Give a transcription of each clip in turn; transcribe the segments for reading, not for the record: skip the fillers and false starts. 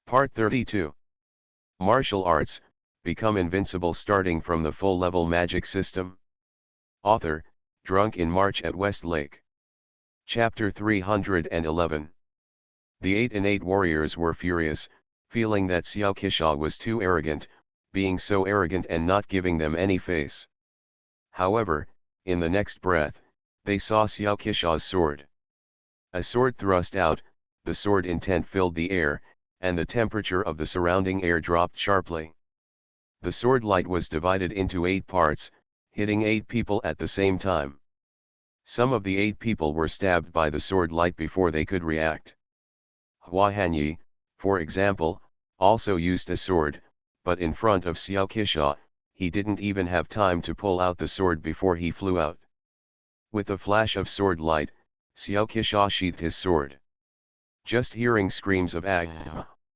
Part 32. Martial Arts, Become Invincible starting from the full-level magic system. Author, Drunk in March at Westlake. Chapter 311. The 8 and 8 warriors were furious, feeling that Xiao Qisha was too arrogant, being so arrogant and not giving them any face. However, in the next breath, they saw Xiao Qisha's sword. A sword thrust out, the sword intent filled the air, and the temperature of the surrounding air dropped sharply. The sword light was divided into 8 parts, hitting 8 people at the same time. Some of the 8 people were stabbed by the sword light before they could react. Hua Hanyi, for example, also used a sword, but in front of Xiao Qisha, he didn't even have time to pull out the sword before he flew out. With a flash of sword light, Xiao Qisha sheathed his sword. Just hearing screams of "Ag!"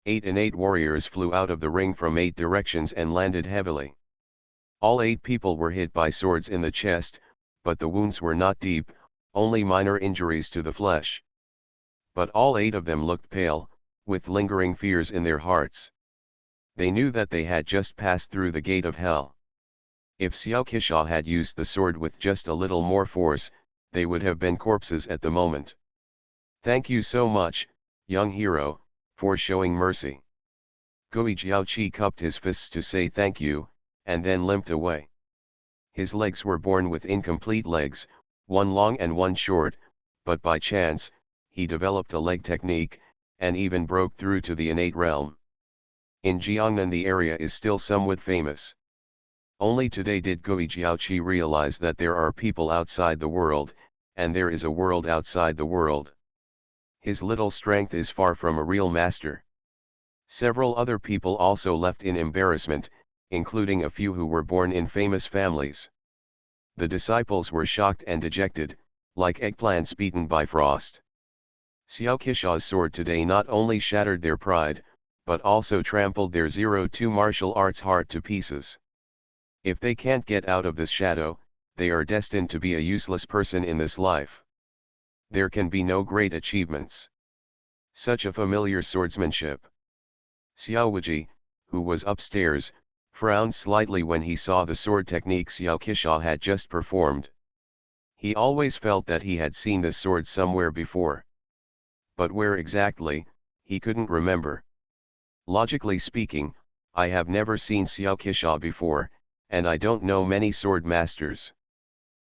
8 and 8 warriors flew out of the ring from 8 directions and landed heavily. All 8 people were hit by swords in the chest, but the wounds were not deep, only minor injuries to the flesh. But all 8 of them looked pale, with lingering fears in their hearts. They knew that they had just passed through the gate of hell. If Xiao Qisha had used the sword with just a little more force, they would have been corpses at the moment. "Thank you so much, young hero, for showing mercy." Gui Jiaoqi cupped his fists to say thank you, and then limped away. His legs were born with incomplete legs, one long and one short, but by chance, he developed a leg technique, and even broke through to the innate realm. In Jiangnan the area is still somewhat famous. Only today did Gui Jiaoqi realize that there are people outside the world, and there is a world outside the world. His little strength is far from a real master. Several other people also left in embarrassment, including a few who were born in famous families. The disciples were shocked and dejected, like eggplants beaten by frost. Xiao Qisha's sword today not only shattered their pride, but also trampled their 02 martial arts heart to pieces. If they can't get out of this shadow, they are destined to be a useless person in this life. There can be no great achievements. Such a familiar swordsmanship. Xiao Wuji, who was upstairs, frowned slightly when he saw the sword technique Xiao Qisha had just performed. He always felt that he had seen this sword somewhere before. But where exactly, he couldn't remember. Logically speaking, I have never seen Xiao Qisha before, and I don't know many sword masters.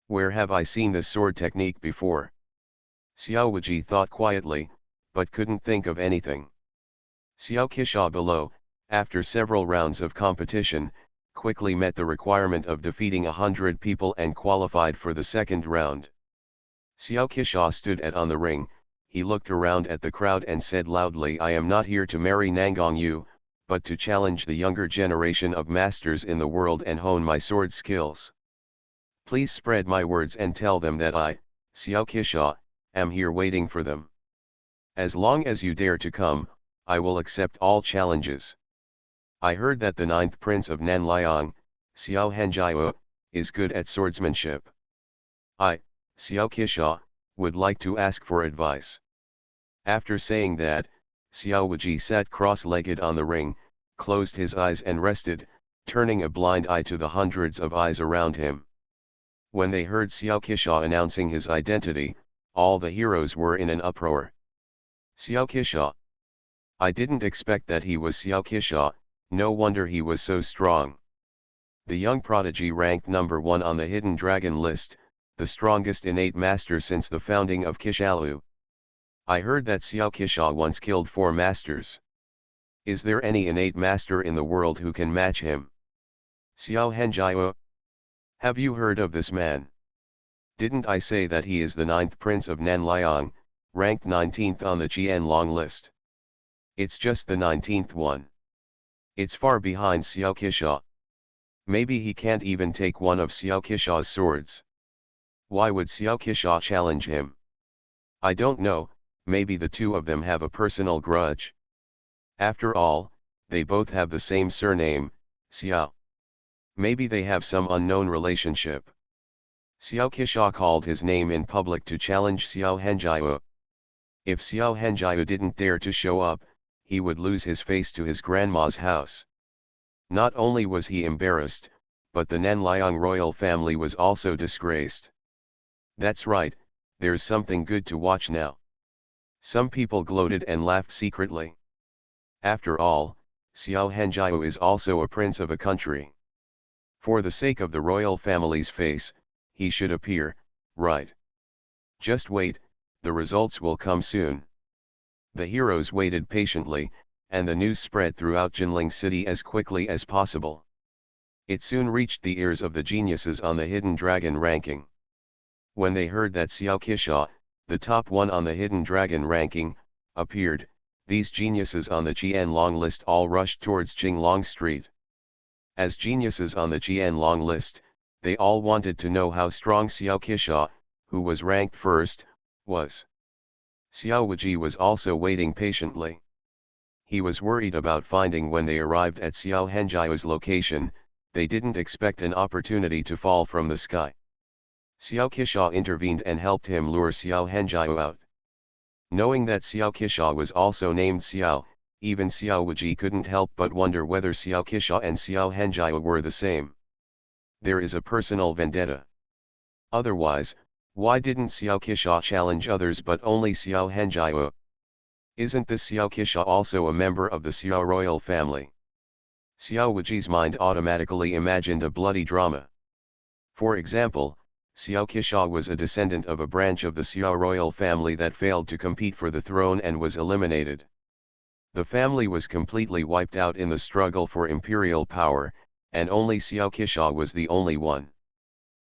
Where have I seen this sword technique before? Xiao Wuji thought quietly, but couldn't think of anything. Xiao Qisha below, after several rounds of competition, quickly met the requirement of defeating 100 people and qualified for the second round. Xiao Qisha stood on the ring, he looked around at the crowd and said loudly, "I am not here to marry Nangang Yu, but to challenge the younger generation of masters in the world and hone my sword skills. Please spread my words and tell them that I, Xiao Qisha, am here waiting for them. As long as you dare to come, I will accept all challenges. I heard that the 9th prince of Nanliang, Xiao Henjiao, is good at swordsmanship. I, Xiao Qisha, would like to ask for advice." After saying that, Xiao Wuji sat cross-legged on the ring, closed his eyes and rested, turning a blind eye to the hundreds of eyes around him. When they heard Xiao Qisha announcing his identity, all the heroes were in an uproar. Xiao Qisha. I didn't expect that he was Xiao Qisha, no wonder he was so strong. The young prodigy ranked number 1 on the Hidden Dragon list, the strongest innate master since the founding of Qishalu. I heard that Xiao Qisha once killed 4 masters. Is there any innate master in the world who can match him? Xiao Henjiao. Have you heard of this man? Didn't I say that he is the 9th prince of Nanliang, ranked 19th on the Qianlong list? It's just the 19th one. It's far behind Xiao Qisha. Maybe he can't even take one of Xiao Qisha's swords. Why would Xiao Qisha challenge him? I don't know, maybe the two of them have a personal grudge. After all, they both have the same surname, Xiao. Maybe they have some unknown relationship. Xiao Qisha called his name in public to challenge Xiao Henjiao. If Xiao Henjiao didn't dare to show up, he would lose his face to his grandma's house. Not only was he embarrassed, but the Nanliang royal family was also disgraced. That's right, there's something good to watch now. Some people gloated and laughed secretly. After all, Xiao Henjiao is also a prince of a country. For the sake of the royal family's face, he should appear, right? Just wait, the results will come soon. The heroes waited patiently, and the news spread throughout Jinling City as quickly as possible. It soon reached the ears of the geniuses on the Hidden Dragon ranking. When they heard that Xiao Qisha, the top one on the Hidden Dragon ranking, appeared, these geniuses on the Qianlong list all rushed towards Qinglong Street. As geniuses on the Qianlong list, they all wanted to know how strong Xiao Qisha, who was ranked first, was. Xiao Wuji was also waiting patiently. He was worried about finding when they arrived at Xiao Henjiao's location, they didn't expect an opportunity to fall from the sky. Xiao Qisha intervened and helped him lure Xiao Henjiao out. Knowing that Xiao Qisha was also named Xiao, even Xiao Wuji couldn't help but wonder whether Xiao Qisha and Xiao Henjiao were the same. There is a personal vendetta. Otherwise, why didn't Xiao Qisha challenge others but only Xiao Henjiao? Isn't this Xiao Qisha also a member of the Xiao royal family? Xiao Wuji's mind automatically imagined a bloody drama. For example, Xiao Qisha was a descendant of a branch of the Xiao royal family that failed to compete for the throne and was eliminated. The family was completely wiped out in the struggle for imperial power, and only Xiao Qisha was the only one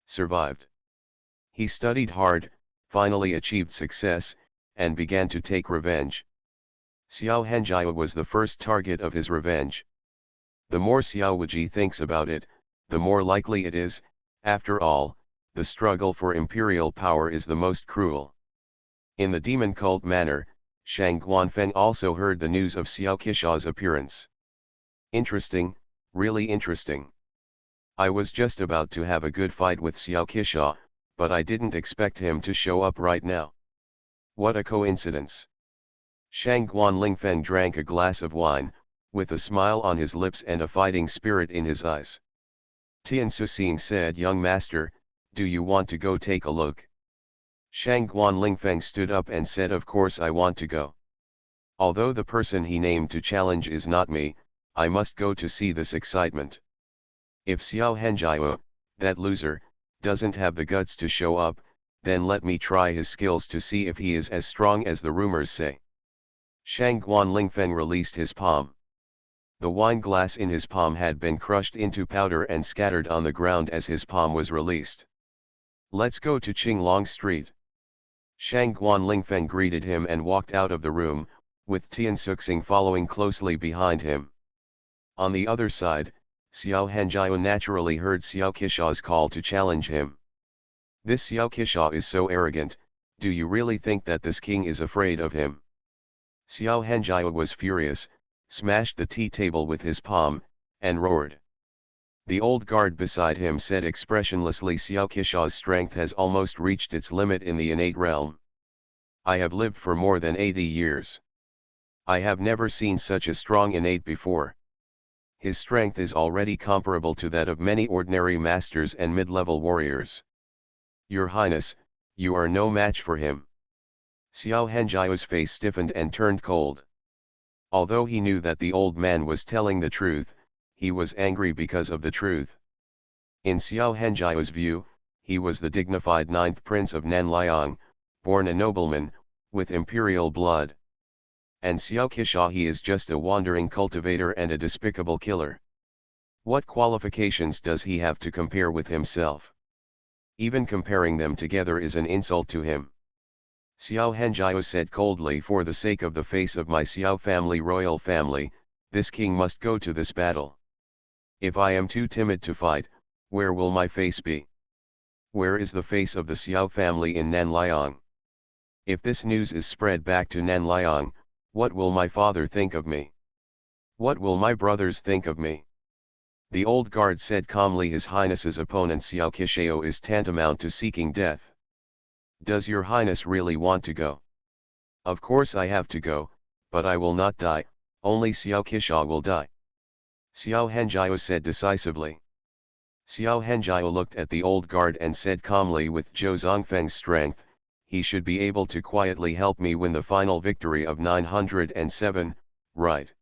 survived. He studied hard, finally achieved success, and began to take revenge. Xiao Henjiao was the first target of his revenge. The more Xiao Wuji thinks about it, the more likely it is, after all, the struggle for imperial power is the most cruel. In the demon cult manner, Shang Guanfeng also heard the news of Xiao Qisha's appearance. Interesting, really interesting. I was just about to have a good fight with Xiao Qisha, but I didn't expect him to show up right now. What a coincidence. Shang Guanlingfeng drank a glass of wine, with a smile on his lips and a fighting spirit in his eyes. Tian Suxing said, "Young master, do you want to go take a look?" Shang Guanlingfeng stood up and said, "Of course I want to go. Although the person he named to challenge is not me, I must go to see this excitement. If Xiao Henjiao, that loser, doesn't have the guts to show up, then let me try his skills to see if he is as strong as the rumors say." Shang Guanlingfeng released his palm. The wine glass in his palm had been crushed into powder and scattered on the ground as his palm was released. "Let's go to Qinglong Street." Shang Guanlingfeng greeted him and walked out of the room, with Tian Suxing following closely behind him. On the other side, Xiao Henjiao naturally heard Xiao Qisha's call to challenge him. "This Xiao Qisha is so arrogant, do you really think that this king is afraid of him?" Xiao Henjiao was furious, smashed the tea table with his palm, and roared. The old guard beside him said expressionlessly, "Xiao Qisha's strength has almost reached its limit in the innate realm. I have lived for more than 80 years. I have never seen such a strong innate before. His strength is already comparable to that of many ordinary masters and mid-level warriors. Your Highness, you are no match for him." Xiao Henjiao's face stiffened and turned cold. Although he knew that the old man was telling the truth, he was angry because of the truth. In Xiao Henjiao's view, he was the dignified 9th prince of Nanliang, born a nobleman, with imperial blood. And Xiao Qisha, he is just a wandering cultivator and a despicable killer. What qualifications does he have to compare with himself? Even comparing them together is an insult to him. Xiao Henjiao said coldly, "For the sake of the face of my Xiao family, royal family, this king must go to this battle. If I am too timid to fight, where will my face be? Where is the face of the Xiao family in Nanliang? If this news is spread back to Nanliang, what will my father think of me? What will my brothers think of me?" The old guard said calmly, "His Highness's opponent Xiao Qisha is tantamount to seeking death. Does your Highness really want to go?" "Of course I have to go, but I will not die," Only Xiao Qisha will die. Xiao Henjiao said decisively. Xiao Henjiao looked at the old guard and said calmly, with Zhou Zongfeng's strength, he should be able to quietly help me win the final victory of 907, right?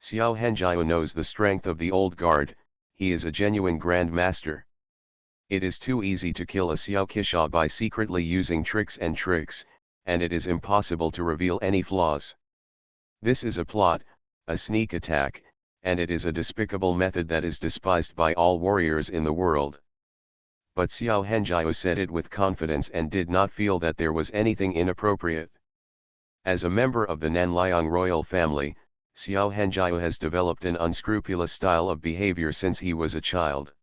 Xiao Henjiao knows the strength of the old guard, he is a genuine grand master. It is too easy to kill a Xiao Qisha by secretly using tricks, and it is impossible to reveal any flaws. This is a plot, a sneak attack, and it is a despicable method that is despised by all warriors in the world. But Xiao Henjiao said it with confidence and did not feel that there was anything inappropriate. As a member of the Nanliang royal family, Xiao Henjiao has developed an unscrupulous style of behavior since he was a child.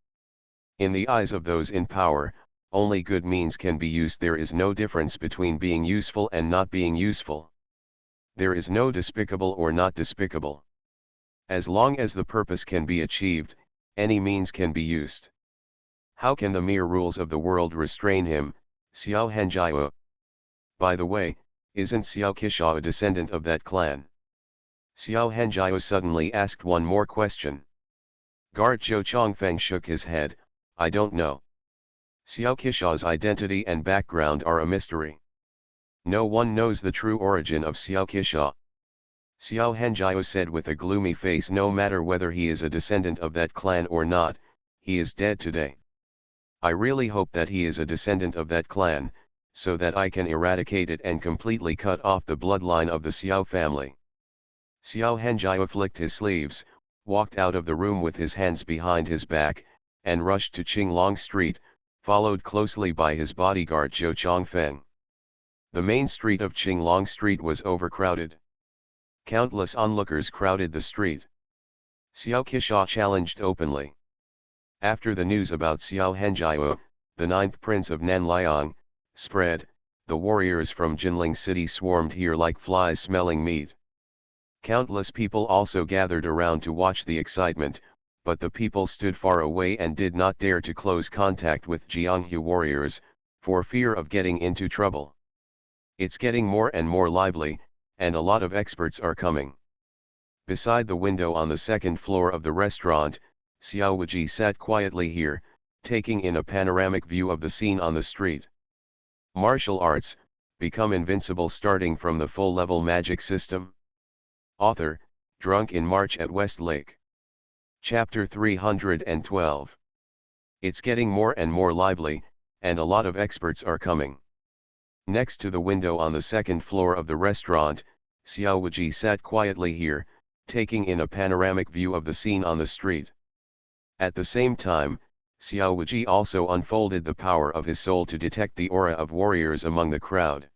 In the eyes of those in power, only good means can be used. There is no difference between being useful and not being useful. There is no despicable or not despicable. As long as the purpose can be achieved, any means can be used. How can the mere rules of the world restrain him, Xiao Henjiao? By the way, isn't Xiao Qisha a descendant of that clan? Xiao Henjiao suddenly asked one more question. Guard Zhou Chongfeng shook his head, I don't know. Xiao Qisha's identity and background are a mystery. No one knows the true origin of Xiao Qisha. Xiao Henjiao said with a gloomy face, no matter whether he is a descendant of that clan or not, he is dead today. I really hope that he is a descendant of that clan, so that I can eradicate it and completely cut off the bloodline of the Xiao family. Xiao Henjiao flicked his sleeves, walked out of the room with his hands behind his back, and rushed to Qinglong Street, followed closely by his bodyguard Zhou Chongfeng. The main street of Qinglong Street was overcrowded. Countless onlookers crowded the street. Xiao Qisha challenged openly. After the news about Xiao Henjiao, the 9th prince of Nanliang, spread, the warriors from Jinling city swarmed here like flies smelling meat. Countless people also gathered around to watch the excitement, but the people stood far away and did not dare to close contact with Jianghu warriors, for fear of getting into trouble. It's getting more and more lively, and a lot of experts are coming. Beside the window on the second floor of the restaurant, Xiao Wuji sat quietly here, taking in a panoramic view of the scene on the street. Martial arts, become invincible starting from the full-level magic system. Author, Drunk in March at West Lake. Chapter 312. It's getting more and more lively, and a lot of experts are coming. Next to the window on the second floor of the restaurant, Xiao Wuji sat quietly here, taking in a panoramic view of the scene on the street. At the same time, Xiao Wuji also unfolded the power of his soul to detect the aura of warriors among the crowd.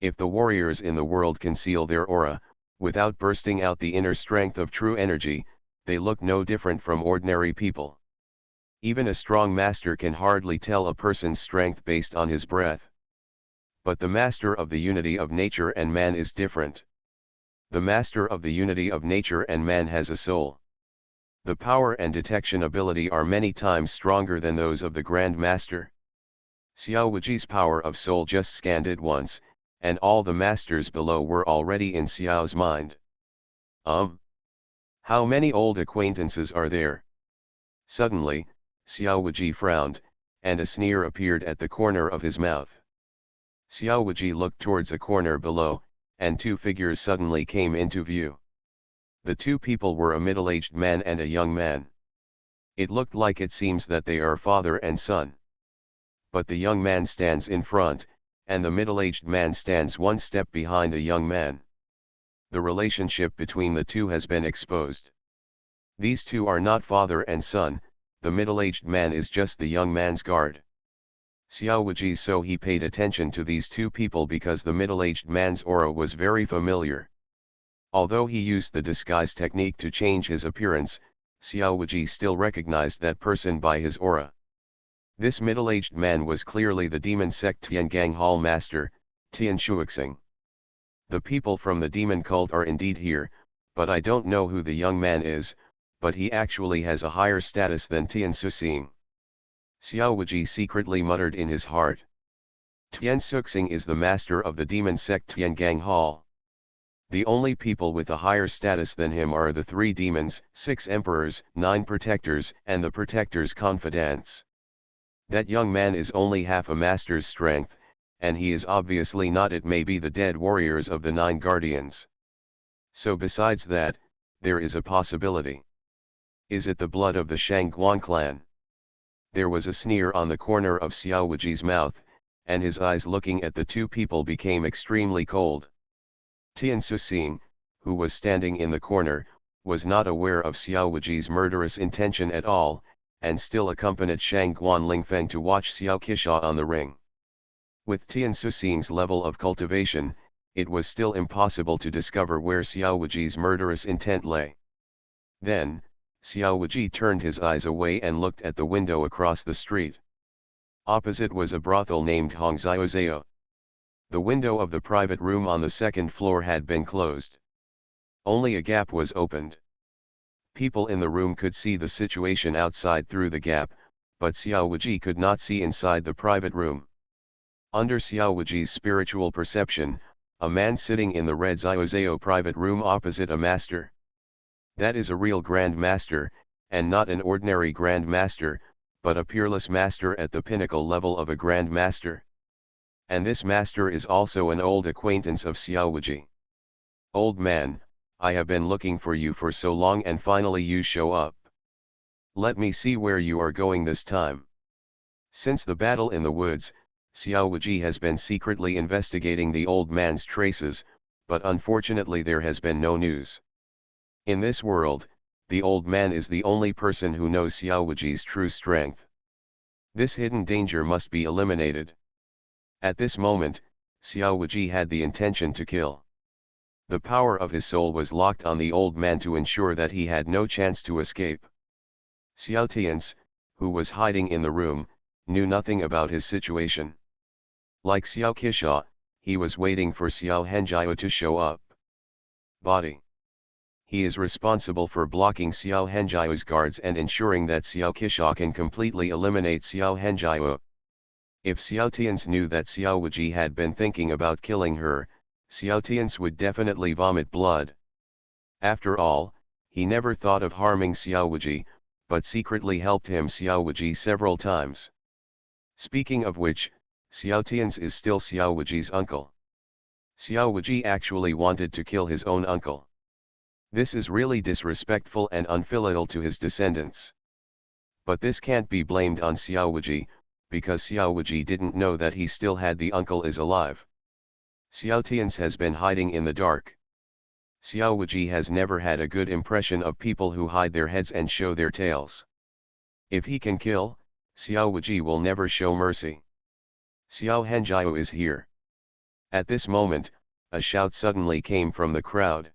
If the warriors in the world conceal their aura, without bursting out the inner strength of true energy, they look no different from ordinary people. Even a strong master can hardly tell a person's strength based on his breath. But the master of the unity of nature and man is different. The master of the unity of nature and man has a soul. The power and detection ability are many times stronger than those of the Grand Master. Xiao Wuji's power of soul just scanned it once, and all the masters below were already in Xiao's mind. How many old acquaintances are there? Suddenly, Xiao Wuji frowned, and a sneer appeared at the corner of his mouth. Xiao Wuji looked towards a corner below, and two figures suddenly came into view. The two people were a middle-aged man and a young man. It looked like it seems that they are father and son. But the young man stands in front, and the middle-aged man stands one step behind the young man. The relationship between the two has been exposed. These two are not father and son, the middle-aged man is just the young man's guard. Xiao Wuji so he paid attention to these two people because the middle-aged man's aura was very familiar. Although he used the disguise technique to change his appearance, Xiao Wuji still recognized that person by his aura. This middle-aged man was clearly the demon sect Tiangang Hall master, Tian Shuixing. The people from the demon cult are indeed here, but I don't know who the young man is, but he actually has a higher status than Tian Shuixing. Xiao Wuji secretly muttered in his heart. Tian Shuixing is the master of the demon sect Tiangang Hall. The only people with a higher status than him are the 3 demons, 6 emperors, 9 protectors, and the protector's confidants. That young man is only half a master's strength, and he is obviously not. It may be the dead warriors of the 9 guardians. So besides that, there is a possibility. Is it the blood of the Shangguan clan? There was a sneer on the corner of Xiao Wuji's mouth, and his eyes looking at the 2 people became extremely cold. Tian Suxing, who was standing in the corner, was not aware of Xiao Wuji's murderous intention at all, and still accompanied Shangguan Lingfeng to watch Xiao Qisha on the ring. With Tian Suxing's level of cultivation, it was still impossible to discover where Xiao Wuji's murderous intent lay. Then, Xiao Wuji turned his eyes away and looked at the window across the street. Opposite was a brothel named Hongxiaozao. The window of the private room on the 2nd floor had been closed. Only a gap was opened. People in the room could see the situation outside through the gap, but Xiao Wuji could not see inside the private room. Under Xiao Wuji's spiritual perception, a man sitting in the red Xiaozao private room opposite a master. That is a real Grand Master, and not an ordinary Grand Master, but a peerless master at the pinnacle level of a Grand Master. And this master is also an old acquaintance of Xiao Wuji. Old man, I have been looking for you for so long and finally you show up. Let me see where you are going this time. Since the battle in the woods, Xiao Wuji has been secretly investigating the old man's traces, but unfortunately there has been no news. In this world, the old man is the only person who knows Xiao Wuji's true strength. This hidden danger must be eliminated. At this moment, Xiao Wuji had the intention to kill. The power of his soul was locked on the old man to ensure that he had no chance to escape. Xiao Tian's, who was hiding in the room, knew nothing about his situation. Like Xiao Qisha, he was waiting for Xiao Henjiao to show up. Body. He is responsible for blocking Xiao Henjiao's guards and ensuring that Xiao Qisha can completely eliminate Xiao Henjiao. If Xiao Tian's knew that Xiao Wuji had been thinking about killing her, Xiao Tian's would definitely vomit blood. After all, he never thought of harming Xiao Wuji, but secretly helped him Xiao Wuji several times. Speaking of which, Xiao Tian's is still Xiao Wuji's uncle. Xiao Wuji actually wanted to kill his own uncle. This is really disrespectful and unfilial to his descendants. But this can't be blamed on Xiao Wuji, because Xiao Wuji didn't know that he still had the uncle is alive. Xiao Tian's has been hiding in the dark. Xiao Wuji has never had a good impression of people who hide their heads and show their tails. If he can kill, Xiao Wuji will never show mercy. Xiao Henjiao is here. At this moment, a shout suddenly came from the crowd.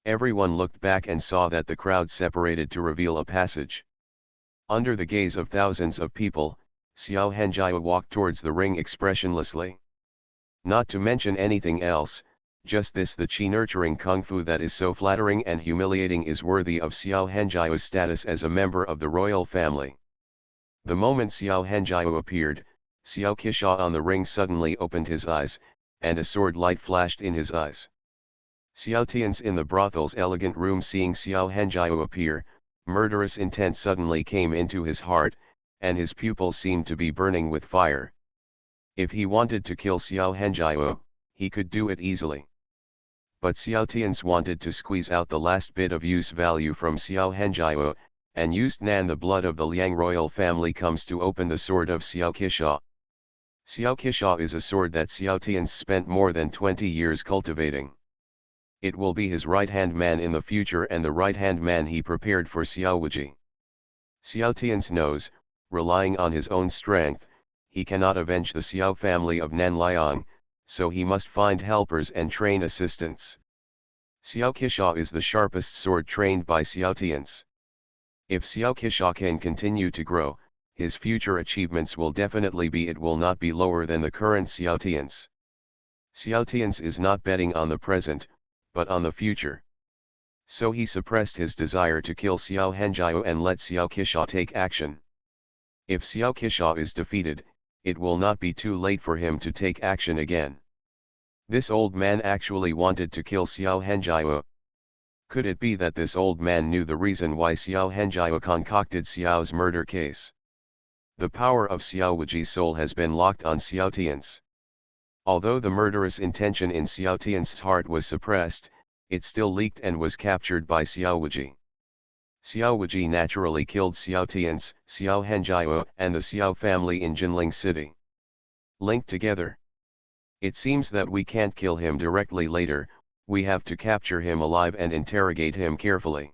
Everyone looked back and saw that the crowd separated to reveal a passage. Under the gaze of thousands of people, Xiao Henjiao walked towards the ring expressionlessly. Not to mention anything else, just this the chi-nurturing kung fu that is so flattering and humiliating is worthy of Xiao Henjiao's status as a member of the royal family. The moment Xiao Henjiao appeared, Xiao Qisha on the ring suddenly opened his eyes, and a sword light flashed in his eyes. Xiao Tian's in the brothel's elegant room seeing Xiao Henjiao appear, murderous intent suddenly came into his heart, and his pupils seemed to be burning with fire. If he wanted to kill Xiao Henjiao, he could do it easily. But Xiao Tian's wanted to squeeze out the last bit of use value from Xiao Henjiao, and used Nan the blood of the Liang royal family comes to open the sword of Xiao Qisha. Xiao Qisha is a sword that Xiao Tian's spent more than 20 years cultivating. It will be his right-hand man in the future and the right-hand man he prepared for Xiao Wuji. Xiao Tian's knows, relying on his own strength, he cannot avenge the Xiao family of Nan Liang, so he must find helpers and train assistants. Xiao Qisha is the sharpest sword trained by Xiao Tian's. If Xiao Qisha can continue to grow, his future achievements will definitely be it will not be lower than the current Xiao Tian's. Xiao Tian's is not betting on the present, but on the future. So he suppressed his desire to kill Xiao Henjiao and let Xiao Qisha take action. If Xiao Qisha is defeated, it will not be too late for him to take action again. This old man actually wanted to kill Xiao Henjiao. Could it be that this old man knew the reason why Xiao Henjiao concocted Xiao's murder case? The power of Xiao Wuji's soul has been locked on Xiao Tian's. Although the murderous intention in Xiao Tian's heart was suppressed, it still leaked and was captured by Xiao Wuji. Xiao Wuji naturally killed Xiao Tian's, Xiao Henjiao, and the Xiao family in Jinling City. Linked together. It seems that we can't kill him directly later, we have to capture him alive and interrogate him carefully.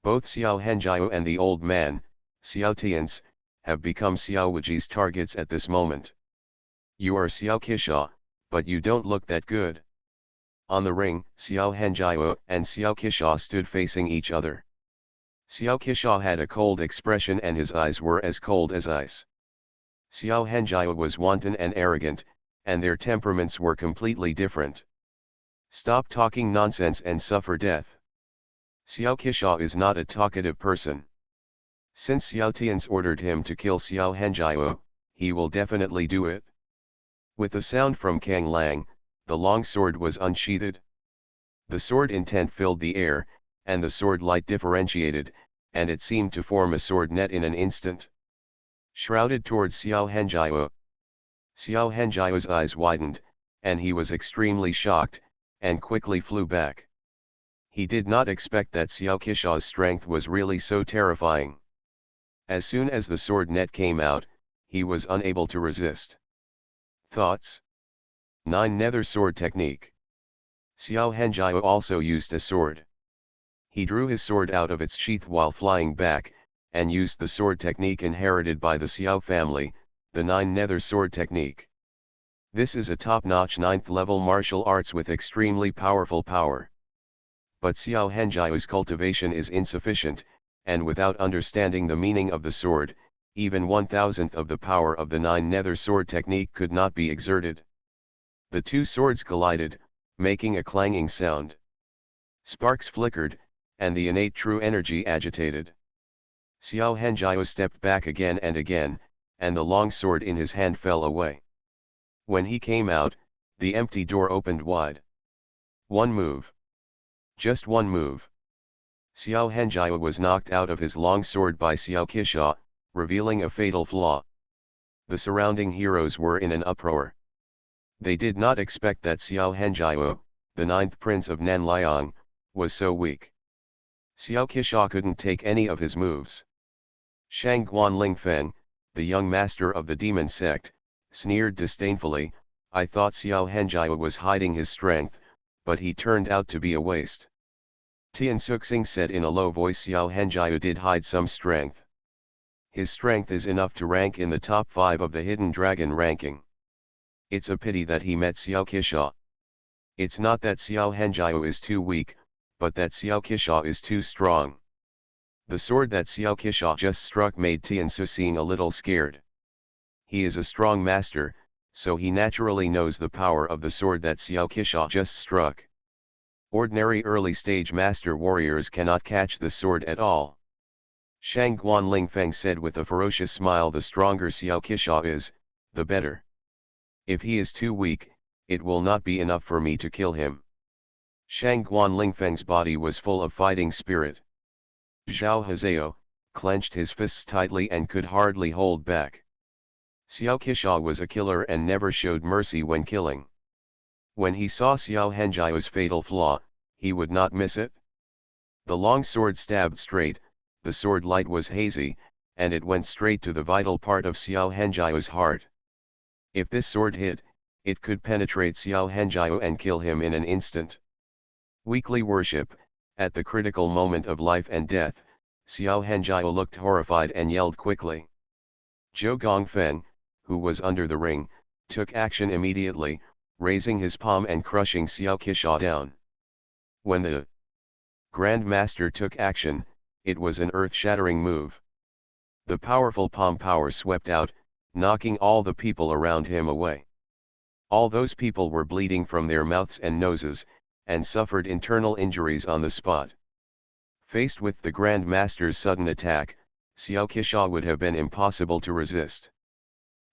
Both Xiao Henjiao and the old man, Xiao Tian's, have become Xiao Wuji's targets at this moment. You are Xiao Qisha, but you don't look that good. On the ring, Xiao Henjiao and Xiao Qisha stood facing each other. Xiao Qisha had a cold expression and his eyes were as cold as ice. Xiao Henjiao was wanton and arrogant, and their temperaments were completely different. Stop talking nonsense and suffer death. Xiao Qisha is not a talkative person. Since Xiao Tian's ordered him to kill Xiao Henjiao, he will definitely do it. With a sound from Kang Lang, the long sword was unsheathed. The sword intent filled the air, and the sword light differentiated, and it seemed to form a sword net in an instant. Shrouded towards Xiao Henjiao. Xiao Henjiao's eyes widened, and he was extremely shocked, and quickly flew back. He did not expect that Xiao Qisha's strength was really so terrifying. As soon as the sword net came out, he was unable to resist. Thoughts? 9 Nether Sword Technique. Xiao Henjiao also used a sword. He drew his sword out of its sheath while flying back, and used the sword technique inherited by the Xiao family, the 9 Nether Sword Technique. This is a top-notch 9th level martial arts with extremely powerful power. But Xiao Henjiao's cultivation is insufficient, and without understanding the meaning of the sword, even 1,000th of the power of the 9 Nether Sword Technique could not be exerted. The two swords collided, making a clanging sound. Sparks flickered, and the innate true energy agitated. Xiao Henjiao stepped back again and again, and the long sword in his hand fell away. When he came out, the empty door opened wide. One move. Just one move. Xiao Henjiao was knocked out of his long sword by Xiao Qisha, revealing a fatal flaw. The surrounding heroes were in an uproar. They did not expect that Xiao Henjiao, the 9th prince of Nanliang, was so weak. Xiao Qisha couldn't take any of his moves. Shang Guanlingfeng, the young master of the demon sect, sneered disdainfully, I thought Xiao Henjiao was hiding his strength, but he turned out to be a waste. Tian Suxing said in a low voice Xiao Henjiao did hide some strength. His strength is enough to rank in the top 5 of the Hidden Dragon ranking. It's a pity that he met Xiao Qisha. It's not that Xiao Henjiao is too weak, but that Xiao Qisha is too strong. The sword that Xiao Qisha just struck made Tian Suxing a little scared. He is a strong master, so he naturally knows the power of the sword that Xiao Qisha just struck. Ordinary early-stage master warriors cannot catch the sword at all. Shang Guanlingfeng said with a ferocious smile, the stronger Xiao Qisha is, the better. If he is too weak, it will not be enough for me to kill him. Shang Guanlingfeng's body was full of fighting spirit. Zhao Hazao clenched his fists tightly and could hardly hold back. Xiao Qisha was a killer and never showed mercy when killing. When he saw Xiao Henjiao's fatal flaw, he would not miss it. The long sword stabbed straight, the sword light was hazy, and it went straight to the vital part of Xiao Henjiao's heart. If this sword hit, it could penetrate Xiao Henjiao and kill him in an instant. Weekly worship, at the critical moment of life and death, Xiao Henjiao looked horrified and yelled quickly. Zhou Gongfeng, who was under the ring, took action immediately, raising his palm and crushing Xiao Qisha down. When the Grand Master took action, it was an earth-shattering move. The powerful palm power swept out, knocking all the people around him away. All those people were bleeding from their mouths and noses, and suffered internal injuries on the spot. Faced with the Grand Master's sudden attack, Xiao Qisha would have been impossible to resist.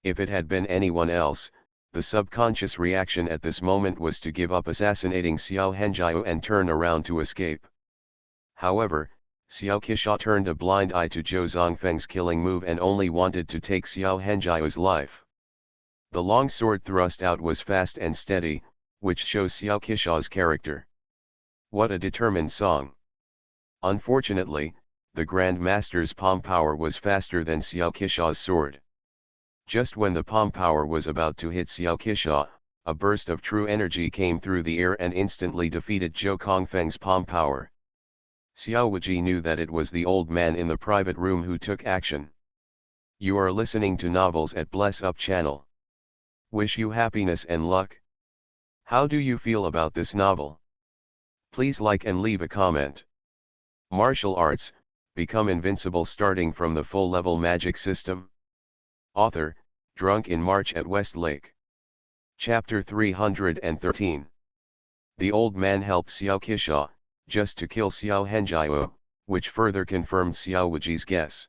If it had been anyone else, The subconscious reaction at this moment was to give up assassinating Xiao Henjiao and turn around to escape. However, Xiao Qisha turned a blind eye to Zhou Zongfeng's killing move and only wanted to take Xiao Henjiao's life. The long sword thrust out was fast and steady, which shows Xiao Qisha's character. What a determined song. Unfortunately, the Grand Master's palm power was faster than Xiao Qisha's sword. Just when the palm power was about to hit Xiao Qisha, a burst of true energy came through the air and instantly defeated Zhou Kongfeng's palm power. Xiao Wuji knew that it was the old man in the private room who took action. You are listening to Novels at Bless Up channel. Wish you happiness and luck. How do you feel about this novel? Please like and leave a comment. Martial arts, become invincible starting from the full level magic system. Author, Drunk in March at Westlake. Chapter 313. The old man helped Xiao Qisha, just to kill Xiao Henjiao, which further confirmed Xiao Wuji's guess.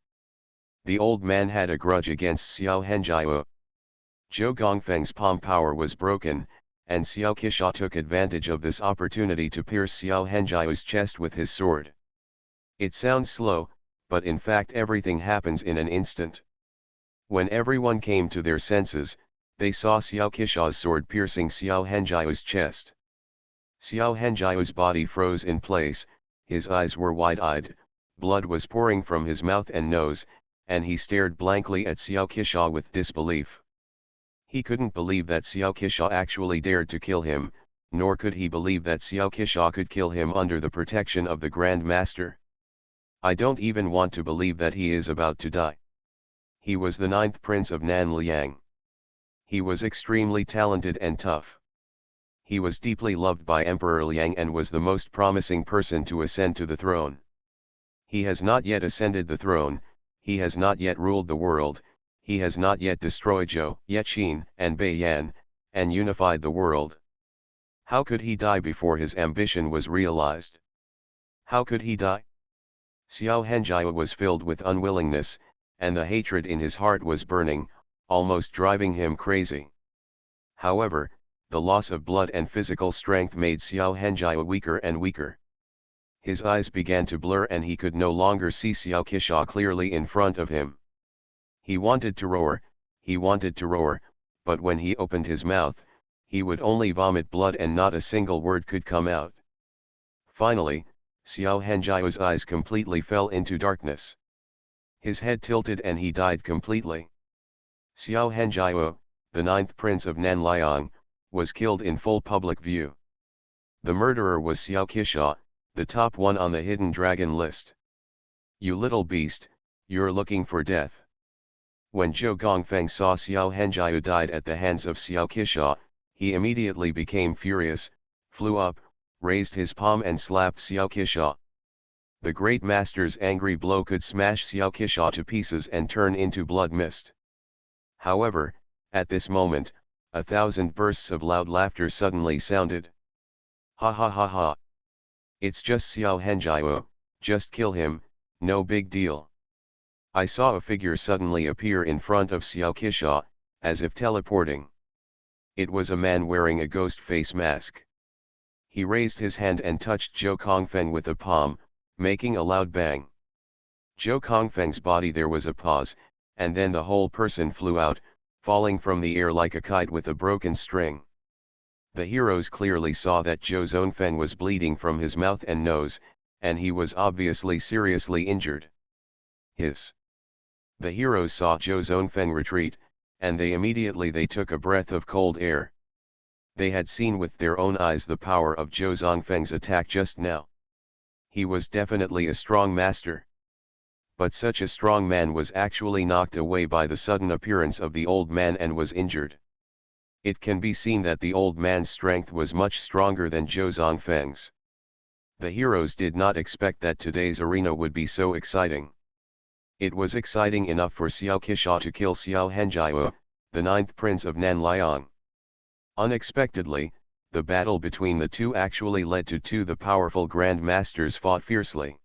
The old man had a grudge against Xiao Henjiao. Zhou Gongfeng's palm power was broken, and Xiao Qisha took advantage of this opportunity to pierce Xiao Henjiao's chest with his sword. It sounds slow, but in fact everything happens in an instant. When everyone came to their senses, they saw Xiao Qisha's sword piercing Xiao Henjiao's chest. Xiao Henjiao's body froze in place, his eyes were wide-eyed, blood was pouring from his mouth and nose, and he stared blankly at Xiao Qisha with disbelief. He couldn't believe that Xiao Qisha actually dared to kill him, nor could he believe that Xiao Qisha could kill him under the protection of the Grand Master. I don't even want to believe that he is about to die. He was the 9th prince of Nanliang. He was extremely talented and tough. He was deeply loved by Emperor Liang and was the most promising person to ascend to the throne. He has not yet ascended the throne, he has not yet ruled the world, he has not yet destroyed Zhou, Yeqin, and Beiyan, and unified the world. How could he die before his ambition was realized? How could he die? Xiao Henjiao was filled with unwillingness, and the hatred in his heart was burning, almost driving him crazy. However, the loss of blood and physical strength made Xiao Henjiao weaker and weaker. His eyes began to blur and he could no longer see Xiao Qisha clearly in front of him. He wanted to roar, but when he opened his mouth, he would only vomit blood and not a single word could come out. Finally, Xiao Henjiao's eyes completely fell into darkness. His head tilted and he died completely. Xiao Henjiao, the 9th prince of Nanliang, was killed in full public view. The murderer was Xiao Qisha, the top one on the hidden dragon list. You little beast, you're looking for death. When Zhou Gongfeng saw Xiao Henjiao died at the hands of Xiao Qisha, he immediately became furious, flew up, raised his palm and slapped Xiao Qisha. The great master's angry blow could smash Xiao Qisha to pieces and turn into blood mist. However, at this moment, 1,000 bursts of loud laughter suddenly sounded. Ha ha ha ha. It's just Xiao Henjiao, just kill him, no big deal. I saw a figure suddenly appear in front of Xiao Qisha, as if teleporting. It was a man wearing a ghost face mask. He raised his hand and touched Zhou Kongfeng with a palm, making a loud bang. Zhou Kongfeng's body there was a pause, and then the whole person flew out, falling from the air like a kite with a broken string. The heroes clearly saw that Zhou Zongfeng was bleeding from his mouth and nose, and he was obviously seriously injured. Hiss. The heroes saw Zhou Zongfeng retreat, and they took a breath of cold air. They had seen with their own eyes the power of Zhou Zongfeng's attack just now. He was definitely a strong master. But such a strong man was actually knocked away by the sudden appearance of the old man and was injured. It can be seen that the old man's strength was much stronger than Zhou Zongfeng's. The heroes did not expect that today's arena would be so exciting. It was exciting enough for Xiao Qisha to kill Xiao Henjiao, the 9th prince of Nanliang. Unexpectedly, the battle between the two actually led to the powerful Grand Masters fought fiercely.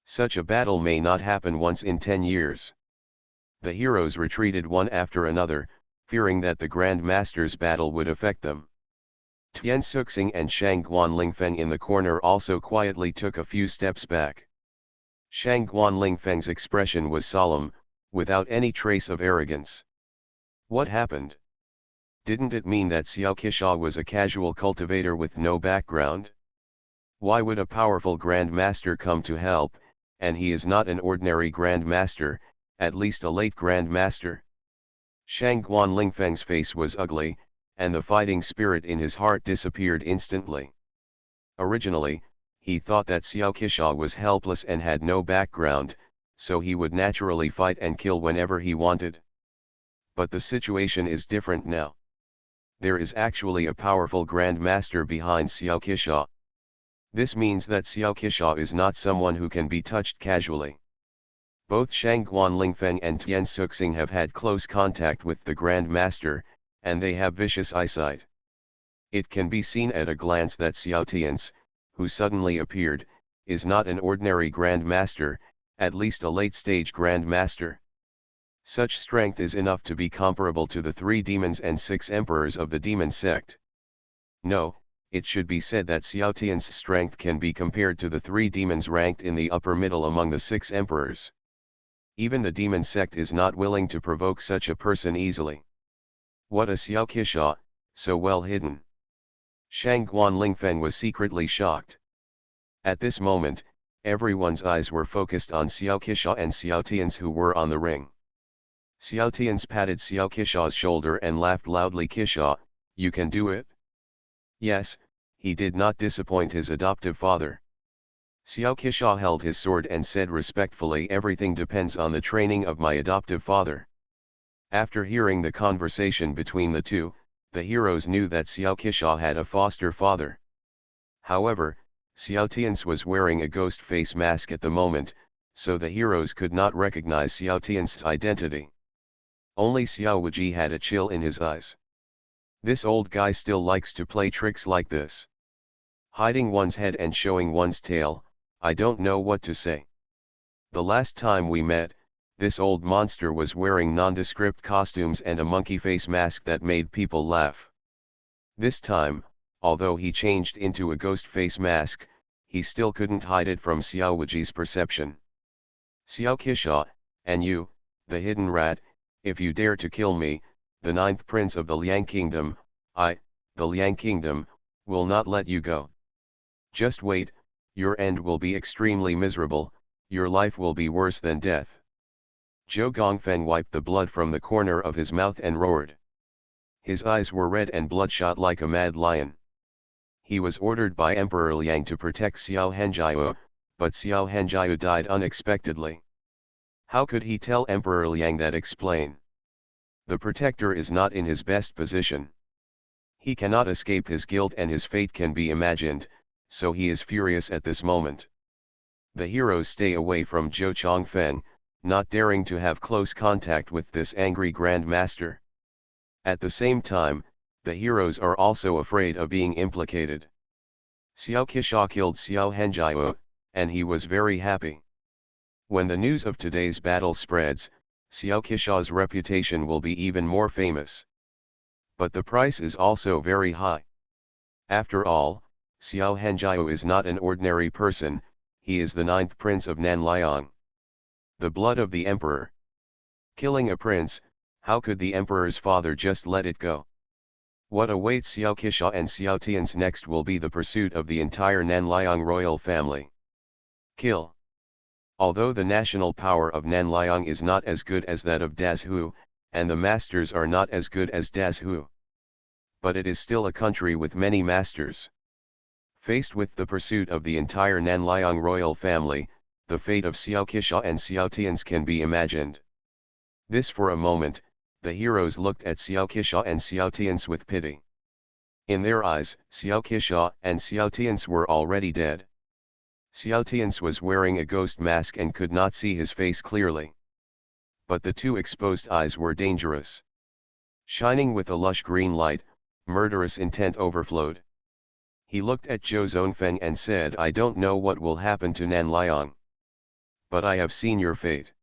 Such a battle may not happen once in 10 years. The heroes retreated one after another, fearing that the Grand Master's battle would affect them. Tian Suxing and Shang Guanlingfeng in the corner also quietly took a few steps back. Shang Guanlingfeng's expression was solemn, without any trace of arrogance. What happened? Didn't it mean that Xiao Qisha was a casual cultivator with no background? Why would a powerful Grand Master come to help, and he is not an ordinary Grand Master, at least a late Grand Master? Shang Guanlingfeng's face was ugly, and the fighting spirit in his heart disappeared instantly. Originally, he thought that Xiao Qisha was helpless and had no background, so he would naturally fight and kill whenever he wanted. But the situation is different now. There is actually a powerful Grand Master behind Xiao Qisha. This means that Xiao Qisha is not someone who can be touched casually. Both Shang Guanlingfeng and Tian Suxing have had close contact with the Grand Master, and they have vicious eyesight. It can be seen at a glance that Xiao Tian's, who suddenly appeared, is not an ordinary Grand Master, at least a late-stage Grand Master. Such strength is enough to be comparable to the 3 demons and 6 emperors of the demon sect. No, it should be said that Xiao Tian's strength can be compared to the 3 demons ranked in the upper middle among the 6 emperors. Even the demon sect is not willing to provoke such a person easily. What a Xiao Qisha, so well hidden. Shang Guanlingfeng was secretly shocked. At this moment, everyone's eyes were focused on Xiao Qisha and Xiao Tian's who were on the ring. Xiao Tian's patted Xiao Qisha's shoulder and laughed loudly. Qisha, you can do it? Yes, he did not disappoint his adoptive father. Xiao Qisha held his sword and said respectfully, everything depends on the training of my adoptive father. After hearing the conversation between the two, the heroes knew that Xiao Qisha had a foster father. However, Xiao Tian's was wearing a ghost face mask at the moment, so the heroes could not recognize Xiao Tian's identity. Only Xiao Wuji had a chill in his eyes. This old guy still likes to play tricks like this. Hiding one's head and showing one's tail, I don't know what to say. The last time we met, this old monster was wearing nondescript costumes and a monkey face mask that made people laugh. This time, although he changed into a ghost face mask, he still couldn't hide it from Xiao Wuji's perception. Xiao Qisha, and you, the hidden rat, if you dare to kill me, the 9th prince of the Liang Kingdom, the Liang Kingdom, will not let you go. Just wait, your end will be extremely miserable, your life will be worse than death. Zhou Gongfeng wiped the blood from the corner of his mouth and roared. His eyes were red and bloodshot like a mad lion. He was ordered by Emperor Liang to protect Xiao Henjiao, but Xiao Henjiao died unexpectedly. How could he tell Emperor Liang that? Explain. The protector is not in his best position. He cannot escape his guilt and his fate can be imagined, so he is furious at this moment. The heroes stay away from Zhou Chongfeng, not daring to have close contact with this angry Grand Master. At the same time, the heroes are also afraid of being implicated. Xiao Qisha killed Xiao Henjiao, and he was very happy. When the news of today's battle spreads, Xiao Qisha's reputation will be even more famous. But the price is also very high. After all, Xiao Henjiao is not an ordinary person, he is the 9th prince of Nanliang. The blood of the emperor. Killing a prince, how could the emperor's father just let it go? What awaits Xiao Qisha and Xiao Tian's next will be the pursuit of the entire Nanliang royal family. Kill. Although the national power of Nanliang is not as good as that of Dazhu, and the masters are not as good as Dazhu, but it is still a country with many masters. Faced with the pursuit of the entire Nanliang royal family, the fate of Xiao Qisha and Xiao Tian's can be imagined. This for a moment, the heroes looked at Xiao Qisha and Xiao Tian's with pity. In their eyes, Xiao Qisha and Xiao Tian's were already dead. Xiao Tian's was wearing a ghost mask and could not see his face clearly. But the two exposed eyes were dangerous. Shining with a lush green light, murderous intent overflowed. He looked at Zhou Zonfeng and said, I don't know what will happen to Nanliang. But I have seen your fate.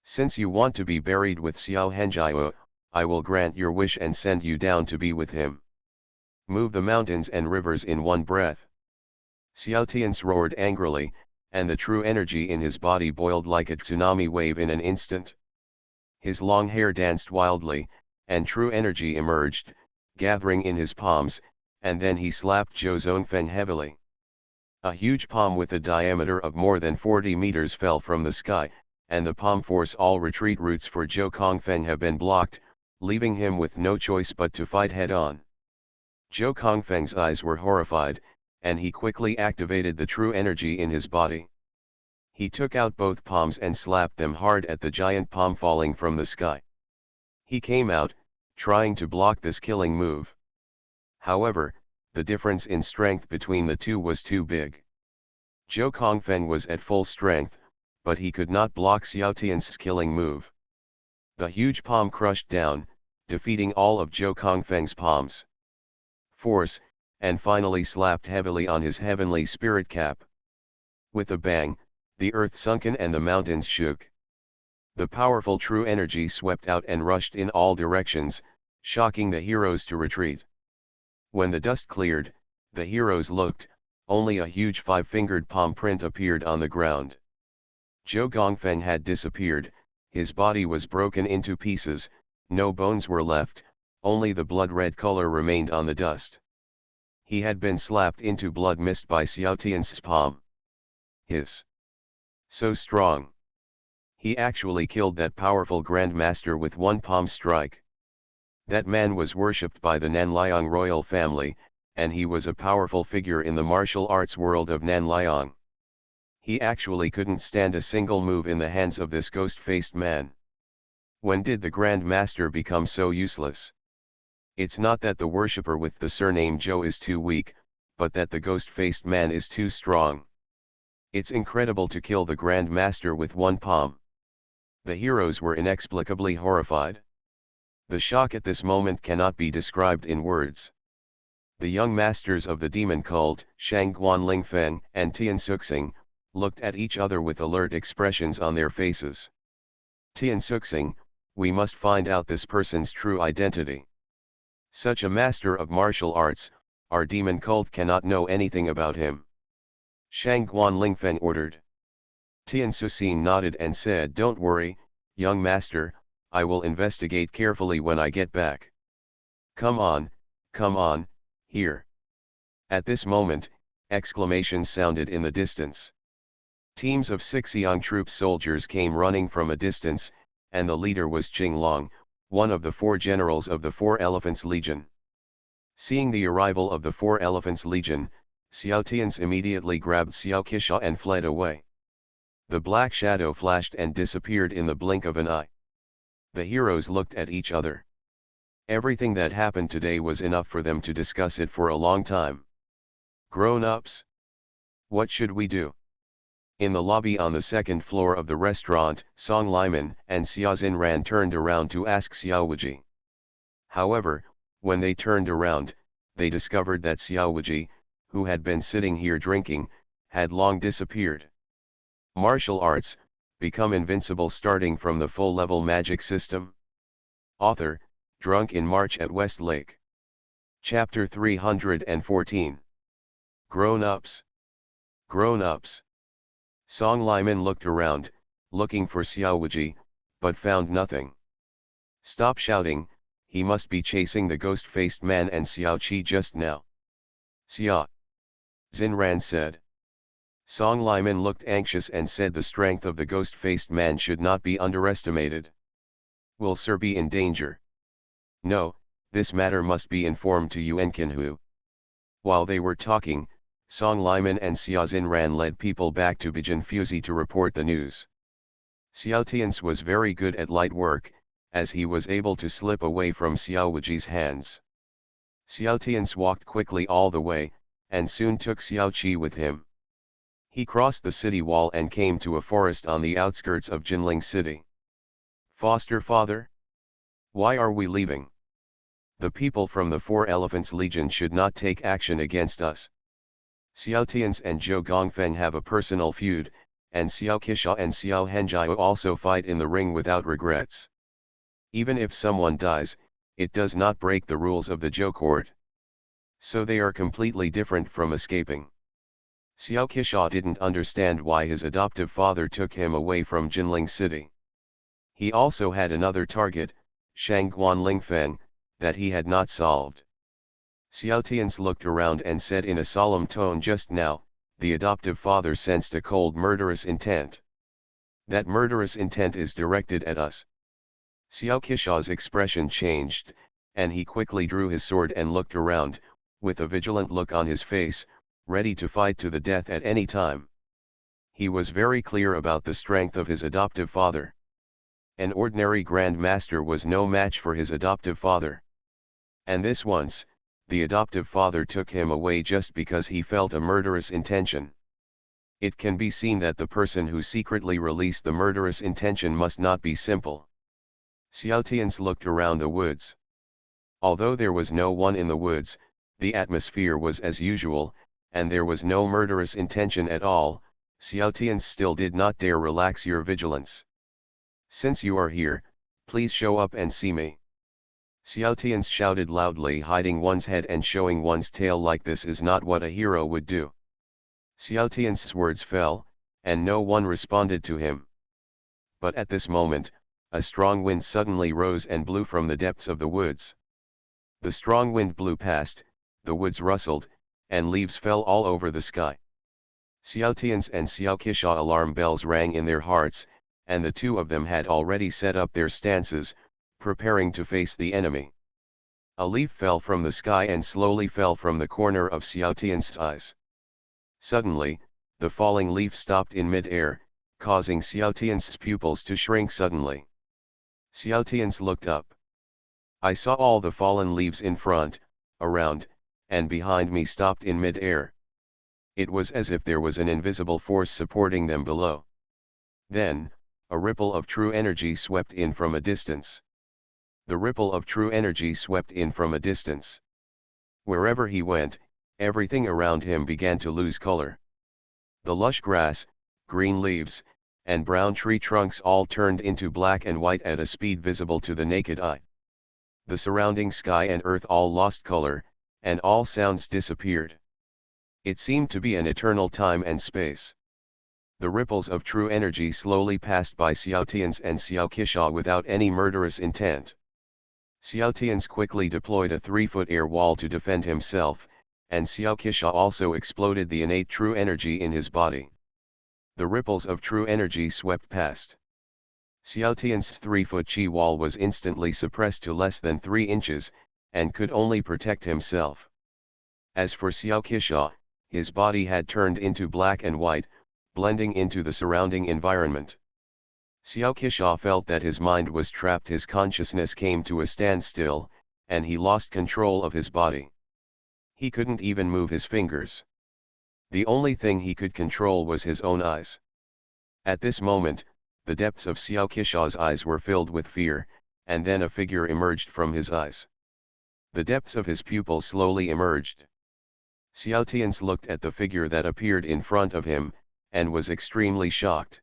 Since you want to be buried with Xiao Henjiao, I will grant your wish and send you down to be with him. Move the mountains and rivers in one breath. Xiao Tian's roared angrily, and the true energy in his body boiled like a tsunami wave in an instant. His long hair danced wildly, and true energy emerged, gathering in his palms, and then he slapped Zhou Zongfeng heavily. A huge palm with a diameter of more than 40 meters fell from the sky, and the palm force all retreat routes for Zhou Kongfeng have been blocked, leaving him with no choice but to fight head-on. Zhou Kongfeng's eyes were horrified, and he quickly activated the true energy in his body. He took out both palms and slapped them hard at the giant palm falling from the sky. He came out, trying to block this killing move. However, the difference in strength between the two was too big. Zhou Kongfeng was at full strength, but he could not block Xiao Tian's killing move. The huge palm crushed down, defeating all of Zhou Kongfeng's palms. Force, and finally slapped heavily on his heavenly spirit cap. With a bang, the earth sunken and the mountains shook. The powerful true energy swept out and rushed in all directions, shocking the heroes to retreat. When the dust cleared, the heroes looked, only a huge five-fingered palm print appeared on the ground. Zhou Gongfeng had disappeared, his body was broken into pieces, no bones were left, only the blood-red color remained on the dust. He had been slapped into blood mist by Xiao Tian's palm. Hiss! So strong! He actually killed that powerful Grand Master with one palm strike. That man was worshipped by the Nanliang royal family, and he was a powerful figure in the martial arts world of Nanliang. He actually couldn't stand a single move in the hands of this ghost-faced man. When did the Grand Master become so useless? It's not that the worshipper with the surname Zhou is too weak, but that the ghost-faced man is too strong. It's incredible to kill the Grand Master with one palm. The heroes were inexplicably horrified. The shock at this moment cannot be described in words. The young masters of the demon cult, Shang Guanlingfeng and Tian Suxing, looked at each other with alert expressions on their faces. Tian Suxing, we must find out this person's true identity. Such a master of martial arts, our demon cult cannot know anything about him. Shang Guanlingfeng ordered. Tian Suxing nodded and said, "Don't worry, young master, I will investigate carefully when I get back. Come on, here." At this moment, exclamations sounded in the distance. Teams of 6 young troop soldiers came running from a distance, and the leader was Qing Long, one of the 4 generals of the 4 Elephants Legion. Seeing the arrival of the 4 Elephants Legion, Xiao Tian's immediately grabbed Xiao Qisha and fled away. The black shadow flashed and disappeared in the blink of an eye. The heroes looked at each other. Everything that happened today was enough for them to discuss it for a long time. Grown-ups, what should we do? In the lobby on the 2nd floor of the restaurant, Song Liman and Xia Xinran turned around to ask Xiao Wuji. However, when they turned around, they discovered that Xiao Wuji, who had been sitting here drinking, had long disappeared. Martial arts, become invincible starting from the full-level magic system. Author, Drunk in March at West Lake. Chapter 314. Grown-ups. Grown-ups. Song Liman looked around, looking for Xiao Wuji, but found nothing. Stop shouting, he must be chasing the ghost-faced man and Xiao Qi just now. Xia Xinran said. Song Liman looked anxious and said the strength of the ghost-faced man should not be underestimated. Will Sir be in danger? No, this matter must be informed to Yuan Qinhu. While they were talking, Song Liman and Xia Xinran led people back to Bijin Fuzi to report the news. Xiao Tian's was very good at light work, as he was able to slip away from Xiao Wuji's hands. Xiao Tian's walked quickly all the way, and soon took Xiao Qi with him. He crossed the city wall and came to a forest on the outskirts of Jinling City. Foster father? Why are we leaving? The people from the 4 Elephants Legion should not take action against us. Xiao Tian's and Zhou Gongfeng have a personal feud, and Xiao Qisha and Xiao Henjiao also fight in the ring without regrets. Even if someone dies, it does not break the rules of the Zhou court. So they are completely different from escaping. Xiao Qisha didn't understand why his adoptive father took him away from Jinling City. He also had another target, Shangguan Lingfeng, that he had not solved. Xiao Tians looked around and said in a solemn tone, just now, the adoptive father sensed a cold murderous intent. That murderous intent is directed at us. Xiao Qisha's expression changed, and he quickly drew his sword and looked around, with a vigilant look on his face, ready to fight to the death at any time. He was very clear about the strength of his adoptive father. An ordinary Grand Master was no match for his adoptive father. And this once, the adoptive father took him away just because he felt a murderous intention. It can be seen that the person who secretly released the murderous intention must not be simple. Xiao Tians looked around the woods. Although there was no one in the woods, the atmosphere was as usual, and there was no murderous intention at all. Xiao Tians still did not dare relax your vigilance. Since you are here, please show up and see me. Xiao Tians shouted loudly, hiding one's head and showing one's tail like this is not what a hero would do. Xiao Tian's words fell, and no one responded to him. But at this moment, a strong wind suddenly rose and blew from the depths of the woods. The strong wind blew past, the woods rustled, and leaves fell all over the sky. Xiao Tian's and Xiao Qisha alarm bells rang in their hearts, and the two of them had already set up their stances, preparing to face the enemy. A leaf fell from the sky and slowly fell from the corner of Xiao Tian's eyes. Suddenly, the falling leaf stopped in mid-air, causing Xiao Tian's pupils to shrink suddenly. Xiao Tian's looked up. I saw all the fallen leaves in front, around, and behind me stopped in mid-air. It was as if there was an invisible force supporting them below. Then, a ripple of true energy swept in from a distance. The ripple of true energy swept in from a distance. Wherever he went, everything around him began to lose color. The lush grass, green leaves, and brown tree trunks all turned into black and white at a speed visible to the naked eye. The surrounding sky and earth all lost color, and all sounds disappeared. It seemed to be an eternal time and space. The ripples of true energy slowly passed by Xiao Tians and Xiao Qisha without any murderous intent. Xiao Tians quickly deployed a 3-foot air wall to defend himself, and Xiao Qisha also exploded the innate true energy in his body. The ripples of true energy swept past. Xiao Tian's 3-foot chi wall was instantly suppressed to less than 3 inches, and could only protect himself. As for Xiao Qisha, his body had turned into black and white, blending into the surrounding environment. Xiao Qisha felt that his mind was trapped, his consciousness came to a standstill, and he lost control of his body. He couldn't even move his fingers. The only thing he could control was his own eyes. At this moment, the depths of Xiao Qisha's eyes were filled with fear, and then a figure emerged from his eyes. The depths of his pupils slowly emerged. Xiao Tians looked at the figure that appeared in front of him, and was extremely shocked.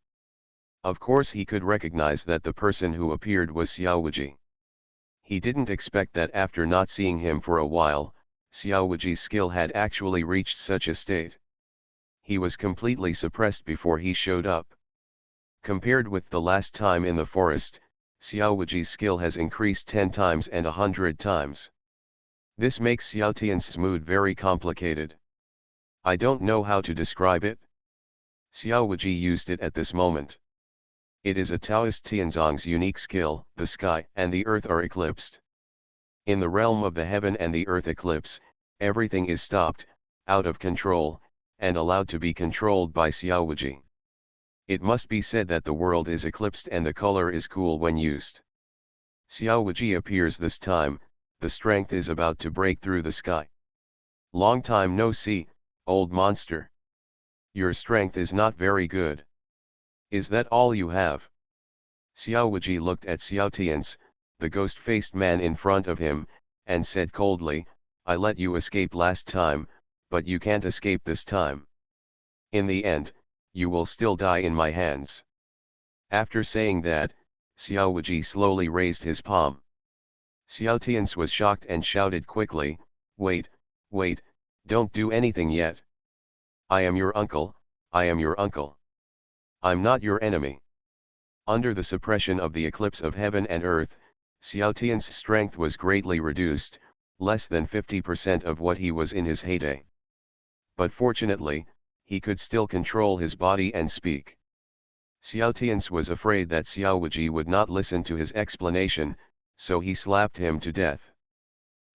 Of course he could recognize that the person who appeared was Xiao Wuji. He didn't expect that after not seeing him for a while, Xiao Wuji's skill had actually reached such a state. He was completely suppressed before he showed up. Compared with the last time in the forest, Xiao Wuji's skill has increased 10 times and 100 times. This makes Xiao Tian's mood very complicated. I don't know how to describe it. Xiao Wuji used it at this moment. It is a Taoist Tianzong's unique skill. The sky and the earth are eclipsed. In the realm of the heaven and the earth eclipse, everything is stopped, out of control, and allowed to be controlled by Xiao Wuji. It must be said that the world is eclipsed and the color is cool when used. Xiao Wuji appears this time, the strength is about to break through the sky. Long time no see, old monster. Your strength is not very good. Is that all you have? Xiao Wuji looked at Xiao Tians, the ghost-faced man in front of him, and said coldly, I let you escape last time, but you can't escape this time. In the end, you will still die in my hands. After saying that, Xiao Wuji slowly raised his palm. Xiao Tians was shocked and shouted quickly, "Wait, wait, don't do anything yet. I am your uncle, I am your uncle. I'm not your enemy." Under the suppression of the eclipse of heaven and earth, Xiao Tian's strength was greatly reduced, less than 50% of what he was in his heyday. But fortunately, he could still control his body and speak. Xiao Tians was afraid that Xiao Wuji would not listen to his explanation, so he slapped him to death.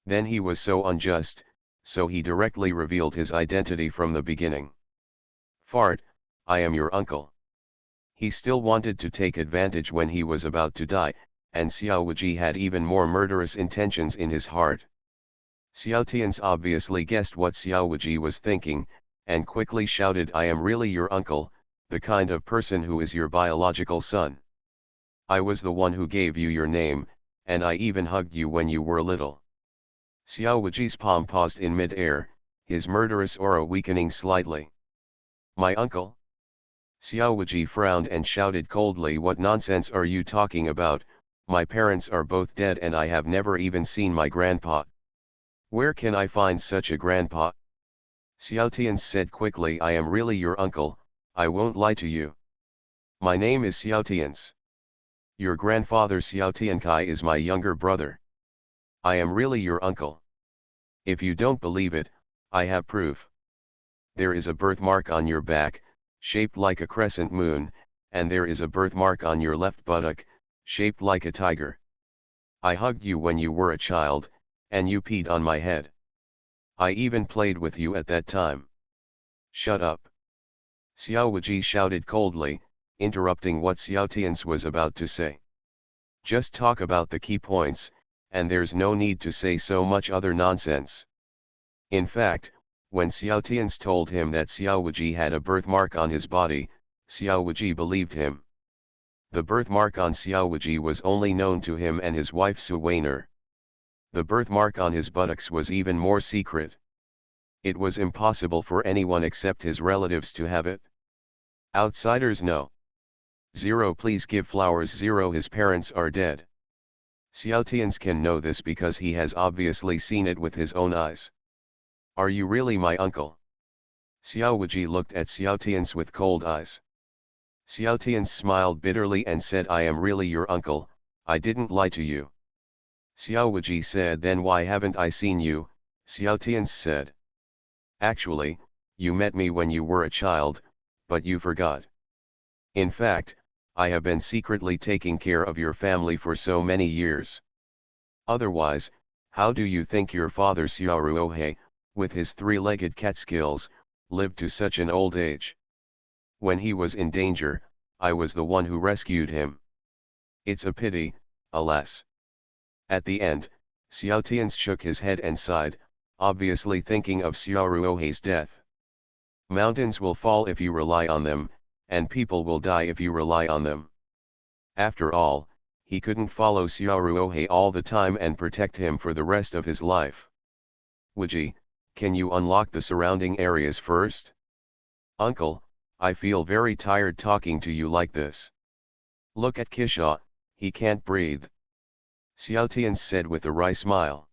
Then he was so unjust, so he directly revealed his identity from the beginning. "Fart, I am your uncle." He still wanted to take advantage when he was about to die, and Xiao Wuji had even more murderous intentions in his heart. Xiao Tians obviously guessed what Xiao Wuji was thinking, and quickly shouted, "I am really your uncle, the kind of person who is your biological son. I was the one who gave you your name, and I even hugged you when you were little." Xiao Wuji's palm paused in mid-air, his murderous aura weakening slightly. "My uncle?" Xiao Wuji frowned and shouted coldly, "What nonsense are you talking about? My parents are both dead and I have never even seen my grandpa. Where can I find such a grandpa?" Xiao Tian said quickly, "I am really your uncle, I won't lie to you. My name is Xiao Tians. Your grandfather Xiao Tiankai is my younger brother. I am really your uncle. If you don't believe it, I have proof. There is a birthmark on your back, shaped like a crescent moon, and there is a birthmark on your left buttock, shaped like a tiger. I hugged you when you were a child, and you peed on my head. I even played with you at that time." "Shut up!" Xiao Wuji shouted coldly, interrupting what Xiao Tians was about to say. "Just talk about the key points, and there's no need to say so much other nonsense." In fact, when Xiao Tians told him that Xiao Wuji had a birthmark on his body, Xiao Wuji believed him. The birthmark on Xiao Wuji was only known to him and his wife Su Weiner. The birthmark on his buttocks was even more secret. It was impossible for anyone except his relatives to have it. Outsiders know. 0 Please give flowers. 0 His parents are dead. Xiao Tians can know this because he has obviously seen it with his own eyes. "Are you really my uncle?" Xiao Wuji looked at Xiao Tians with cold eyes. Xiao Tians smiled bitterly and said, "I am really your uncle, I didn't lie to you." Xiao Wuji said, "Then why haven't I seen you?" Xiao Tians said, "Actually, you met me when you were a child, but you forgot. In fact, I have been secretly taking care of your family for so many years. Otherwise, how do you think your father Xiao Ruohe, with his three-legged cat skills, lived to such an old age? When he was in danger, I was the one who rescued him. It's a pity, alas." At the end, Xiao Tians shook his head and sighed, obviously thinking of Xiao Ruohe's death. "Mountains will fall if you rely on them, and people will die if you rely on them." After all, he couldn't follow Xiao Ruohe all the time and protect him for the rest of his life. "Wuji, can you unlock the surrounding areas first?" "Uncle, I feel very tired talking to you like this. Look at Kisha, he can't breathe." Xiao Tian said with a wry smile.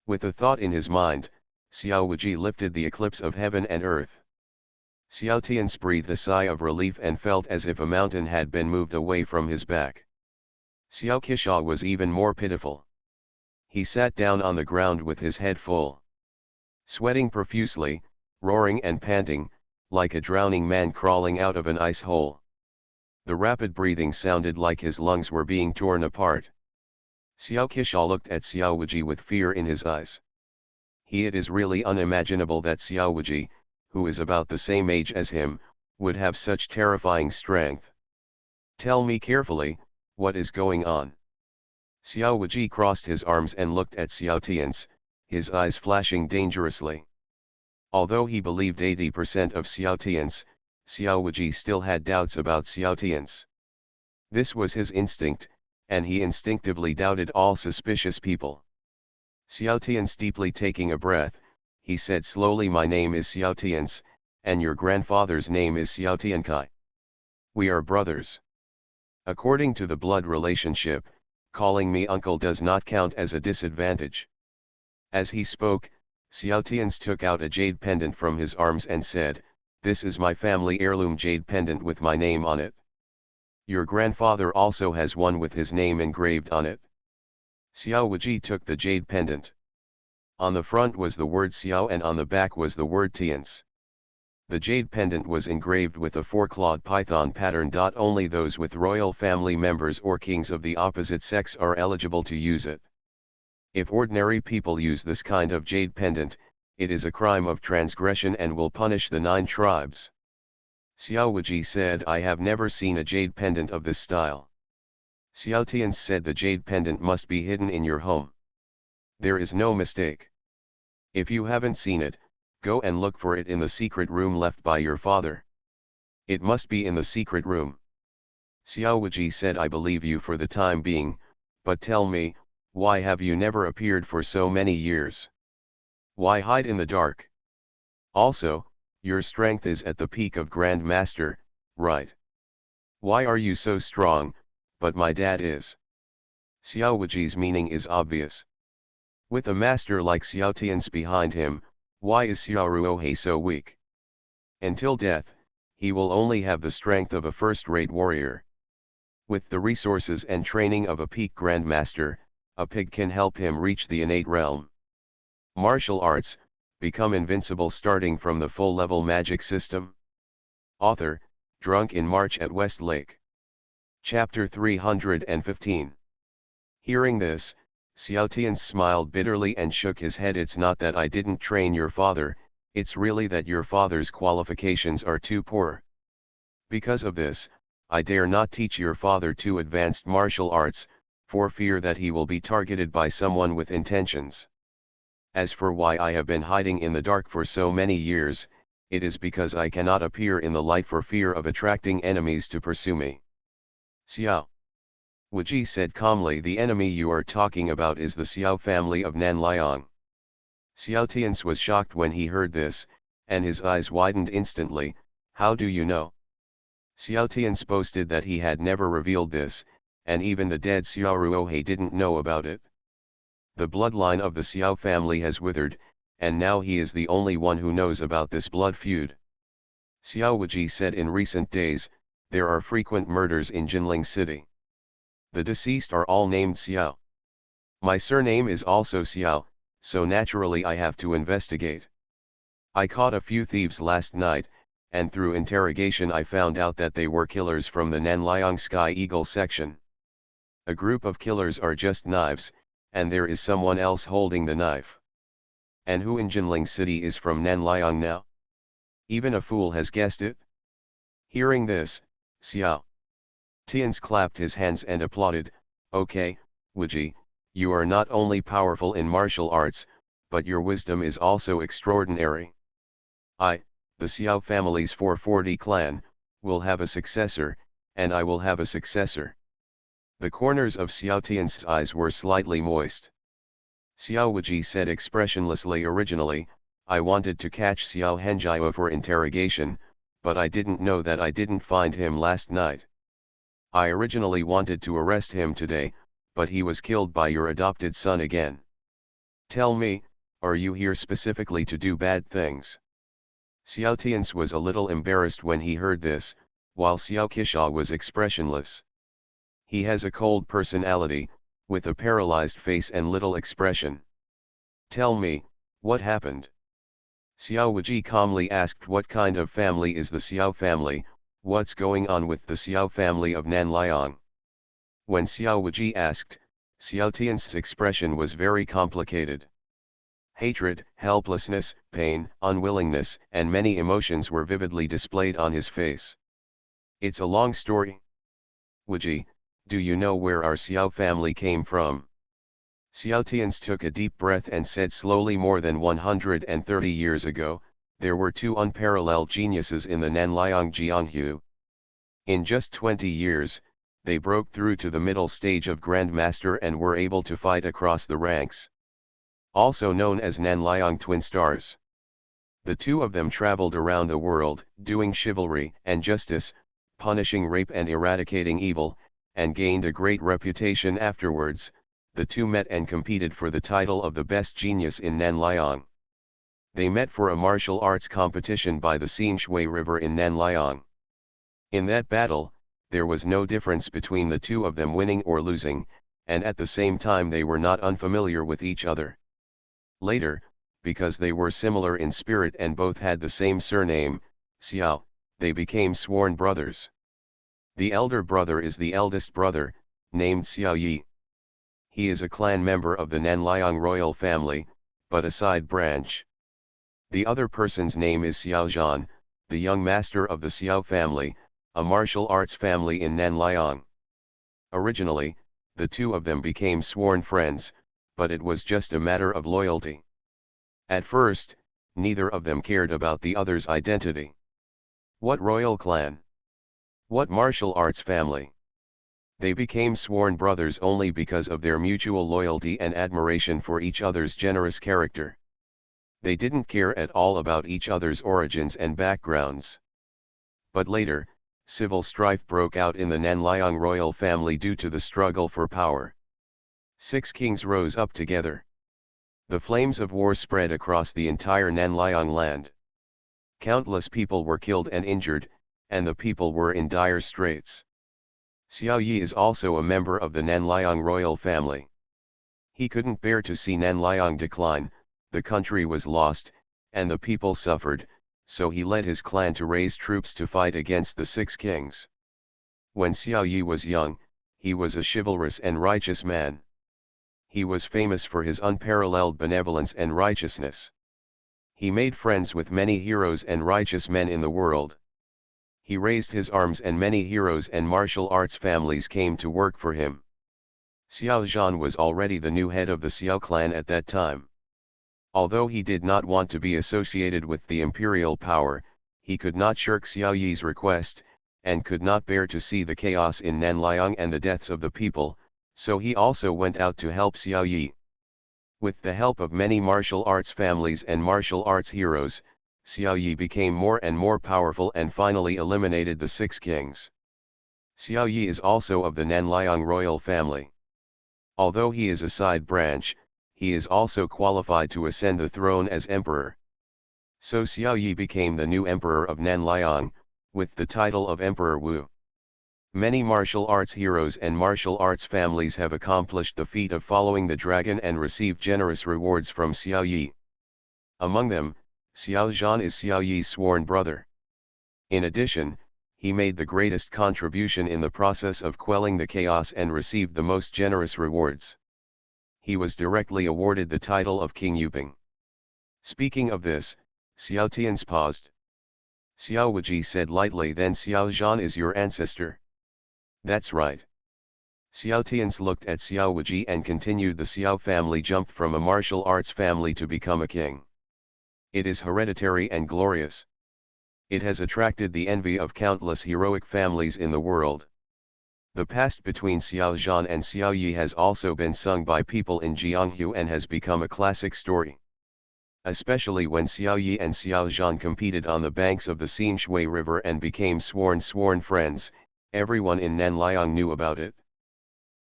With a thought in his mind, Xiao Wuji lifted the eclipse of heaven and earth. Xiao Tian breathed a sigh of relief and felt as if a mountain had been moved away from his back. Xiao Kisha was even more pitiful. He sat down on the ground with his head full. Sweating profusely, roaring and panting, like a drowning man crawling out of an ice hole. The rapid breathing sounded like his lungs were being torn apart. Xiao Kisha looked at Xiao Wuji with fear in his eyes. It is really unimaginable that Xiao Wuji, who is about the same age as him, would have such terrifying strength. "Tell me carefully, what is going on?" Xiao Wuji crossed his arms and looked at Xiao Tians, his eyes flashing dangerously. Although he believed 80% of Xiao Tians, Xiao Wuji still had doubts about Xiao Tians. This was his instinct, and he instinctively doubted all suspicious people. Xiao Tians deeply taking a breath, he said slowly, "My name is Xiao Tians, and your grandfather's name is Xiao Tiankai. We are brothers." According to the blood relationship, calling me uncle does not count as a disadvantage. As he spoke, Xiao Tians took out a jade pendant from his arms and said, "This is my family heirloom jade pendant with my name on it. Your grandfather also has one with his name engraved on it." Xiao Wuji took the jade pendant. On the front was the word Xiao and on the back was the word Tians. The jade pendant was engraved with a four-clawed python pattern. Only those with royal family members or kings of the opposite sex are eligible to use it. If ordinary people use this kind of jade pendant, it is a crime of transgression and will punish the 9 tribes. Xiao Wuji said, "I have never seen a jade pendant of this style." Xiao Tian said, "The jade pendant must be hidden in your home. There is no mistake. If you haven't seen it, go and look for it in the secret room left by your father. It must be in the secret room." Xiao Wuji said, "I believe you for the time being, but tell me, why have you never appeared for so many years? Why hide in the dark? Also, your strength is at the peak of Grand Master, right? Why are you so strong, but my dad is?" Xiao Wuji's meaning is obvious. With a master like Xiao Tian's behind him, why is Xiao Ruohe so weak? Until death, he will only have the strength of a first-rate warrior. With the resources and training of a peak grandmaster, a pig can help him reach the innate realm. Martial arts, become invincible starting from the full-level magic system. Author, Drunk in March at West Lake. Chapter 315. Hearing this, Xiao Tian smiled bitterly and shook his head. "It's not that I didn't train your father, it's really that your father's qualifications are too poor. Because of this, I dare not teach your father too advanced martial arts, for fear that he will be targeted by someone with intentions. As for why I have been hiding in the dark for so many years, it is because I cannot appear in the light for fear of attracting enemies to pursue me." Xiao Wuji said calmly, "The enemy you are talking about is the Xiao family of Nanliang." Xiao Tians was shocked when he heard this, and his eyes widened instantly. "How do you know?" Xiao Tians boasted that he had never revealed this, and even the dead Xiao Ruohe didn't know about it. The bloodline of the Xiao family has withered, and now he is the only one who knows about this blood feud. Xiao Wuji said, "In recent days, there are frequent murders in Jinling City. The deceased are all named Xiao. My surname is also Xiao, so naturally I have to investigate. I caught a few thieves last night, and through interrogation I found out that they were killers from the Nanliang Sky Eagle section. A group of killers are just knives, and there is someone else holding the knife. And who in Jinling City is from Nanliang now? Even a fool has guessed it." Hearing this, Xiao Tians clapped his hands and applauded. "Okay, Wuji, you are not only powerful in martial arts, but your wisdom is also extraordinary. I, the Xiao family's 440 clan, will have a successor, and I will have a successor." The corners of Xiao Tian's eyes were slightly moist. Xiao Wuji said expressionlessly, "Originally, I wanted to catch Xiao Henjiao for interrogation, but I didn't know that I didn't find him last night. I originally wanted to arrest him today, but he was killed by your adopted son again. Tell me, are you here specifically to do bad things?" Xiao Tians was a little embarrassed when he heard this, while Xiao Qisha was expressionless. He has a cold personality, with a paralyzed face and little expression. "Tell me, what happened?" Xiao Wuji calmly asked. "What kind of family is the Xiao family? What's going on with the Xiao family of Nanliang?" When Xiao Wuji asked, Xiao Tian's expression was very complicated. Hatred, helplessness, pain, unwillingness, and many emotions were vividly displayed on his face. "It's a long story. Wuji, do you know where our Xiao family came from?" Xiao Tians took a deep breath and said slowly, "More than 130 years ago, there were 2 unparalleled geniuses in the Nanliang Jianghu. In just 20 years, they broke through to the middle stage of Grandmaster and were able to fight across the ranks. Also known as Nanliang Twin Stars. The 2 of them traveled around the world, doing chivalry and justice, punishing rape and eradicating evil, and gained a great reputation afterwards. The two met and competed for the title of the best genius in Nanliang. They met for a martial arts competition by the Xingshui River in Nanliang. In that battle, there was no difference between the two of them winning or losing, and at the same time they were not unfamiliar with each other. Later, because they were similar in spirit and both had the same surname, Xiao, they became sworn brothers. The elder brother is the eldest brother, named Xiao Yi. He is a clan member of the Nanliang royal family, but a side branch. The other person's name is Xiao Zhan, the young master of the Xiao family, a martial arts family in Nanliang. Originally, the two of them became sworn friends, but it was just a matter of loyalty. At first, neither of them cared about the other's identity. What royal clan? What martial arts family? They became sworn brothers only because of their mutual loyalty and admiration for each other's generous character. They didn't care at all about each other's origins and backgrounds. But later, civil strife broke out in the Nanliang royal family due to the struggle for power. 6 kings rose up together. The flames of war spread across the entire Nanliang land. Countless people were killed and injured, and the people were in dire straits. Xiao Yi is also a member of the Nanliang royal family. He couldn't bear to see Nanliang decline, the country was lost, and the people suffered, so he led his clan to raise troops to fight against the 6 kings. When Xiao Yi was young, he was a chivalrous and righteous man. He was famous for his unparalleled benevolence and righteousness. He made friends with many heroes and righteous men in the world. He raised his arms and many heroes and martial arts families came to work for him. Xiao Zhan was already the new head of the Xiao clan at that time. Although he did not want to be associated with the imperial power, he could not shirk Xiao Yi's request, and could not bear to see the chaos in Nanliang and the deaths of the people, so he also went out to help Xiao Yi. With the help of many martial arts families and martial arts heroes, Xiao Yi became more and more powerful and finally eliminated the 6 kings. Xiao Yi is also of the Nanliang royal family. Although he is a side branch, he is also qualified to ascend the throne as emperor. So Xiao Yi became the new emperor of Nanliang, with the title of Emperor Wu. Many martial arts heroes and martial arts families have accomplished the feat of following the dragon and received generous rewards from Xiao Yi. Among them, Xiao Zhan is Xiao Yi's sworn brother. In addition, he made the greatest contribution in the process of quelling the chaos and received the most generous rewards. He was directly awarded the title of King Yuping. Speaking of this, Xiao Tian's paused. Xiao Wuji said lightly, then Xiao Zhan is your ancestor. That's right. Xiao Tian's looked at Xiao Wuji and continued, the Xiao family jumped from a martial arts family to become a king. It is hereditary and glorious. It has attracted the envy of countless heroic families in the world. The past between Xiao Zhan and Xiao Yi has also been sung by people in Jianghu and has become a classic story. Especially when Xiao Yi and Xiao Zhan competed on the banks of the Xingshui River and became sworn friends, everyone in Nanliang knew about it.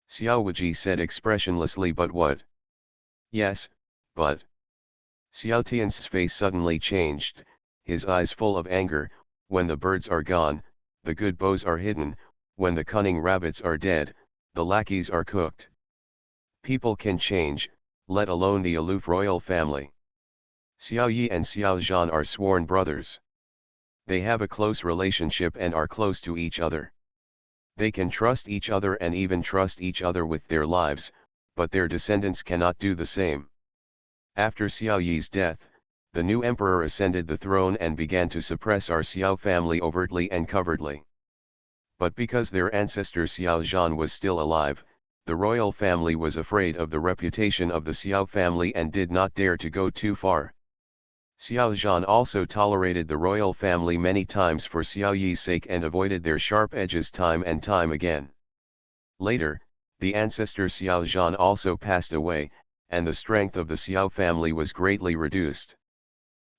Xiao Wuji said expressionlessly, but what? Yes, but. Xiao Tian's face suddenly changed, his eyes full of anger. When the birds are gone, the good bows are hidden, when the cunning rabbits are dead, the lackeys are cooked. People can change, let alone the aloof royal family. Xiao Yi and Xiao Zhan are sworn brothers. They have a close relationship and are close to each other. They can trust each other and even trust each other with their lives, but their descendants cannot do the same. After Xiao Yi's death, the new emperor ascended the throne and began to suppress our Xiao family overtly and covertly. But because their ancestor Xiao Zhan was still alive, the royal family was afraid of the reputation of the Xiao family and did not dare to go too far. Xiao Zhan also tolerated the royal family many times for Xiao Yi's sake and avoided their sharp edges time and time again. Later, the ancestor Xiao Zhan also passed away, and the strength of the Xiao family was greatly reduced.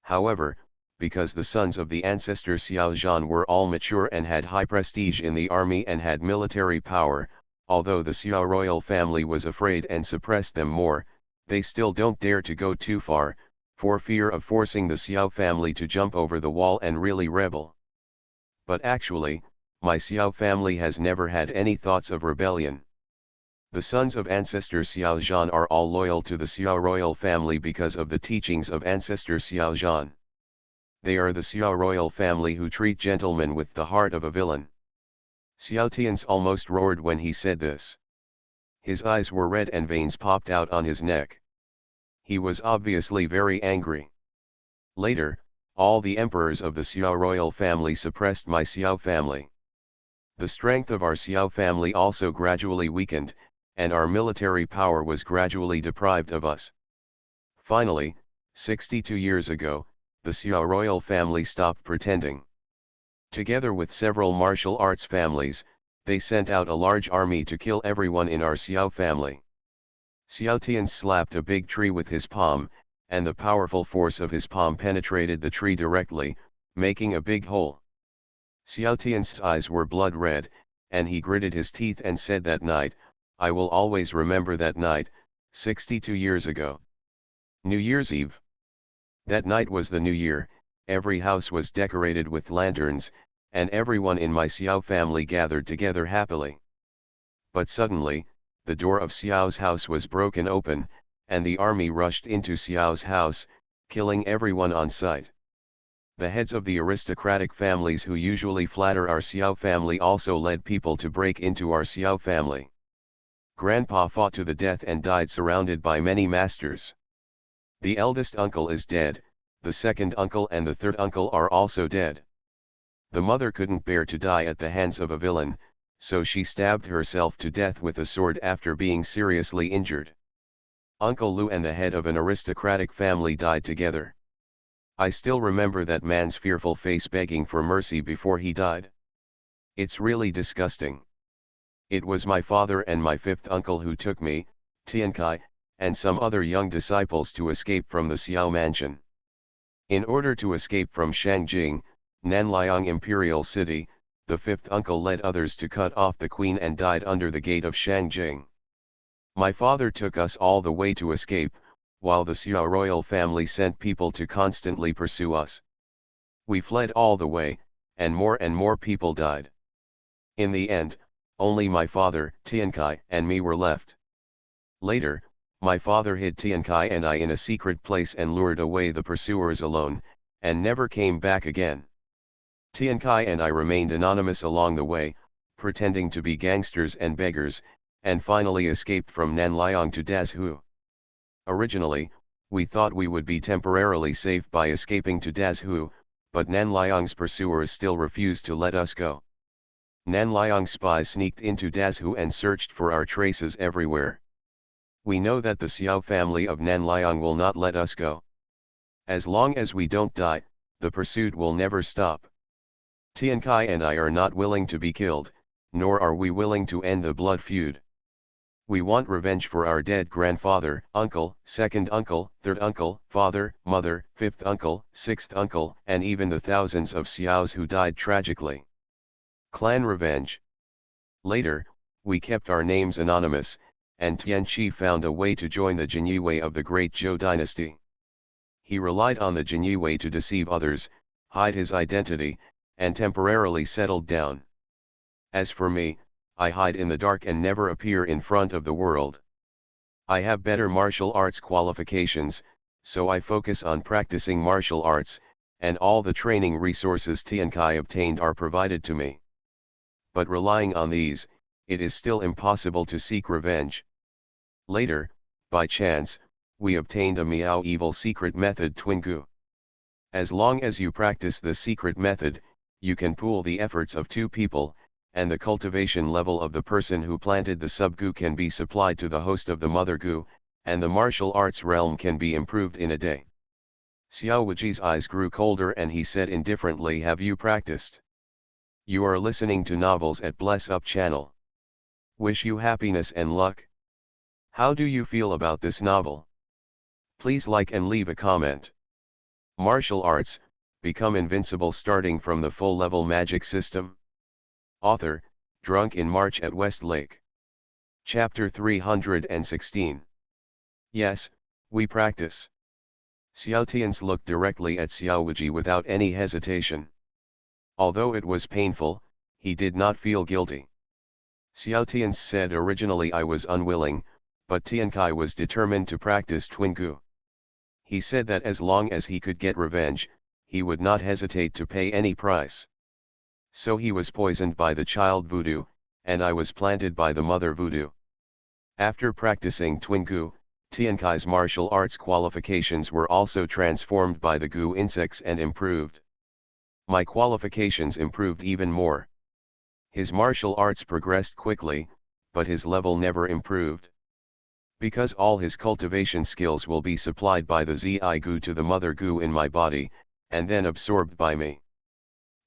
However, because the sons of the ancestor Xiao Zhan were all mature and had high prestige in the army and had military power, Although the Xiao royal family was afraid and suppressed them more, they still don't dare to go too far, for fear of forcing the Xiao family to jump over the wall and really rebel. But actually, my Xiao family has never had any thoughts of rebellion. The sons of ancestor Xiao Zhan are all loyal to the Xiao royal family because of the teachings of ancestor Xiao Zhan. They are the Xiao royal family who treat gentlemen with the heart of a villain. Xiao Tian's almost roared when he said this. His eyes were red and veins popped out on his neck. He was obviously very angry. Later, all the emperors of the Xiao royal family suppressed my Xiao family. The strength of our Xiao family also gradually weakened, and our military power was gradually deprived of us. Finally, 62 years ago, the Xiao royal family stopped pretending. Together with several martial arts families, they sent out a large army to kill everyone in our Xiao family. Xiao Tian slapped a big tree with his palm, and the powerful force of his palm penetrated the tree directly, making a big hole. Xiao Tian's eyes were blood red, and he gritted his teeth and said, "That night, I will always remember that night, 62 years ago. New Year's Eve. That night was the New Year, every house was decorated with lanterns, and everyone in my Xiao family gathered together happily. But suddenly, the door of Xiao's house was broken open, and the army rushed into Xiao's house, killing everyone on sight. The heads of the aristocratic families who usually flatter our Xiao family also led people to break into our Xiao family. Grandpa fought to the death and died surrounded by many masters. The eldest uncle is dead, the second uncle and the third uncle are also dead. The mother couldn't bear to die at the hands of a villain, so she stabbed herself to death with a sword after being seriously injured. Uncle Lu and the head of an aristocratic family died together. I still remember that man's fearful face begging for mercy before he died. It's really disgusting. It was my father and my fifth uncle who took me, Tiankai, and some other young disciples to escape from the Xiao mansion. In order to escape from Shangjing, Nanliang Imperial City, the fifth uncle led others to cut off the queen and died under the gate of Shangjing. My father took us all the way to escape, while the Xiao royal family sent people to constantly pursue us. We fled all the way, and more people died. In the end, only my father, Tiankai, and me were left. Later, my father hid Tiankai and I in a secret place and lured away the pursuers alone, and never came back again. Tiankai and I remained anonymous along the way, pretending to be gangsters and beggars, and finally escaped from Nanliang to Dazhu. Originally, we thought we would be temporarily safe by escaping to Dazhu, but Nanliang's pursuers still refused to let us go. Nanliang's spies sneaked into Dazhu and searched for our traces everywhere. We know that the Xiao family of Nanliang will not let us go. As long as we don't die, the pursuit will never stop. Tiankai and I are not willing to be killed, nor are we willing to end the blood feud. We want revenge for our dead grandfather, uncle, second uncle, third uncle, father, mother, fifth uncle, sixth uncle, and even the thousands of Xiaos who died tragically. Clan revenge. Later, we kept our names anonymous, and Tianqi found a way to join the Jinyue of the Great Zhou dynasty. He relied on the Jinyue to deceive others, hide his identity, and temporarily settled down. As for me, I hide in the dark and never appear in front of the world. I have better martial arts qualifications, so I focus on practicing martial arts, and all the training resources Tiankai obtained are provided to me. But relying on these, it is still impossible to seek revenge. Later, by chance, we obtained a Miao evil secret method Twingu. As long as you practice the secret method, you can pool the efforts of two people, and the cultivation level of the person who planted the sub-gu can be supplied to the host of the mother gu, and the martial arts realm can be improved in a day. Xiao Wuji's eyes grew colder and he said indifferently, "Have you practiced? You are listening to novels at Bless Up channel. Wish you happiness and luck. How do you feel about this novel? Please like and leave a comment. Martial arts, become invincible starting from the full level magic system. Author, Drunk in March at West Lake. Chapter 316. Yes, we practice. Xiao Tian's looked directly at Xiao Wuji without any hesitation. Although it was painful, he did not feel guilty. Xiao Tian said originally I was unwilling, but Tiankai was determined to practice Twingu. He said that as long as he could get revenge, he would not hesitate to pay any price. So he was poisoned by the child voodoo, and I was planted by the mother voodoo. After practicing Twingu, Tiankai's martial arts qualifications were also transformed by the Gu insects and improved. My qualifications improved even more. His martial arts progressed quickly, but his level never improved. Because all his cultivation skills will be supplied by the Zi Gu to the mother Gu in my body, and then absorbed by me.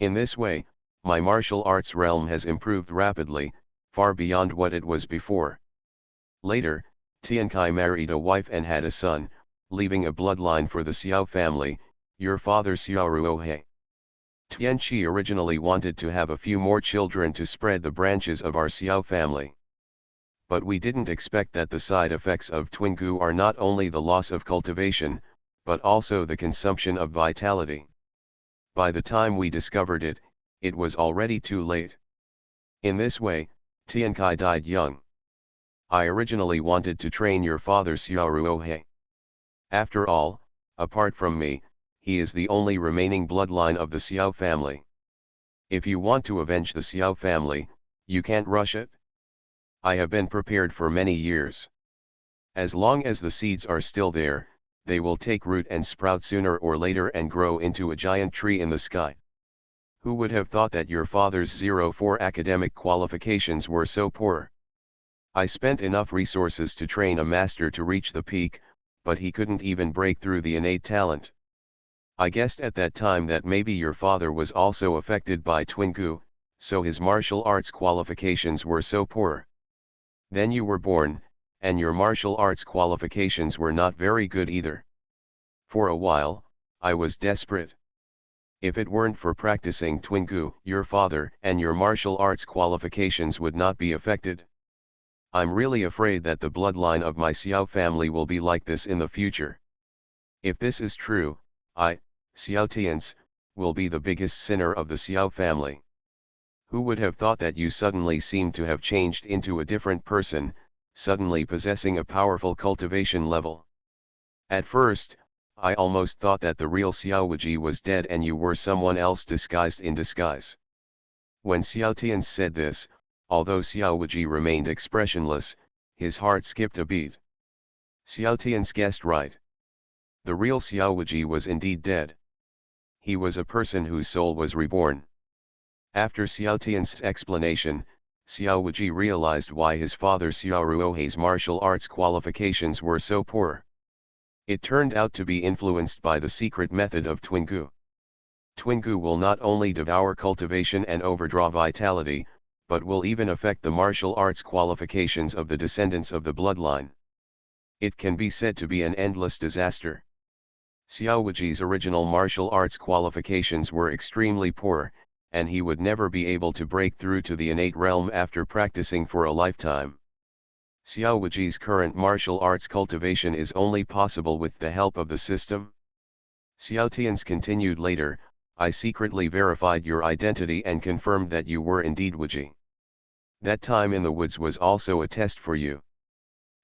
In this way, my martial arts realm has improved rapidly, far beyond what it was before. Later, Tiankai married a wife and had a son, leaving a bloodline for the Xiao family, your father Xiao Ruohe. Tianqi originally wanted to have a few more children to spread the branches of our Xiao family. But we didn't expect that the side effects of Twingu are not only the loss of cultivation, but also the consumption of vitality. By the time we discovered it, it was already too late. In this way, Tiankai died young. I originally wanted to train your father Xiao Ruohe. After all, apart from me, he is the only remaining bloodline of the Xiao family. If you want to avenge the Xiao family, you can't rush it. I have been prepared for many years. As long as the seeds are still there, they will take root and sprout sooner or later and grow into a giant tree in the sky. Who would have thought that your father's 04 academic qualifications were so poor? I spent enough resources to train a master to reach the peak, but he couldn't even break through the innate talent. I guessed at that time that maybe your father was also affected by Twingu, so his martial arts qualifications were so poor. Then you were born, and your martial arts qualifications were not very good either. For a while, I was desperate. If it weren't for practicing Twingu, your father and your martial arts qualifications would not be affected. I'm really afraid that the bloodline of my Xiao family will be like this in the future. If this is true, I, Xiao Tian's, will be the biggest sinner of the Xiao family. Who would have thought that you suddenly seemed to have changed into a different person, suddenly possessing a powerful cultivation level? At first, I almost thought that the real Xiao Wuji was dead and you were someone else disguised in disguise. When Xiao Tian said this, although Xiao Wuji remained expressionless, his heart skipped a beat. Xiao Tian's guessed right. The real Xiao Wuji was indeed dead. He was a person whose soul was reborn. After Xiao Tian's explanation, Xiao Wuji realized why his father Xiao Ruohe's martial arts qualifications were so poor. It turned out to be influenced by the secret method of Twingu. Twingu will not only devour cultivation and overdraw vitality, but will even affect the martial arts qualifications of the descendants of the bloodline. It can be said to be an endless disaster. Xiao Wuji's original martial arts qualifications were extremely poor, and he would never be able to break through to the innate realm after practicing for a lifetime. Xiao Wuji's current martial arts cultivation is only possible with the help of the system. Xiao Tian's continued later, I secretly verified your identity and confirmed that you were indeed Wuji. That time in the woods was also a test for you.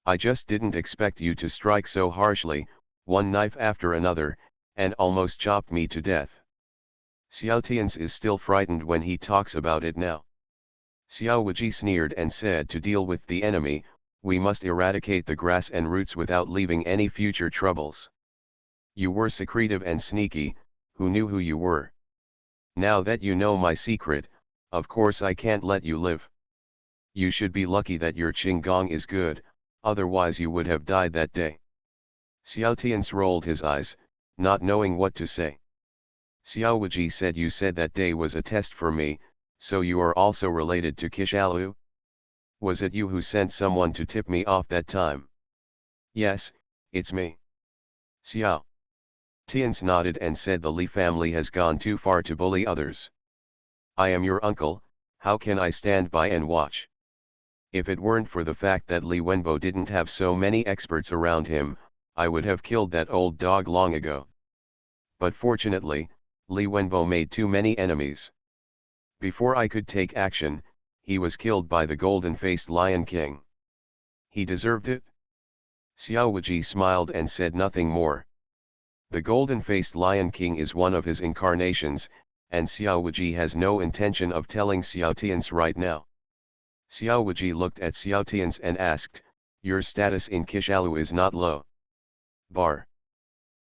I just didn't expect you to strike so harshly, one knife after another, and almost chopped me to death. Xiao Tian's is still frightened when he talks about it now. Xiao Wuji sneered and said, to deal with the enemy, we must eradicate the grass and roots without leaving any future troubles. You were secretive and sneaky, who knew who you were? Now that you know my secret, of course I can't let you live. You should be lucky that your Qinggong is good, otherwise you would have died that day. Xiao Tian's rolled his eyes, not knowing what to say. Xiao Wuji said, you said that day was a test for me, so you are also related to Kishalu? Was it you who sent someone to tip me off that time? Yes, it's me. Xiao Tian's nodded and said, the Li family has gone too far to bully others. I am your uncle, how can I stand by and watch? If it weren't for the fact that Li Wenbo didn't have so many experts around him, I would have killed that old dog long ago. But fortunately, Li Wenbo made too many enemies. Before I could take action, he was killed by the golden-faced Lion King. He deserved it? Xiao Wuji smiled and said nothing more. The golden-faced Lion King is one of his incarnations, and Xiao Wuji has no intention of telling Xiao Tians right now. Xiao Wuji looked at Xiao Tians and asked, "Your status in Kishalu is not low." Bar.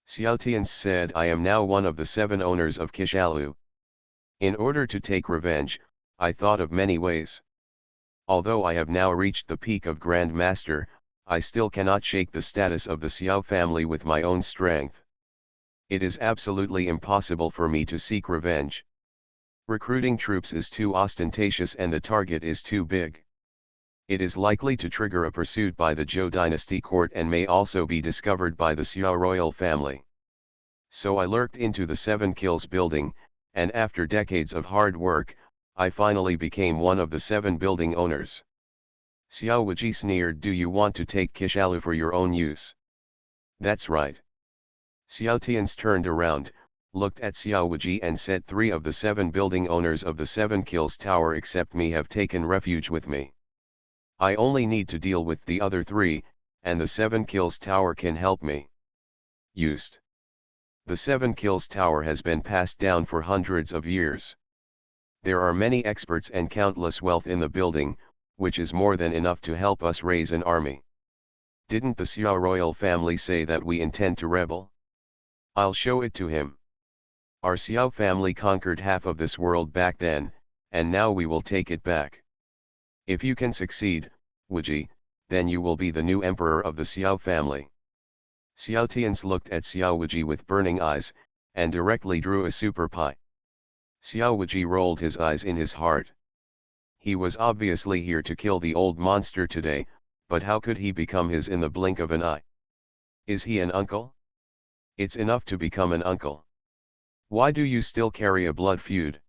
Xiao Tians said, "I am now one of the 7 owners of Kishalu. In order to take revenge, I thought of many ways. Although I have now reached the peak of Grand Master, I still cannot shake the status of the Xiao family with my own strength. It is absolutely impossible for me to seek revenge. Recruiting troops is too ostentatious and the target is too big. It is likely to trigger a pursuit by the Zhou dynasty court and may also be discovered by the Xiao royal family. So I lurked into the 7 Kills building, and after decades of hard work, I finally became one of the 7 building owners." Xiao Wuji sneered, "Do you want to take Kishalu for your own use?" "That's right." Xiao Tians turned around, looked at Xiao Wuji and said, 3 of the 7 building owners of the 7 Kills Tower except me have taken refuge with me. I only need to deal with the other 3, and the 7 Kills Tower can help me." Used. The 7 Kills Tower has been passed down for hundreds of years. There are many experts and countless wealth in the building, which is more than enough to help us raise an army. Didn't the Xiao royal family say that we intend to rebel? I'll show it to him. Our Xiao family conquered half of this world back then, and now we will take it back. If you can succeed, Wuji, then you will be the new emperor of the Xiao family." Xiao Tians looked at Xiao Wuji with burning eyes, and directly drew a super pie. Xiao Wuji rolled his eyes in his heart. He was obviously here to kill the old monster today, but how could he become his in the blink of an eye? Is he an uncle? It's enough to become an uncle. Why do you still carry a blood feud?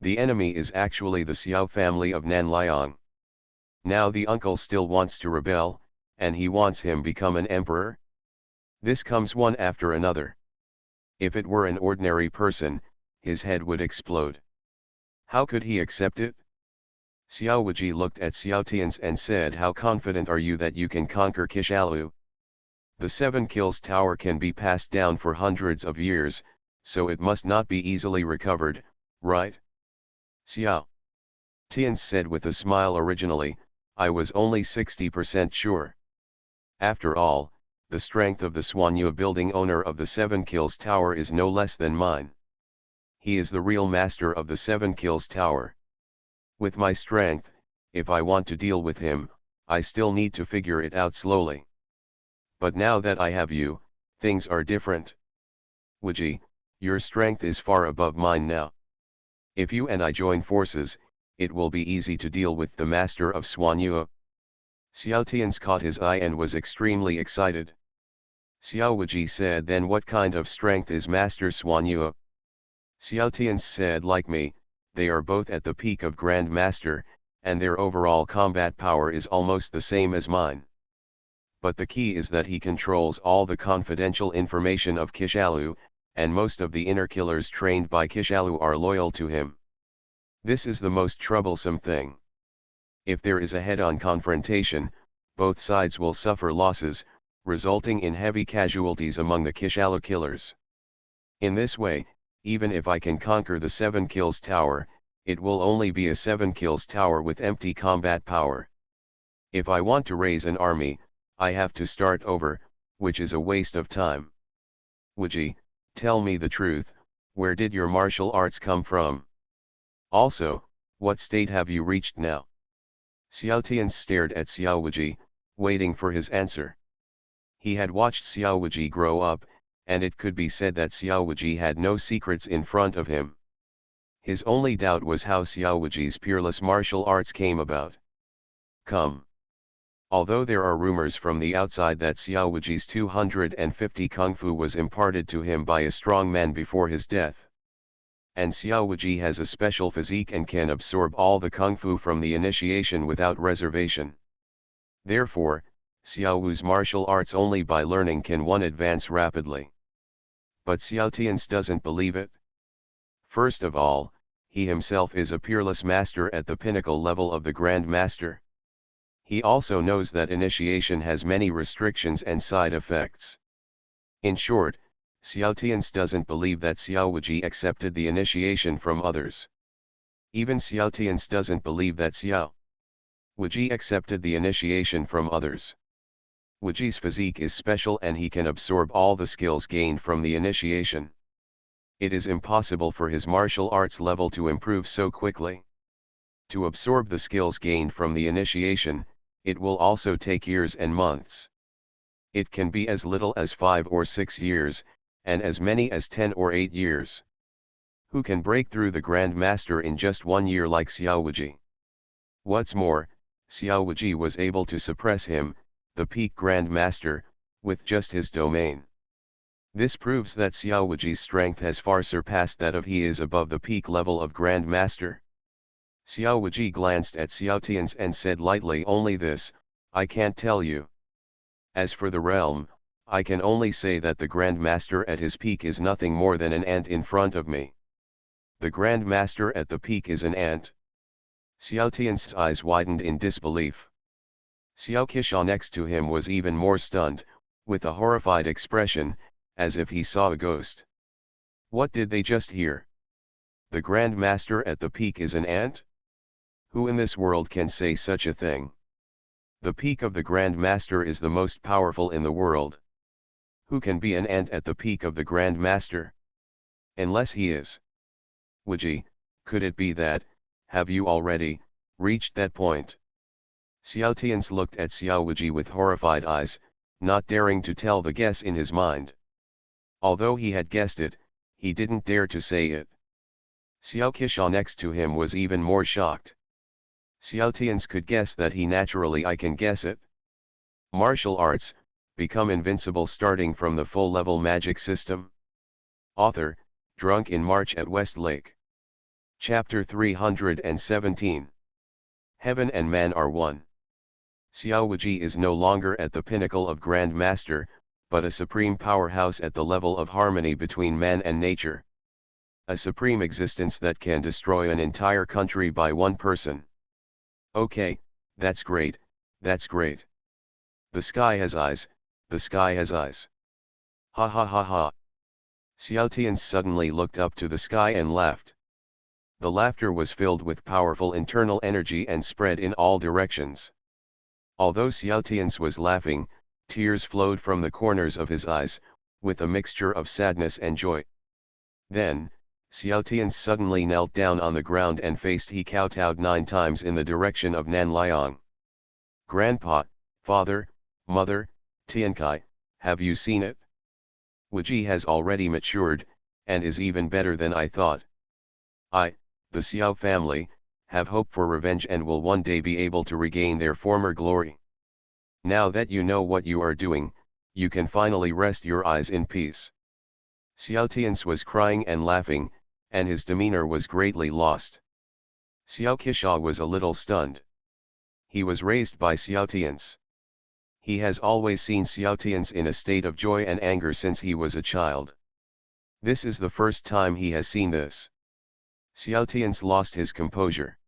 The enemy is actually the Xiao family of Nanliang. Now the uncle still wants to rebel, and he wants him become an emperor? This comes one after another. If it were an ordinary person, his head would explode. How could he accept it? Xiao Wuji looked at Xiao Tians and said, "How confident are you that you can conquer Kishalu? The 7 Kills Tower can be passed down for hundreds of years, so it must not be easily recovered, right?" Xiao Tians said with a smile, "Originally, I was only 60% sure. After all, the strength of the Xuanyu building owner of the 7 Kills Tower is no less than mine. He is the real master of the 7 Kills Tower. With my strength, if I want to deal with him, I still need to figure it out slowly. But now that I have you, things are different. Wuji, your strength is far above mine now. If you and I join forces, it will be easy to deal with the master of Xuanyu." Xiao Tians caught his eye and was extremely excited. Xiao Wuji said, "Then what kind of strength is Master Xuanyu?" Xiao Tians said, "Like me, they are both at the peak of Grand Master, and their overall combat power is almost the same as mine. But the key is that he controls all the confidential information of Kishalu, and most of the inner killers trained by Kishalu are loyal to him. This is the most troublesome thing. If there is a head-on confrontation, both sides will suffer losses, resulting in heavy casualties among the Kishalu killers. In this way, even if I can conquer the 7 Kills Tower, it will only be a 7 Kills Tower with empty combat power. If I want to raise an army, I have to start over, which is a waste of time. Wuji, tell me the truth, where did your martial arts come from? Also, what state have you reached now?" Xiao Tians stared at Xiao Wuji, waiting for his answer. He had watched Xiao Wuji grow up, and it could be said that Xiao Wuji had no secrets in front of him. His only doubt was how Xiao Wuji's peerless martial arts came about. Come. Although there are rumors from the outside that Xiao Wuji's 250 kung fu was imparted to him by a strong man before his death. and Xiao Wuji has a special physique and can absorb all the kung fu from the initiation without reservation. Therefore, Xiao Wu's martial arts only by learning can one advance rapidly. But Xiao Tian's doesn't believe it. First of all, he himself is a peerless master at the pinnacle level of the Grand Master. He also knows that initiation has many restrictions and side effects. In short, Xiao Tian's doesn't believe that Xiao Wuji accepted the initiation from others. Even Xiao Tian's doesn't believe that Xiao Wuji accepted the initiation from others. Wuji's physique is special and he can absorb all the skills gained from the initiation. It is impossible for his martial arts level to improve so quickly. To absorb the skills gained from the initiation, it will also take years and months. It can be as little as 5 or 6 years, and as many as 10 or 8 years. Who can break through the Grand Master in just 1 year like Xiao Wuji? What's more, Xiao Wuji was able to suppress him, the peak Grand Master, with just his domain. This proves that Xiao Wuji's strength has far surpassed that of he is above the peak level of Grand Master. Xiao Wuji glanced at Xiao Tian's and said lightly, "Only this, I can't tell you. As for the realm, I can only say that the Grand Master at his peak is nothing more than an ant in front of me." The Grand Master at the peak is an ant. Xiao Tian's eyes widened in disbelief. Xiao Qisha next to him was even more stunned, with a horrified expression, as if he saw a ghost. What did they just hear? The Grand Master at the peak is an ant? Who in this world can say such a thing? The peak of the Grand Master is the most powerful in the world. Who can be an ant at the peak of the Grand Master? Unless he is Wuji, could it be that, have you already reached that point? Xiao Tian's looked at Xiao Wuji with horrified eyes, not daring to tell the guess in his mind. Although he had guessed it, he didn't dare to say it. Xiao Qisha next to him was even more shocked. Xiao Tian's could guess that he naturally I can guess it. Martial arts, become invincible starting from the full-level magic system. Author, Drunk in March at West Lake. Chapter 317. Heaven and Man are one. Xiao Wuji is no longer at the pinnacle of Grand Master, but a supreme powerhouse at the level of harmony between man and nature. A supreme existence that can destroy an entire country by one person. Okay, that's great, that's great. The sky has eyes, the sky has eyes. Ha ha ha ha. Xiao Tian suddenly looked up to the sky and laughed. The laughter was filled with powerful internal energy and spread in all directions. Although Xiao Tian's was laughing, tears flowed from the corners of his eyes, with a mixture of sadness and joy. Then, Xiao Tian suddenly knelt down on the ground and faced he kowtowed 9 times in the direction of Nanliang. Grandpa, Father, Mother, Tiankai, have you seen it? Wuji has already matured, and is even better than I thought. I, the Xiao family, have hope for revenge and will one day be able to regain their former glory. Now that you know what you are doing, you can finally rest your eyes in peace. Xiao Tian's was crying and laughing, and his demeanor was greatly lost. Xiao Qisha was a little stunned. He was raised by Xiao Tian's. He has always seen Xiao Tian's in a state of joy and anger since he was a child. This is the first time he has seen this. Xiao Tian's lost his composure.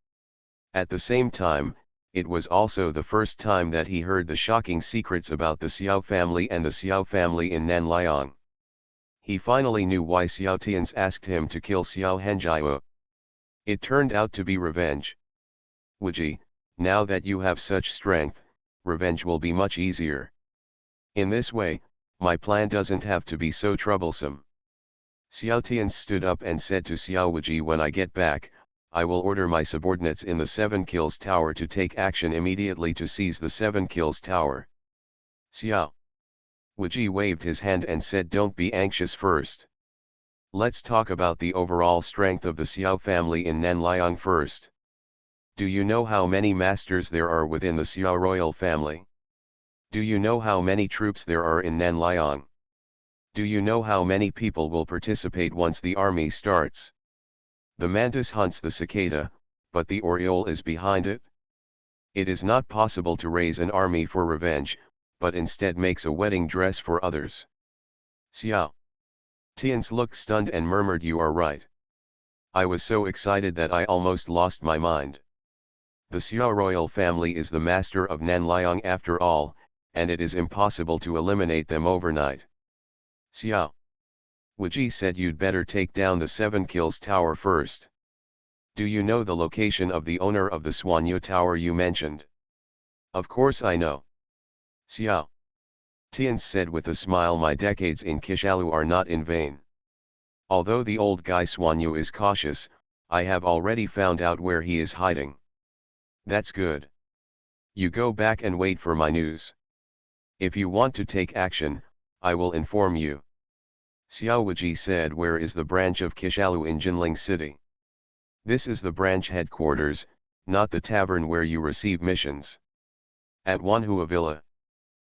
At the same time, it was also the first time that he heard the shocking secrets about the Xiao family and the Xiao family in Nanliang. He finally knew why Xiao Tian's asked him to kill Xiao Henjiao. It turned out to be revenge. Wuji, now that you have such strength, revenge will be much easier. In this way, my plan doesn't have to be so troublesome. Xiao Tian stood up and said to Xiao Wuji, when I get back, I will order my subordinates in the 7 Kills Tower to take action immediately to seize the 7 Kills Tower. Xiao Wuji waved his hand and said, don't be anxious first. Let's talk about the overall strength of the Xiao family in Nanliang first. Do you know how many masters there are within the Xiao royal family? Do you know how many troops there are in Nanliang? Do you know how many people will participate once the army starts? The mantis hunts the cicada, but the oriole is behind it. It is not possible to raise an army for revenge, but instead makes a wedding dress for others. Xiao Tian's looked stunned and murmured, "You are right. I was so excited that I almost lost my mind. The Xiao royal family is the master of Nanliang after all, and it is impossible to eliminate them overnight." Xiao Wuji said, "You'd better take down the 7 Kills Tower first. Do you know the location of the owner of the Suanyu Tower you mentioned?" "Of course I know." Xiao Tian said with a smile, "My decades in Kishalu are not in vain. Although the old guy Suanyu is cautious, I have already found out where he is hiding." "That's good. You go back and wait for my news. If you want to take action, I will inform you." Xiao Wuji said, "Where is the branch of Kishalu in Jinling City?" "This is the branch headquarters, not the tavern where you receive missions." "At Wanhua Villa."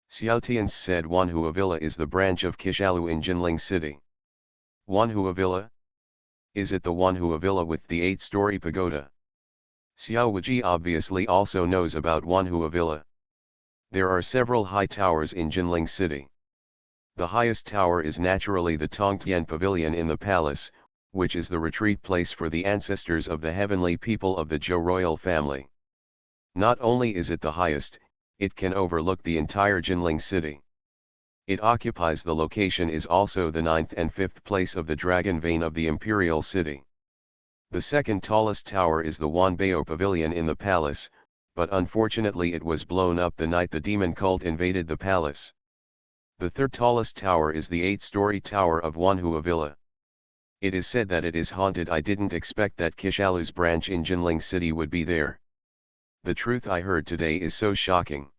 Xiao Tian said, "Wanhua Villa is the branch of Kishalu in Jinling City." "Wanhua Villa? Is it the Wanhua Villa with the 8-story pagoda?" Xiao Wuji obviously also knows about Wanhua Villa. There are several high towers in Jinling City. The highest tower is naturally the Tongtian Pavilion in the palace, which is the retreat place for the ancestors of the heavenly people of the Zhou royal family. Not only is it the highest, it can overlook the entire Jinling City. It occupies the location is also the 9th and 5th place of the Dragon Vein of the Imperial City. The second tallest tower is the Wanbao Pavilion in the palace, but unfortunately it was blown up the night the demon cult invaded the palace. The third tallest tower is the 8-story tower of Wanhua Villa. It is said that it is haunted. I didn't expect that Kishalu's branch in Jinling City would be there. The truth I heard today is so shocking.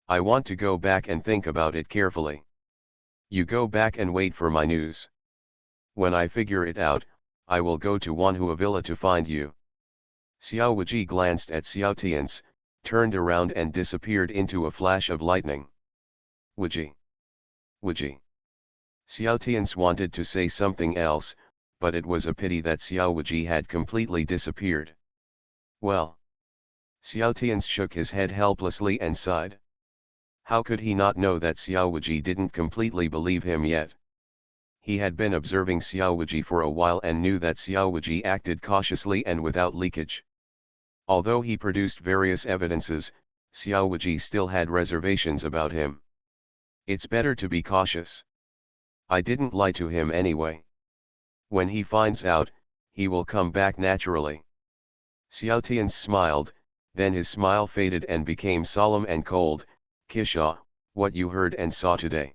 I want to go back and think about it carefully. You go back and wait for my news. When I figure it out, I will go to Wanhua Villa to find you." Xiao Wuji glanced at Xiao Tian's, turned around and disappeared into a flash of lightning. "Wuji! Wuji!" Xiao Tian's wanted to say something else, but it was a pity that Xiao Wuji had completely disappeared. "Well?" Xiao Tian's shook his head helplessly and sighed. How could he not know that Xiao Wuji didn't completely believe him yet? He had been observing Xiao Wuji for a while and knew that Xiao Wuji acted cautiously and without leakage. Although he produced various evidences, Xiao Wuji still had reservations about him. "It's better to be cautious. I didn't lie to him anyway. When he finds out, he will come back naturally." Xiao Tian smiled, then his smile faded and became solemn and cold. "Kisha, what you heard and saw today.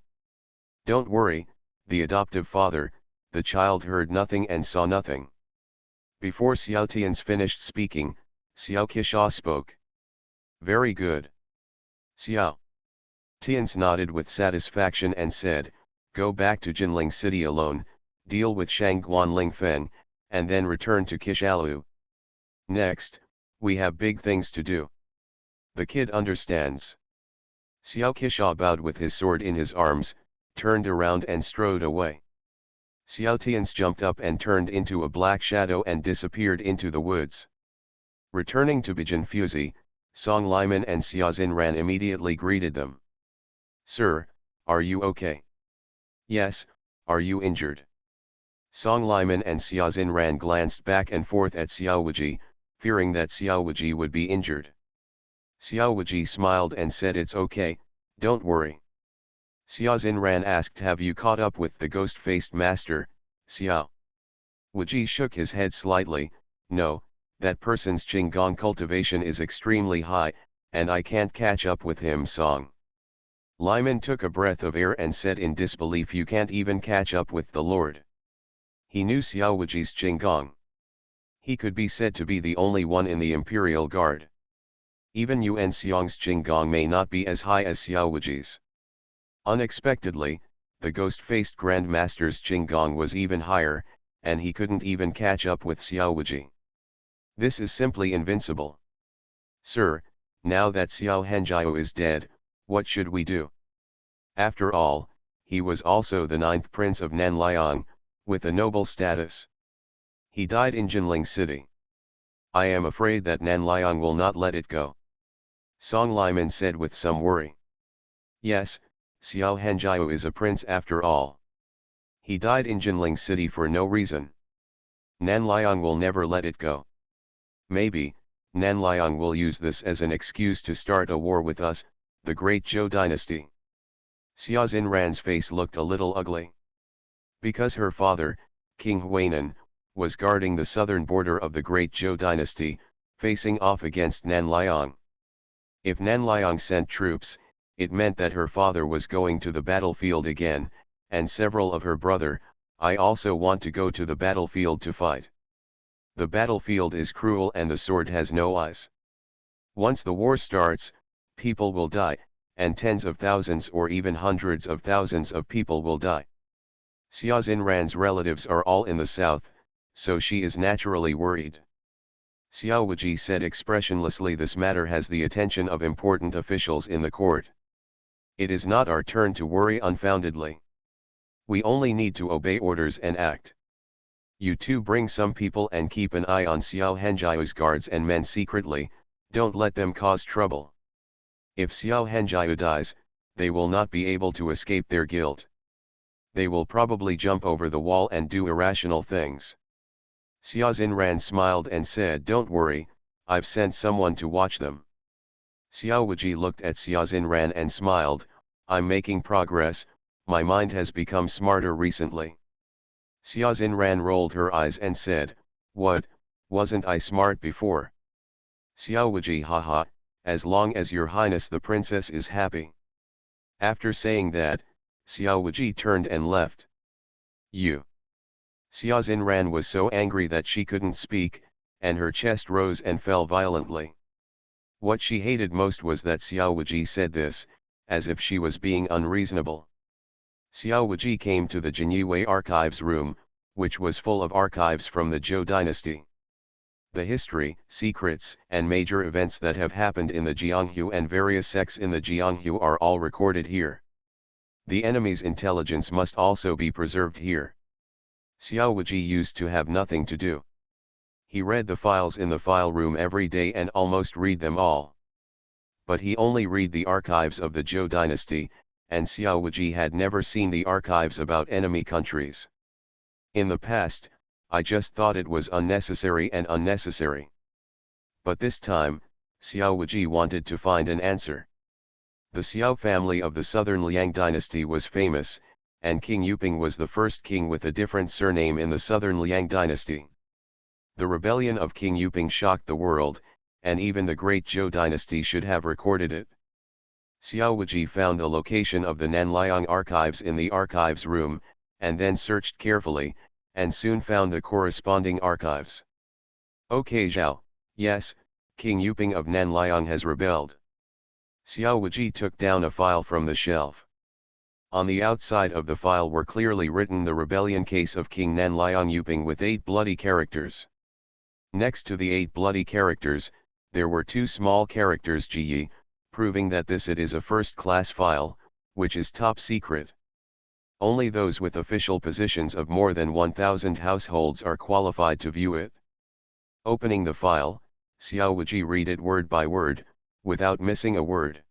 Don't worry, the adoptive father, the child heard nothing and saw nothing." Before Xiao Tian's finished speaking, Xiao Kisha spoke. "Very good." Xiao Tian's nodded with satisfaction and said, "Go back to Jinling City alone, deal with Shangguan Lingfeng, and then return to Kishalu. Next, we have big things to do." "The kid understands." Xiao Kisha bowed with his sword in his arms, turned around and strode away. Xiao Tian's jumped up and turned into a black shadow and disappeared into the woods. Returning to Bijin Fuzi, Song Liman and Xiaozin Ran immediately greeted them. "Sir, are you okay?" "Yes, are you injured?" Song Liman and Xiaozin Ran glanced back and forth at Xiao Wuji, fearing that Xiao Wuji would be injured. Xiao Wuji smiled and said, "It's okay, don't worry." Xiaozin Ran asked, "Have you caught up with the ghost-faced master, Xiao?" Wuji shook his head slightly. "No, that person's Qinggong cultivation is extremely high, and I can't catch up with him." Song Liman took a breath of air and said in disbelief, "You can't even catch up with the Lord?" He knew Xiao Wuji's Qinggong. He could be said to be the only one in the Imperial Guard. Even Yuan Xiong's Qinggong may not be as high as Xiao Wuji's. Unexpectedly, the ghost-faced Grand Master's Qinggong was even higher, and he couldn't even catch up with Xiao Wuji. This is simply invincible. "Sir, now that Xiao Henjiao is dead, what should we do?" After all, he was also the 9th prince of Nanliang, with a noble status. He died in Jinling City. I am afraid that Nanliang will not let it go. Song Liman said with some worry. Yes, Xiao Henjiu is a prince after all. He died in Jinling City for no reason. Nanliang will never let it go. Maybe, Nanliang will use this as an excuse to start a war with us, the great Zhou dynasty. Xia Xinran's face looked a little ugly. Because her father, King Huainan, was guarding the southern border of the great Zhou dynasty, facing off against Nanliang. If Nanliang sent troops, it meant that her father was going to the battlefield again, and several of her brother, I also want to go to the battlefield to fight. The battlefield is cruel and the sword has no eyes. Once the war starts, people will die, and tens of thousands or even hundreds of thousands of people will die. Xia Xinran's relatives are all in the south, so she is naturally worried. Xiao Wuji said expressionlessly, this matter has the attention of important officials in the court. It is not our turn to worry unfoundedly. We only need to obey orders and act. You two bring some people and keep an eye on Xiao Henjiu's guards and men secretly, don't let them cause trouble. If Xiao Henjiu dies, they will not be able to escape their guilt. They will probably jump over the wall and do irrational things. Xia Xinran smiled and said, don't worry, I've sent someone to watch them. Xiao Wuji looked at Xia Xinran and smiled, I'm making progress, my mind has become smarter recently. Xia Xinran rolled her eyes and said, what, wasn't I smart before? Xiao Wuji haha, as long as your highness the princess is happy. After saying that, Xiao Wuji turned and left. You. Xia Xinran was so angry that she couldn't speak, and her chest rose and fell violently. What she hated most was that Xiao Wuji said this, as if she was being unreasonable. Xiao Wuji came to the Jinyue archives room, which was full of archives from the Zhou dynasty. The history, secrets, and major events that have happened in the Jianghu and various sects in the Jianghu are all recorded here. The enemy's intelligence must also be preserved here. Xiao Wuji used to have nothing to do. He read the files in the file room every day and almost read them all. But he only read the archives of the Zhou dynasty, and Xiao Wuji had never seen the archives about enemy countries. In the past, I just thought it was unnecessary and unnecessary. But this time, Xiao Wuji wanted to find an answer. The Xiao family of the southern Liang dynasty was famous, and King Yuping was the first king with a different surname in the southern Liang dynasty. The rebellion of King Yuping shocked the world, and even the great Zhou dynasty should have recorded it. Xiao Wuji found the location of the Nanliang archives in the archives room, and then searched carefully, and soon found the corresponding archives. Okay Zhao, yes, King Yuping of Nanliang has rebelled. Xiao Wuji took down a file from the shelf. On the outside of the file were clearly written the rebellion case of King Nanliang Yuping with 8 bloody characters. Next to the 8 bloody characters, there were 2 small characters Ji, proving that it is a first-class file, which is top secret. Only those with official positions of more than 1,000 households are qualified to view it. Opening the file, Xiao Wuji read it word by word, without missing a word.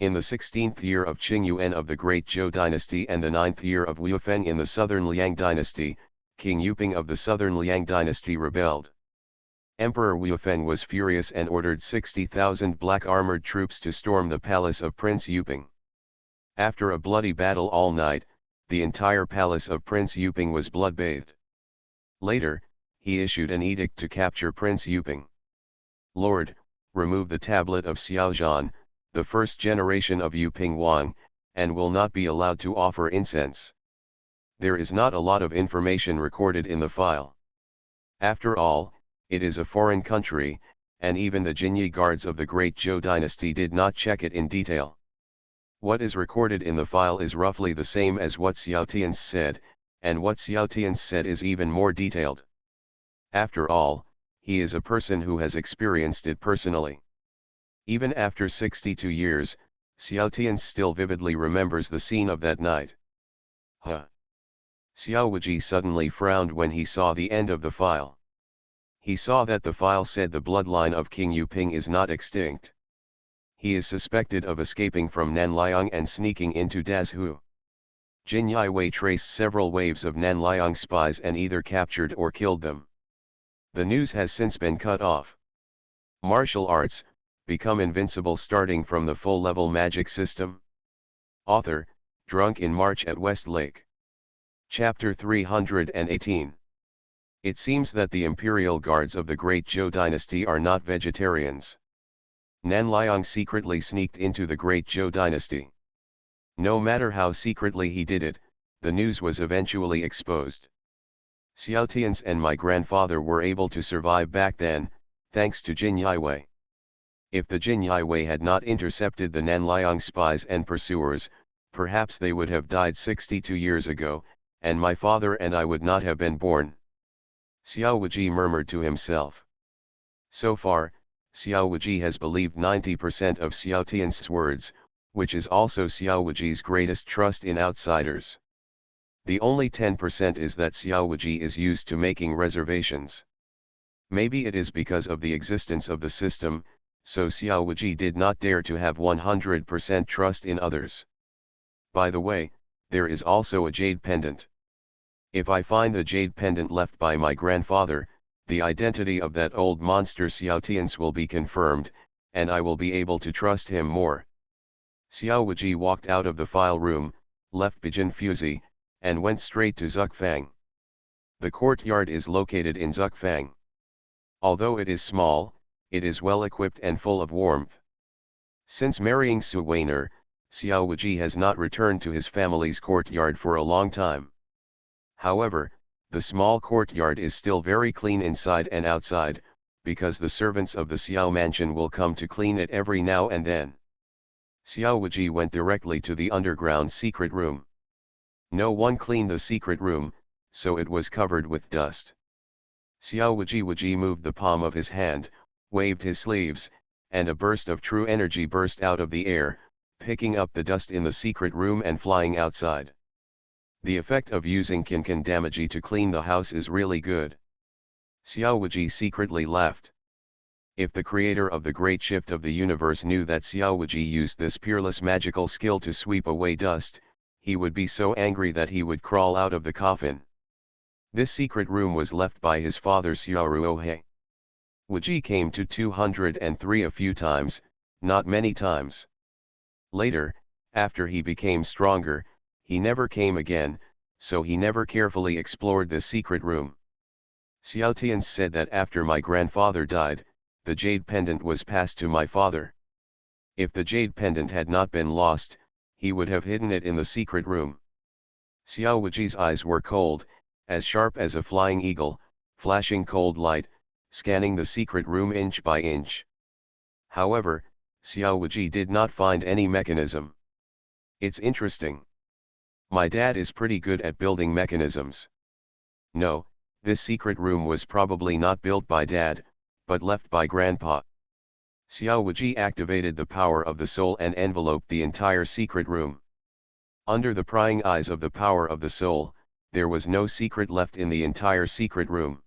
In the 16th year of Qingyuan of the Great Zhou dynasty and the 9th year of Wufeng in the southern Liang dynasty, King Yuping of the southern Liang dynasty rebelled. Emperor Wufeng was furious and ordered 60,000 black-armored troops to storm the palace of Prince Yuping. After a bloody battle all night, the entire palace of Prince Yuping was blood-bathed. Later, he issued an edict to capture Prince Yuping. Lord, remove the tablet of Xiaozhan, the first generation of Yuping Wang, and will not be allowed to offer incense. There is not a lot of information recorded in the file. After all, it is a foreign country, and even the Jinyi guards of the Great Zhou dynasty did not check it in detail. What is recorded in the file is roughly the same as what Xiao Tians said, and what Xiao Tians said is even more detailed. After all, he is a person who has experienced it personally. Even after 62 years, Xiao Tians still vividly remembers the scene of that night. Huh. Xiao Wuji suddenly frowned when he saw the end of the file. He saw that the file said the bloodline of King Yuping is not extinct. He is suspected of escaping from Nanliang and sneaking into Dazhu. Jin Yiwei traced several waves of Nanliang spies and either captured or killed them. The news has since been cut off. Martial arts, become invincible starting from the full-level magic system. Author, drunk in March at West Lake. Chapter 318. It seems that the imperial guards of the Great Zhou dynasty are not vegetarians. Nanliang secretly sneaked into the Great Zhou dynasty. No matter how secretly he did it, the news was eventually exposed. Xiao Tians and my grandfather were able to survive back then, thanks to Jin Yiwei. If the Jin Yiwei had not intercepted the Nanliang spies and pursuers, perhaps they would have died 62 years ago, and my father and I would not have been born. Xiao Wuji murmured to himself. So far, Xiao Wuji has believed 90% of Xiao Tian's words, which is also Xiao Wuji's greatest trust in outsiders. The only 10% is that Xiao Wuji is used to making reservations. Maybe it is because of the existence of the system, so Xiao Wuji did not dare to have 100% trust in others. By the way, there is also a jade pendant. If I find the jade pendant left by my grandfather, the identity of that old monster Xiao Tians will be confirmed, and I will be able to trust him more. Xiao Wuji walked out of the file room, left Bijin Fuzi, and went straight to Zukfang. The courtyard is located in Zukfang. Although it is small, it is well equipped and full of warmth. Since marrying Su Weiner, Xiao Wuji has not returned to his family's courtyard for a long time. However, the small courtyard is still very clean inside and outside, because the servants of the Xiao mansion will come to clean it every now and then. Xiao Wuji went directly to the underground secret room. No one cleaned the secret room, so it was covered with dust. Xiao Wuji moved the palm of his hand, waved his sleeves, and a burst of true energy burst out of the air, picking up the dust in the secret room and flying outside. The effect of using Kinkan Damaji to clean the house is really good. Xiao Wuji secretly laughed. If the creator of the great shift of the universe knew that Xiao Wuji used this peerless magical skill to sweep away dust, he would be so angry that he would crawl out of the coffin. This secret room was left by his father Xiao Ruohe. Wuji came to 203 a few times, not many times. Later, after he became stronger, he never came again, so he never carefully explored this secret room. Xiao Tian said that after my grandfather died, the jade pendant was passed to my father. If the jade pendant had not been lost, he would have hidden it in the secret room. Xiao Wuji's eyes were cold, as sharp as a flying eagle, flashing cold light, scanning the secret room inch by inch. However, Xiao Wuji did not find any mechanism. It's interesting. My dad is pretty good at building mechanisms. No, this secret room was probably not built by Dad, but left by Grandpa. Xiao Wuji activated the power of the soul and enveloped the entire secret room. Under the prying eyes of the power of the soul, there was no secret left in the entire secret room.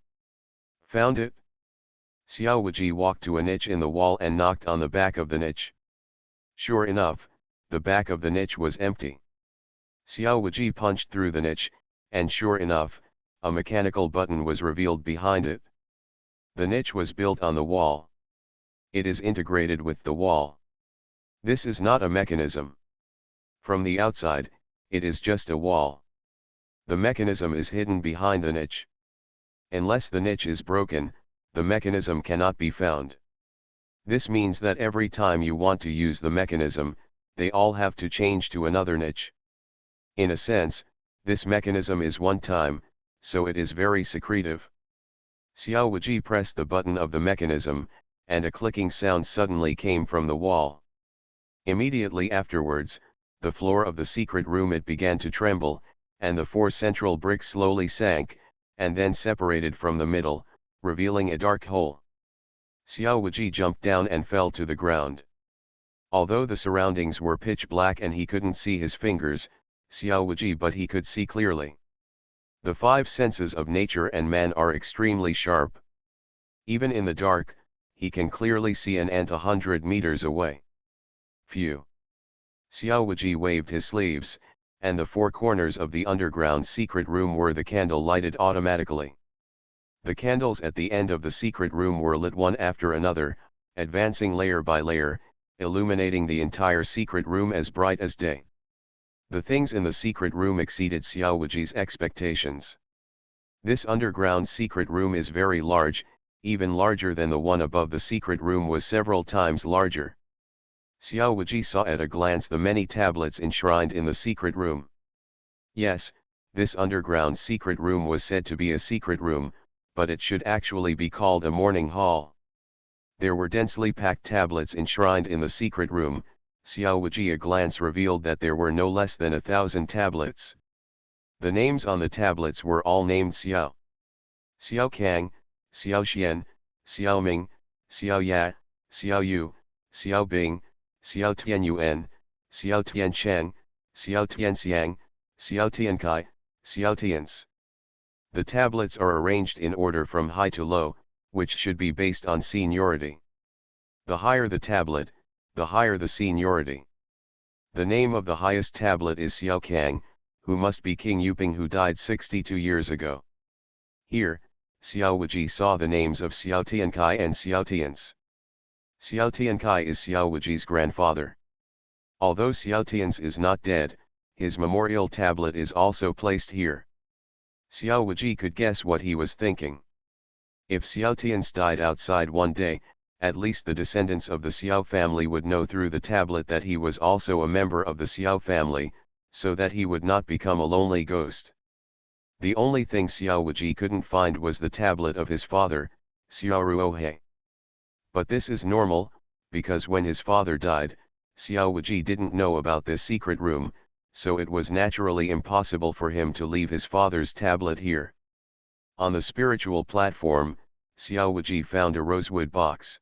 Found it? Xiao Wuji walked to a niche in the wall and knocked on the back of the niche. Sure enough, the back of the niche was empty. Xiao Wuji punched through the niche, and sure enough, a mechanical button was revealed behind it. The niche was built on the wall. It is integrated with the wall. This is not a mechanism. From the outside, it is just a wall. The mechanism is hidden behind the niche. Unless the niche is broken, the mechanism cannot be found. This means that every time you want to use the mechanism, they all have to change to another niche. In a sense, this mechanism is one time, so it is very secretive. Xiao Wuji pressed the button of the mechanism, and a clicking sound suddenly came from the wall. Immediately afterwards, the floor of the secret room it began to tremble, and the 4 central bricks slowly sank, and then separated from the middle, revealing a dark hole. Xiao Wuji jumped down and fell to the ground. Although the surroundings were pitch black and he couldn't see his fingers, Xiao Wuji but he could see clearly. The five senses of nature and man are extremely sharp. Even in the dark, he can clearly see an ant 100 meters away. Phew! Xiao Wuji waved his sleeves, and the four corners of the underground secret room were the candle lighted automatically. The candles at the end of the secret room were lit one after another, advancing layer by layer, illuminating the entire secret room as bright as day. The things in the secret room exceeded Xiao Wuji's expectations. This underground secret room is very large, even larger than the one above. The secret room was several times larger. Xiao Wuji saw at a glance the many tablets enshrined in the secret room. Yes, this underground secret room was said to be a secret room, but it should actually be called a morning hall. There were densely packed tablets enshrined in the secret room. Xiao Wuji a glance revealed that there were no less than 1,000 tablets. The names on the tablets were all named Xiao. Xiao Kang, Xiao Xian, Xiao Ming, Xiao Ya, Xiao Yu, Xiao Bing, Xiao Tianyuan, Xiao Tiancheng, Xiao Tianxiang, Xiao Tiankai, Xiao Tians. The tablets are arranged in order from high to low, which should be based on seniority. The higher the tablet, the higher the seniority. The name of the highest tablet is Xiao Kang, who must be King Yuping, who died 62 years ago. Here, Xiao Wuji saw the names of Xiao Tiankai and Xiao Tians. Xiao Tiankai is Xiao Wuji's grandfather. Although Xiao Tians is not dead, his memorial tablet is also placed here. Xiao Wuji could guess what he was thinking. If Xiao Tians died outside one day, at least the descendants of the Xiao family would know through the tablet that he was also a member of the Xiao family, so that he would not become a lonely ghost. The only thing Xiao Wuji couldn't find was the tablet of his father, Xiao Ruohe. But this is normal, because when his father died, Xiao Wuji didn't know about this secret room, so it was naturally impossible for him to leave his father's tablet here. On the spiritual platform, Xiao Wuji found a rosewood box.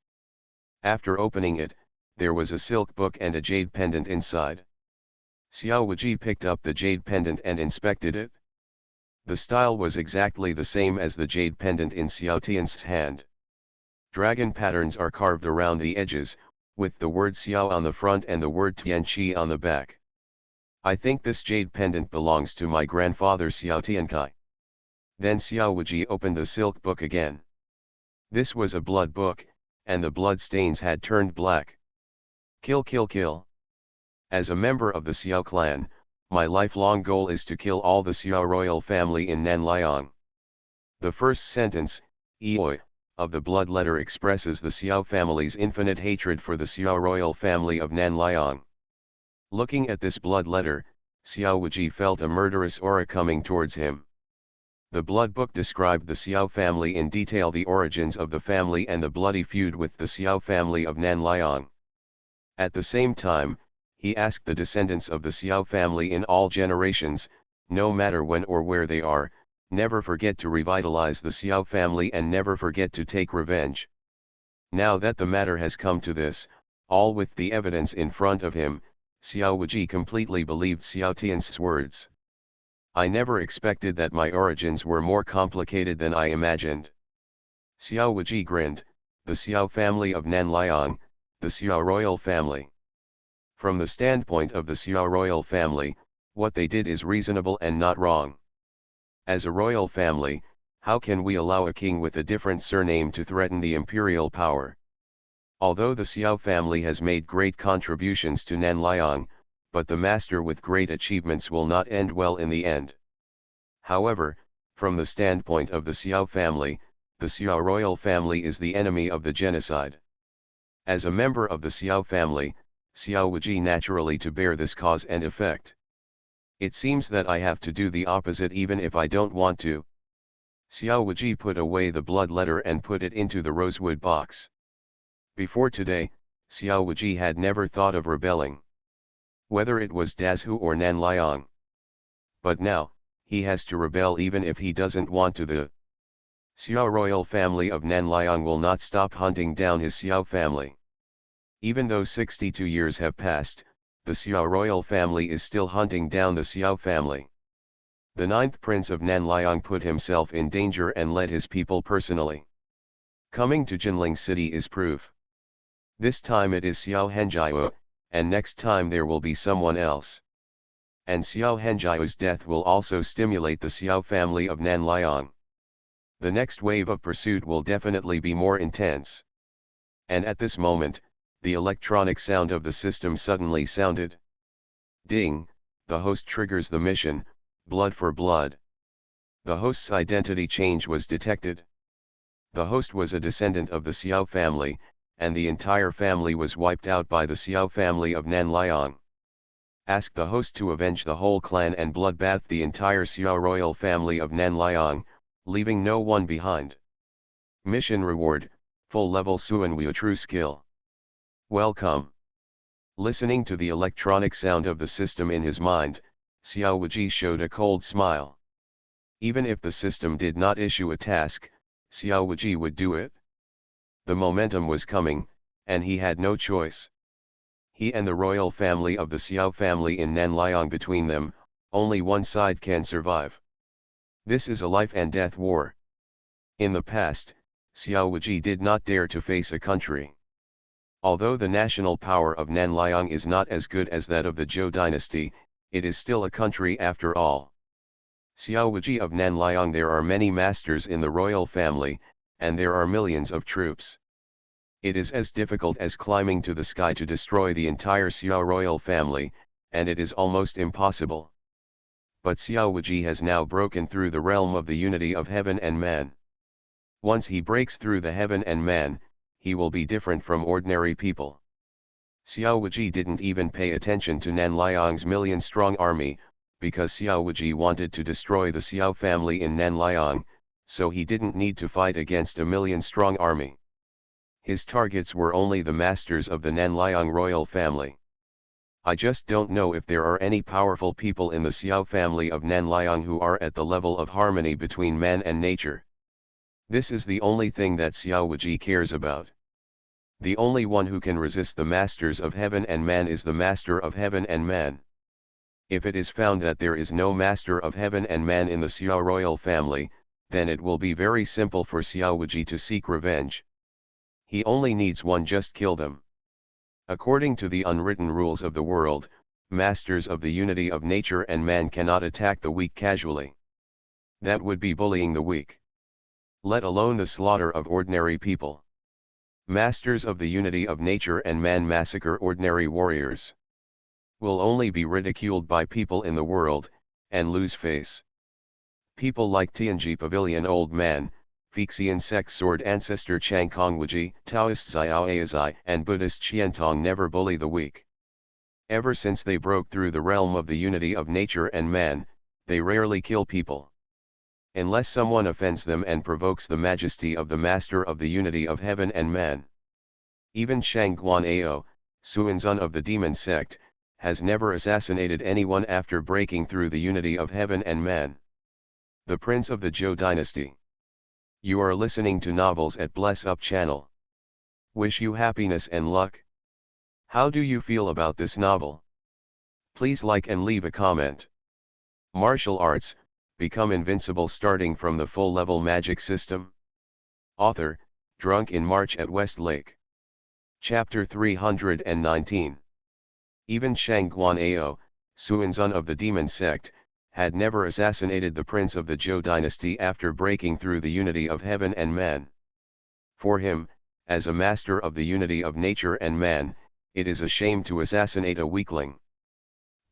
After opening it, there was a silk book and a jade pendant inside. Xiao Wuji picked up the jade pendant and inspected it. The style was exactly the same as the jade pendant in Xiao Tian's hand. Dragon patterns are carved around the edges, with the word Xiao on the front and the word Tianqi on the back. I think this jade pendant belongs to my grandfather Xiao Tiankai. Then Xiao Wuji opened the silk book again. This was a blood book, and the blood stains had turned black. Kill, kill, kill. As a member of the Xiao clan, my lifelong goal is to kill all the Xiao royal family in Nanliang. The first sentence, Eoi, of the blood letter expresses the Xiao family's infinite hatred for the Xiao royal family of Nanliang. Looking at this blood letter, Xiao Wuji felt a murderous aura coming towards him. The blood book described the Xiao family in detail, the origins of the family and the bloody feud with the Xiao family of Nanliang. At the same time, he asked the descendants of the Xiao family in all generations, no matter when or where they are, never forget to revitalize the Xiao family and never forget to take revenge. Now that the matter has come to this, all with the evidence in front of him, Xiao Wuji completely believed Xiao Tian's words. I never expected that my origins were more complicated than I imagined. Xiao Wuji grinned. The Xiao family of Nanliang, the Xiao royal family. From the standpoint of the Xiao royal family, what they did is reasonable and not wrong. As a royal family, how can we allow a king with a different surname to threaten the imperial power? Although the Xiao family has made great contributions to Nanliang, but the master with great achievements will not end well in the end. However, from the standpoint of the Xiao family, the Xiao royal family is the enemy of the genocide. As a member of the Xiao family, Xiao Wuji naturally to bear this cause and effect. It seems that I have to do the opposite even if I don't want to. Xiao Wuji put away the blood letter and put it into the rosewood box. Before today, Xiao Wuji had never thought of rebelling. Whether it was Dazhu or Nanliang. But now, he has to rebel even if he doesn't want to. The Xiao royal family of Nanliang will not stop hunting down his Xiao family. Even though 62 years have passed, the Xiao royal family is still hunting down the Xiao family. The ninth prince of Nanliang put himself in danger and led his people personally. Coming to Jinling city is proof. This time it is Xiao Henjiao, and next time there will be someone else. And Xiao Henjiao's death will also stimulate the Xiao family of Nanliang. The next wave of pursuit will definitely be more intense. And at this moment, the electronic sound of the system suddenly sounded. Ding, the host triggers the mission, blood for blood. The host's identity change was detected. The host was a descendant of the Xiao family, and the entire family was wiped out by the Xiao family of Nanliang. Ask the host to avenge the whole clan and bloodbath the entire Xiao royal family of Nanliang, leaving no one behind. Mission reward, full level Suanwu true skill. Welcome. Listening to the electronic sound of the system in his mind, Xiao Wuji showed a cold smile. Even if the system did not issue a task, Xiao Wuji would do it. The momentum was coming, and he had no choice. He and the royal family of the Xiao family in Nanliang between them, only one side can survive. This is a life and death war. In the past, Xiao Wuji did not dare to face a country. Although the national power of Nanliang is not as good as that of the Zhou dynasty, it is still a country after all. Xiao Wuji of Nanliang, there are many masters in the royal family, and there are millions of troops. It is as difficult as climbing to the sky to destroy the entire Xiao royal family, and it is almost impossible. But Xiao Wuji has now broken through the realm of the unity of heaven and man. Once he breaks through the heaven and man, he will be different from ordinary people. Xiao Wuji didn't even pay attention to Nanliang's million-strong army, because Xiao Wuji wanted to destroy the Xiao family in Nanliang, so he didn't need to fight against a million-strong army. His targets were only the masters of the Nanliang royal family. I just don't know if there are any powerful people in the Xiao family of Nanliang who are at the level of harmony between man and nature. This is the only thing that Xiao Wuji cares about. The only one who can resist the masters of heaven and man is the master of heaven and man. If it is found that there is no master of heaven and man in the Xiao royal family, then it will be very simple for Xiao Wuji to seek revenge. He only needs one, just kill them. According to the unwritten rules of the world, masters of the unity of nature and man cannot attack the weak casually. That would be bullying the weak. Let alone the slaughter of ordinary people. Masters of the unity of nature and man massacre ordinary warriors. Will only be ridiculed by people in the world, and lose face. People like Tianji Pavilion Old Man, Fixian Sect Sword Ancestor Chang Kongwuji, Taoist Xiao Aizai and Buddhist Qiantong never bully the weak. Ever since they broke through the realm of the unity of nature and man, they rarely kill people. Unless someone offends them and provokes the majesty of the master of the unity of heaven and man. Even Shang Guan'ao, Suanzun of the demon sect, has never assassinated anyone after breaking through the unity of heaven and man. The Prince of the Zhou dynasty. You are listening to Novels at Bless Up channel. Wish you happiness and luck. How do you feel about this novel? Please like and leave a comment. Martial arts, become invincible starting from the full level magic system. Author, Drunk in March at Westlake. Chapter 319. Even Shang Guan'ao, Suanzun of the demon sect, had never assassinated the prince of the Zhou dynasty after breaking through the unity of heaven and man. For him, as a master of the unity of nature and man, it is a shame to assassinate a weakling.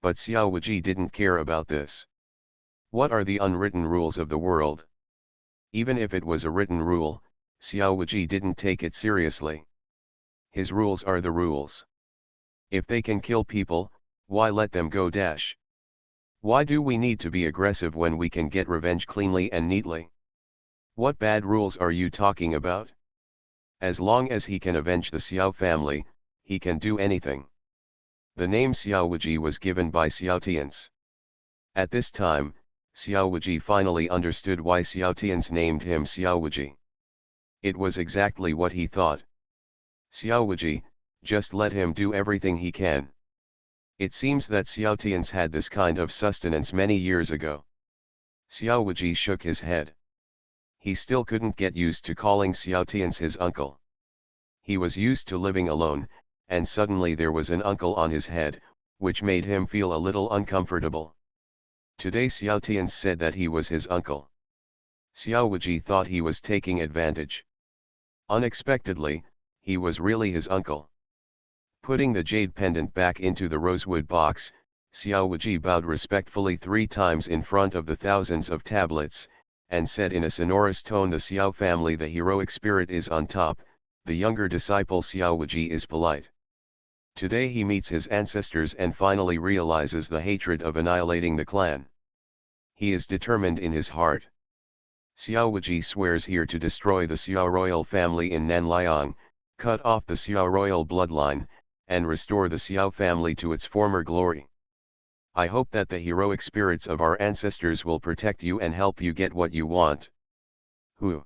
But Xiao Wuji didn't care about this. What are the unwritten rules of the world? Even if it was a written rule, Xiao Wuji didn't take it seriously. His rules are the rules. If they can kill people, why let them go dash? Why do we need to be aggressive when we can get revenge cleanly and neatly? What bad rules are you talking about? As long as he can avenge the Xiao family, he can do anything. The name Xiao Wuji was given by Xiao Tians. At this time, Xiao Wuji finally understood why Xiao Tians named him Xiao Wuji. It was exactly what he thought. Xiao Wuji, just let him do everything he can. It seems that Xiao Tians had this kind of sustenance many years ago. Xiao Wuji shook his head. He still couldn't get used to calling Xiao Tian's his uncle. He was used to living alone, and suddenly there was an uncle on his head, which made him feel a little uncomfortable. Today Xiao Tian said that he was his uncle. Xiao Wuji thought he was taking advantage. Unexpectedly, he was really his uncle. Putting the jade pendant back into the rosewood box, Xiao Wuji bowed respectfully 3 times in front of the thousands of tablets, and said in a sonorous tone, "The Xiao family, the heroic spirit is on top, the younger disciple Xiao Wuji is polite. Today he meets his ancestors and finally realizes the hatred of annihilating the clan. He is determined in his heart. Xiao Wuji swears here to destroy the Xiao royal family in Nanliang, cut off the Xiao royal bloodline, and restore the Xiao family to its former glory. I hope that the heroic spirits of our ancestors will protect you and help you get what you want." Who?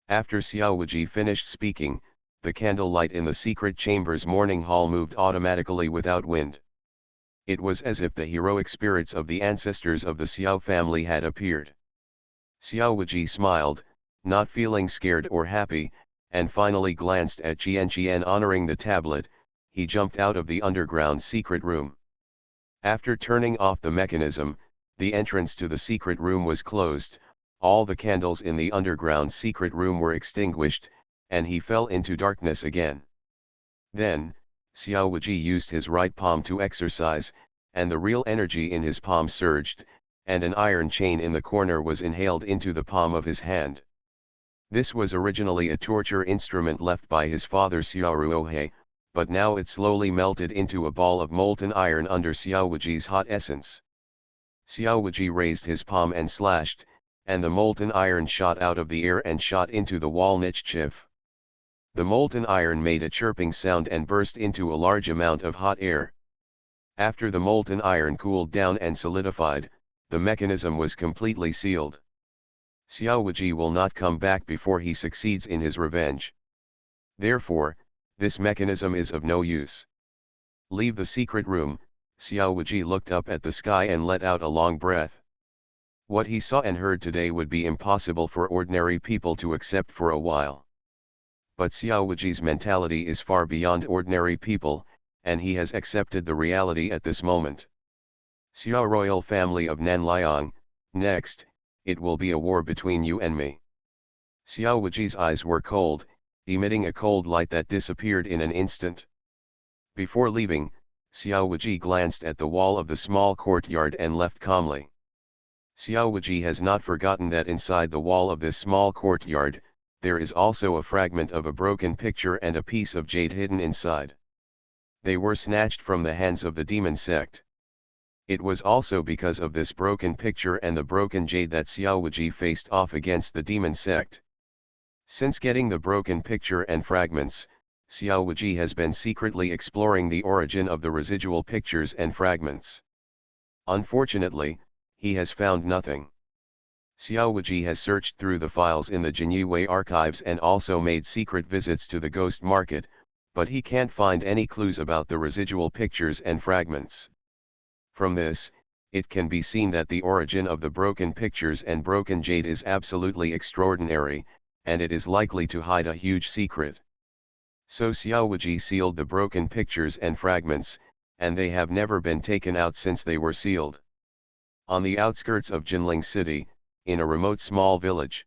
After Xiao Wuji finished speaking, the candlelight in the secret chamber's morning hall moved automatically without wind. It was as if the heroic spirits of the ancestors of the Xiao family had appeared. Xiao Wuji smiled, not feeling scared or happy, and finally glanced at Qian honoring the tablet. He jumped out of the underground secret room. After turning off the mechanism, the entrance to the secret room was closed, all the candles in the underground secret room were extinguished, and he fell into darkness again. Then, Xiao Wuji used his right palm to exercise, and the real energy in his palm surged, and an iron chain in the corner was inhaled into the palm of his hand. This was originally a torture instrument left by his father Xiao Ruohe, but now it slowly melted into a ball of molten iron under Xiao Wuji's hot essence. Xiao Wuji raised his palm and slashed, and the molten iron shot out of the air and shot into the wall niche. The molten iron made a chirping sound and burst into a large amount of hot air. After the molten iron cooled down and solidified, the mechanism was completely sealed. Xiao Wuji will not come back before he succeeds in his revenge. Therefore, this mechanism is of no use. Leave the secret room. Xiao Wuji looked up at the sky and let out a long breath. What he saw and heard today would be impossible for ordinary people to accept for a while. But Xiao Wuji's mentality is far beyond ordinary people, and he has accepted the reality at this moment. Xiao royal family of Nanliang, next, it will be a war between you and me. Xiao Wuji's eyes were cold, emitting a cold light that disappeared in an instant. Before leaving, Xiao Wuji glanced at the wall of the small courtyard and left calmly. Xiao Wuji has not forgotten that inside the wall of this small courtyard, there is also a fragment of a broken picture and a piece of jade hidden inside. They were snatched from the hands of the demon sect. It was also because of this broken picture and the broken jade that Xiao Wuji faced off against the demon sect. Since getting the broken picture and fragments, Xiao Wuji has been secretly exploring the origin of the residual pictures and fragments. Unfortunately, he has found nothing. Xiao Wuji has searched through the files in the Jinyue archives and also made secret visits to the ghost market, but he can't find any clues about the residual pictures and fragments. From this, it can be seen that the origin of the broken pictures and broken jade is absolutely extraordinary, and it is likely to hide a huge secret. So Xiao Wuji sealed the broken pictures and fragments, and they have never been taken out since they were sealed. On the outskirts of Jinling City, in a remote small village.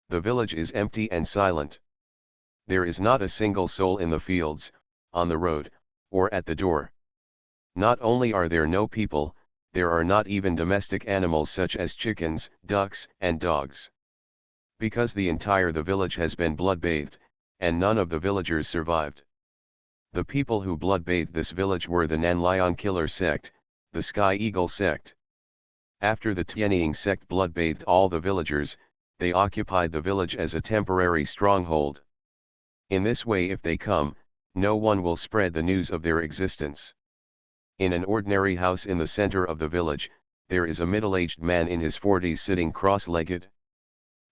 The village is empty and silent. There is not a single soul in the fields, on the road, or at the door. Not only are there no people, there are not even domestic animals such as chickens, ducks, and dogs. Because the village has been blood-bathed, and none of the villagers survived. The people who blood-bathed this village were the Nanliang killer sect, the Sky Eagle sect. After the Tianying sect blood-bathed all the villagers, they occupied the village as a temporary stronghold. In this way, if they come, no one will spread the news of their existence. In an ordinary house in the center of the village, there is a middle-aged man in his 40s sitting cross-legged.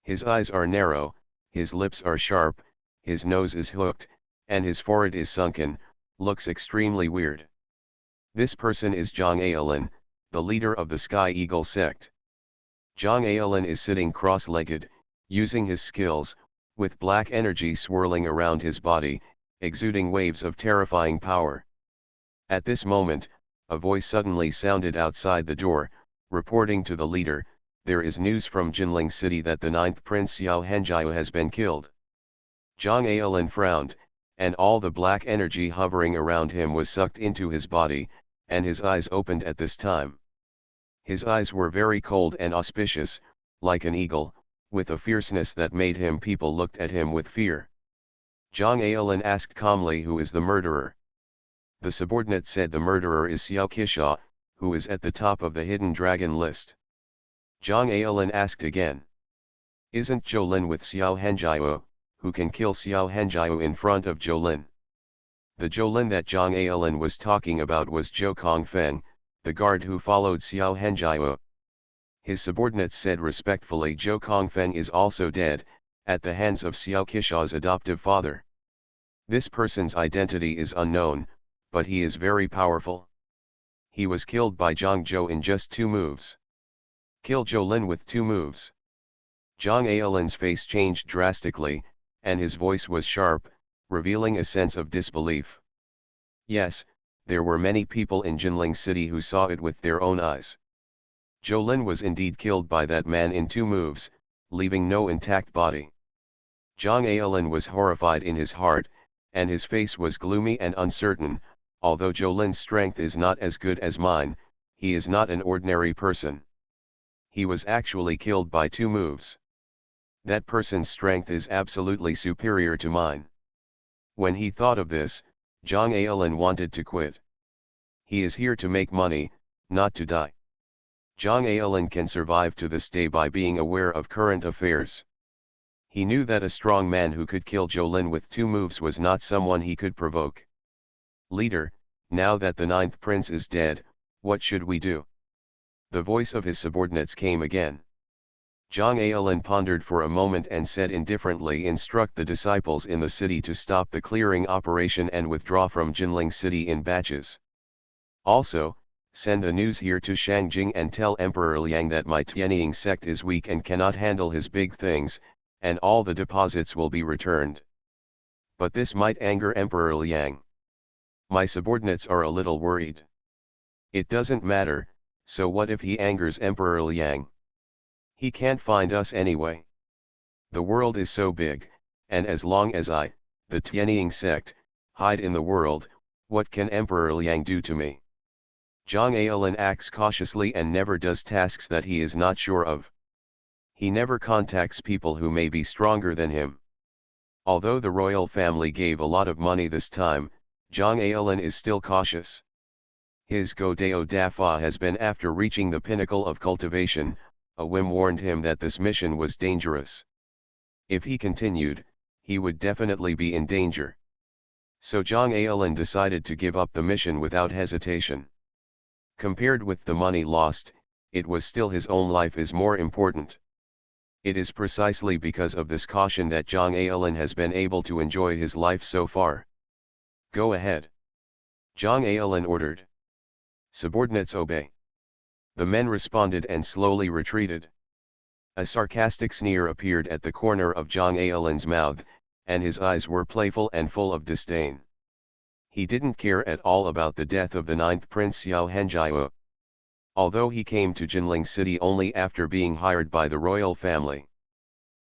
His eyes are narrow, his lips are sharp, his nose is hooked, and his forehead is sunken, looks extremely weird. This person is Zhang Aolin, the leader of the Sky Eagle sect. Zhang Aolin is sitting cross-legged, using his skills, with black energy swirling around his body, exuding waves of terrifying power. At this moment, a voice suddenly sounded outside the door, reporting to the leader, "There is news from Jinling City that the 9th Prince Xiao Henjiao has been killed." Zhang Aolin frowned, and all the black energy hovering around him was sucked into his body, and his eyes opened at this time. His eyes were very cold and auspicious, like an eagle, with a fierceness that made people looked at him with fear. Zhang Aolin asked calmly, "Who is the murderer?" The subordinate said, "The murderer is Xiao Qisha, who is at the top of the hidden dragon list." Zhang Aolin asked again, "Isn't Jolin with Xiao Henjiao, who can kill Xiao Henjiao in front of Jolin?" The Jolin that Zhang Aolin was talking about was Zhou Kongfeng, the guard who followed Xiao Henjiao. His subordinates said respectfully, "Zhou Kongfeng is also dead, at the hands of Xiao Qisha's adoptive father. This person's identity is unknown, but he is very powerful. He was killed by Zhang Zhou in just 2 moves. Kill Jolin with 2 moves." Zhang Aolin's face changed drastically, and his voice was sharp, revealing a sense of disbelief. Yes, there were many people in Jinling City who saw it with their own eyes. Jolin was indeed killed by that man in 2 moves, leaving no intact body. Zhang Aolin was horrified in his heart, and his face was gloomy and uncertain. "Although Jolin's strength is not as good as mine, he is not an ordinary person. He was actually killed by 2 moves. That person's strength is absolutely superior to mine." When he thought of this, Zhang Aolin wanted to quit. He is here to make money, not to die. Zhang Aolin can survive to this day by being aware of current affairs. He knew that a strong man who could kill Jolin with 2 moves was not someone he could provoke. "Leader, now that the 9th prince is dead, what should we do?" The voice of his subordinates came again. Zhang Aolin pondered for a moment and said indifferently, "Instruct the disciples in the city to stop the clearing operation and withdraw from Jinling City in batches. Also, send the news here to Shangjing and tell Emperor Liang that my Tianying sect is weak and cannot handle his big things, and all the deposits will be returned." But this might anger Emperor Liang. My subordinates are a little worried. It doesn't matter, so what if he angers Emperor Liang? He can't find us anyway. The world is so big, and as long as I, the Tianying sect, hide in the world, what can Emperor Liang do to me? Zhang Aolin acts cautiously and never does tasks that he is not sure of. He never contacts people who may be stronger than him. Although the royal family gave a lot of money this time, Zhang Aolin is still cautious. His Godeo Dafa has been after reaching the pinnacle of cultivation. A whim warned him that this mission was dangerous. If he continued, he would definitely be in danger. So Zhang Aolin decided to give up the mission without hesitation. Compared with the money lost, it was still his own life is more important. It is precisely because of this caution that Zhang Aolin has been able to enjoy his life so far. "Go ahead," Zhang Aolin ordered. Subordinates obey. The men responded and slowly retreated. A sarcastic sneer appeared at the corner of Zhang Aolin's mouth, and his eyes were playful and full of disdain. He didn't care at all about the death of the 9th Prince Xiao Henjiao. Although he came to Jinling City only after being hired by the royal family.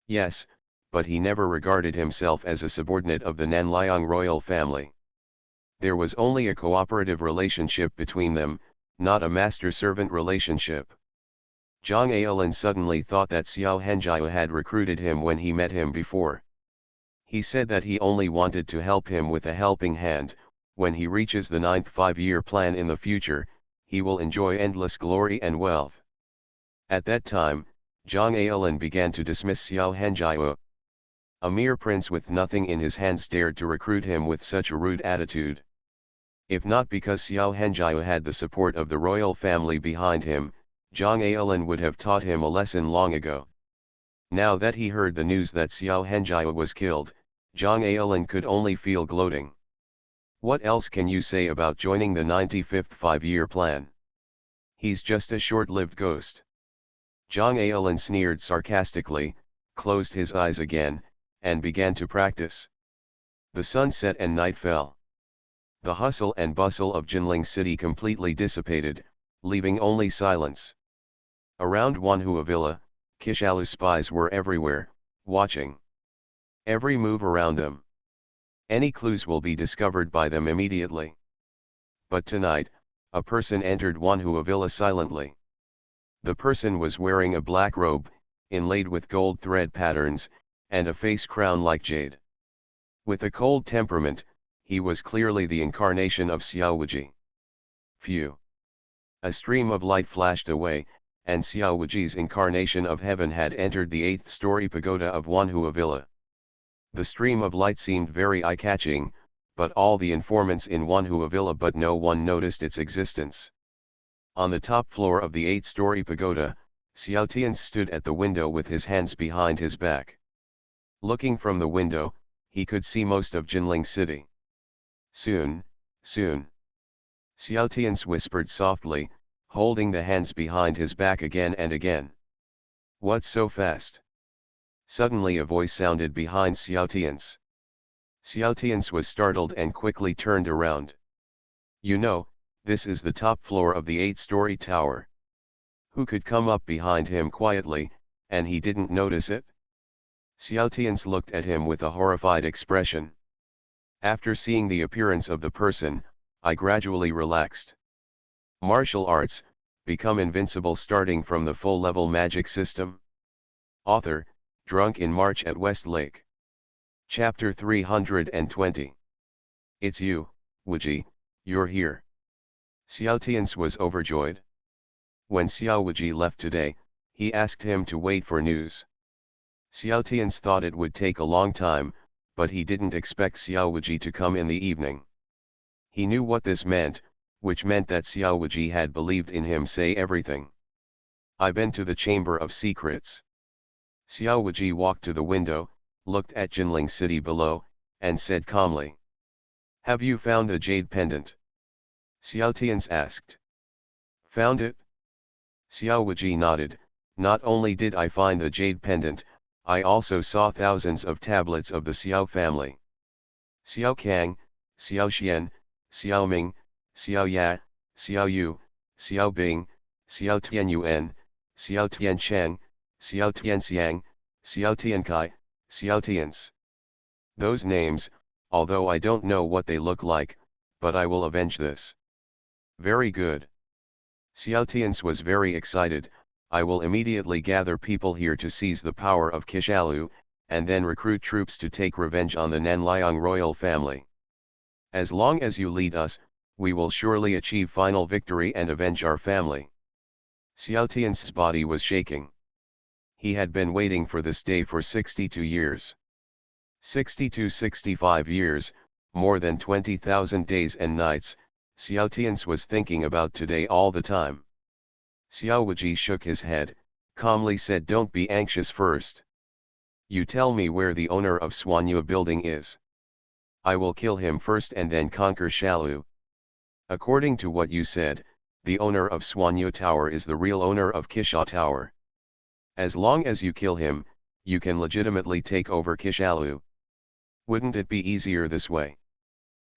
Yes, but he never regarded himself as a subordinate of the Nanliang royal family. There was only a cooperative relationship between them, not a master-servant relationship. Zhang Aolin suddenly thought that Xiao Henjiao had recruited him when he met him before. He said that he only wanted to help him with a helping hand. When he reaches the 9th 5-year plan in the future, he will enjoy endless glory and wealth. At that time, Zhang Aolin began to dismiss Xiao Henjiao. A mere prince with nothing in his hands dared to recruit him with such a rude attitude. If not because Xiao Henjiao had the support of the royal family behind him, Zhang Aolin would have taught him a lesson long ago. Now that he heard the news that Xiao Henjiao was killed, Zhang Aolin could only feel gloating. What else can you say about joining the 95th 5-year plan? He's just a short-lived ghost. Zhang Aolin sneered sarcastically, closed his eyes again, and began to practice. The sun set and night fell. The hustle and bustle of Jinling city completely dissipated, leaving only silence. Around Wanhua Villa, Kishalu spies were everywhere, watching every move around them. Any clues will be discovered by them immediately. But tonight, a person entered Wanhua Villa silently. The person was wearing a black robe, inlaid with gold thread patterns, and a face crown like jade. With a cold temperament, he was clearly the incarnation of Xiao Wuji. Phew! A stream of light flashed away, and Xiao Wuji's incarnation of heaven had entered the 8th-story pagoda of Wanhua Villa. The stream of light seemed very eye-catching, but all the informants in Wanhua Villa but no one noticed its existence. On the top floor of the 8th-story pagoda, Xiao Tian stood at the window with his hands behind his back. Looking from the window, he could see most of Jinling city. Soon, soon. Xiao Tian whispered softly, holding the hands behind his back again and again. What's so fast? Suddenly a voice sounded behind Xiao Tian's. Xiao Tian was startled and quickly turned around. You know, this is the top floor of the 8th-story tower. Who could come up behind him quietly, and he didn't notice it? Xiao Tian looked at him with a horrified expression. After seeing the appearance of the person, I gradually relaxed. Martial arts, become invincible starting from the full-level magic system. Author, Drunk in March at West Lake. Chapter 320. It's you, Wuji, you're here. Xiao Tian was overjoyed. When Xiao Wuji left today, he asked him to wait for news. Xiao Tian thought it would take a long time, but he didn't expect Xiao Wuji to come in the evening. He knew what this meant, which meant that Xiao Wuji had believed in him say everything. I've been to the Chamber of Secrets. Xiao Wuji walked to the window, looked at Jinling city below, and said calmly. Have you found the jade pendant? Xiao Tian asked. Found it? Xiao Wuji nodded. Not only did I find the jade pendant, I also saw thousands of tablets of the Xiao family. Xiao Kang, Xiao Xian, Xiao Ming, Xiao Ya, Xiao Yu, Xiao Bing, Xiao Tianyuan, Xiao Tiancheng, Xiao Tianxiang, Xiao Tiankai, Xiao Tians. Those names, although I don't know what they look like, but I will avenge this. Very good. Xiao Tian was very excited. I will immediately gather people here to seize the power of Kishalu, and then recruit troops to take revenge on the Nanliang royal family. As long as you lead us, we will surely achieve final victory and avenge our family. Xiao Tian's body was shaking. He had been waiting for this day for 62 years. 65 years, more than 20,000 days and nights, Xiao Tian was thinking about today all the time. Xiao Wuji shook his head, calmly said, don't be anxious first. You tell me where the owner of Xuanyu building is. I will kill him first and then conquer Shalu. According to what you said, the owner of Xuanyu Tower is the real owner of Kisha Tower. As long as you kill him, you can legitimately take over Kishalu. Wouldn't it be easier this way?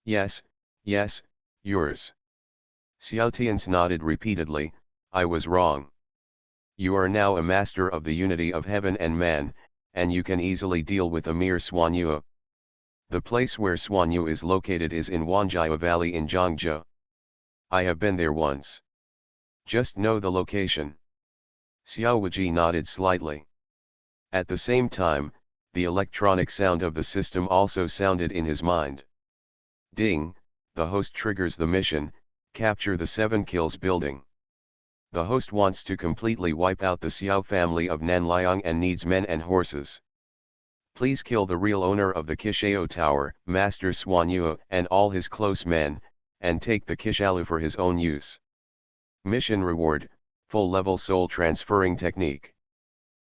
Yes, yes, yours. Xiao Tian nodded repeatedly. I was wrong. You are now a master of the unity of heaven and man, and you can easily deal with a mere Xuanyu. The place where Xuanyu is located is in Wanjiao Valley in Zhangzhou. I have been there once. Just know the location. Xiao Wuji nodded slightly. At the same time, the electronic sound of the system also sounded in his mind. Ding, the host triggers the mission, capture the 7 kills building. The host wants to completely wipe out the Xiao family of Nanliang and needs men and horses. Please kill the real owner of the Kishao Tower, Master Xuanyu, and all his close men, and take the Kishalu for his own use. Mission reward, full-level soul transferring technique.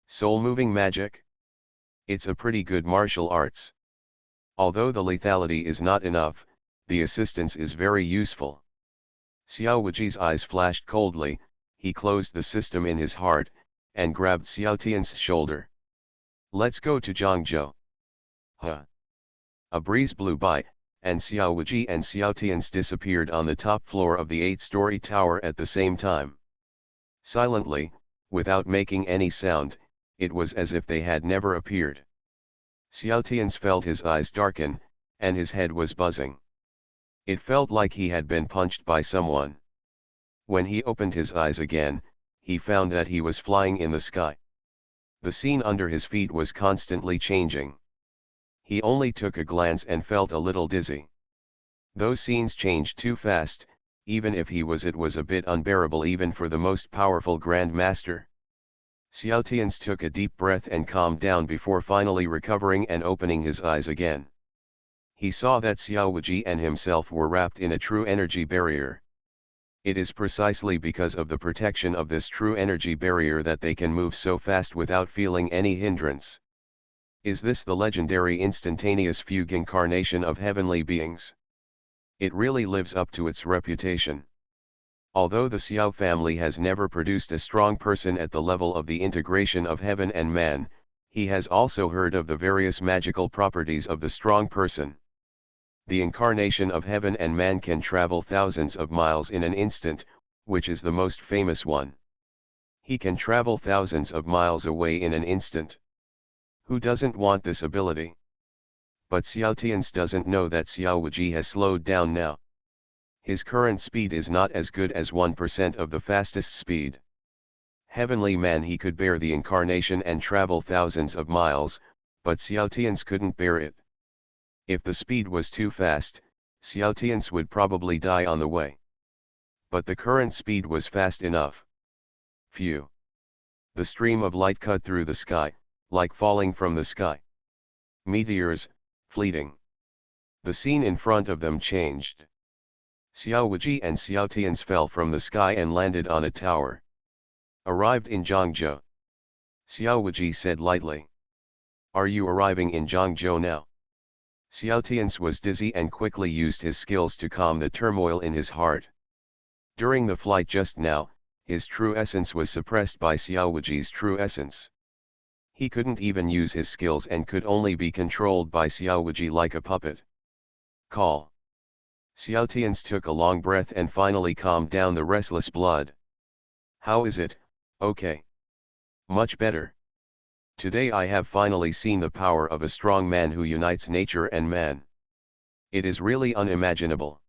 Soul moving magic? It's a pretty good martial arts. Although the lethality is not enough, the assistance is very useful. Xiao Wuji's eyes flashed coldly. He closed the system in his heart, and grabbed Xiao Tian's shoulder. "Let's go to Zhangzhou." Huh. A breeze blew by, and Xiao Wuji and Xiao Tian's disappeared on the top floor of the 8-story tower at the same time. Silently, without making any sound, it was as if they had never appeared. Xiao Tian's felt his eyes darken, and his head was buzzing. It felt like he had been punched by someone. When he opened his eyes again, he found that he was flying in the sky. The scene under his feet was constantly changing. He only took a glance and felt a little dizzy. Those scenes changed too fast, even if it was a bit unbearable even for the most powerful Grand Master. Xiao Tian's took a deep breath and calmed down before finally recovering and opening his eyes again. He saw that Xiao Wuji and himself were wrapped in a true energy barrier. It is precisely because of the protection of this true energy barrier that they can move so fast without feeling any hindrance. Is this the legendary instantaneous fugue incarnation of heavenly beings? It really lives up to its reputation. Although the Xiao family has never produced a strong person at the level of the integration of heaven and man, he has also heard of the various magical properties of the strong person. The incarnation of heaven and man can travel thousands of miles in an instant, which is the most famous one. He can travel thousands of miles away in an instant. Who doesn't want this ability? But Xiao Tian's doesn't know that Xiao Wuji has slowed down now. His current speed is not as good as 1% of the fastest speed. Heavenly man, he could bear the incarnation and travel thousands of miles, but Xiao Tian's couldn't bear it. If the speed was too fast, Xiao Tian's would probably die on the way. But the current speed was fast enough. Phew! The stream of light cut through the sky, like falling from the sky. Meteors, fleeting. The scene in front of them changed. Xiao Wuji and Xiao Tian's fell from the sky and landed on a tower. Arrived in Zhangzhou. Xiao Wuji said lightly. "Are you arriving in Zhangzhou now?" Xiao Tian's was dizzy and quickly used his skills to calm the turmoil in his heart. During the flight just now, his true essence was suppressed by Xiao Wuji's true essence. He couldn't even use his skills and could only be controlled by Xiao Wuji like a puppet. "Call." Xiao Tian's took a long breath and finally calmed down the restless blood. "How is it? Okay. Much better. Today I have finally seen the power of a strong man who unites nature and man. It is really unimaginable."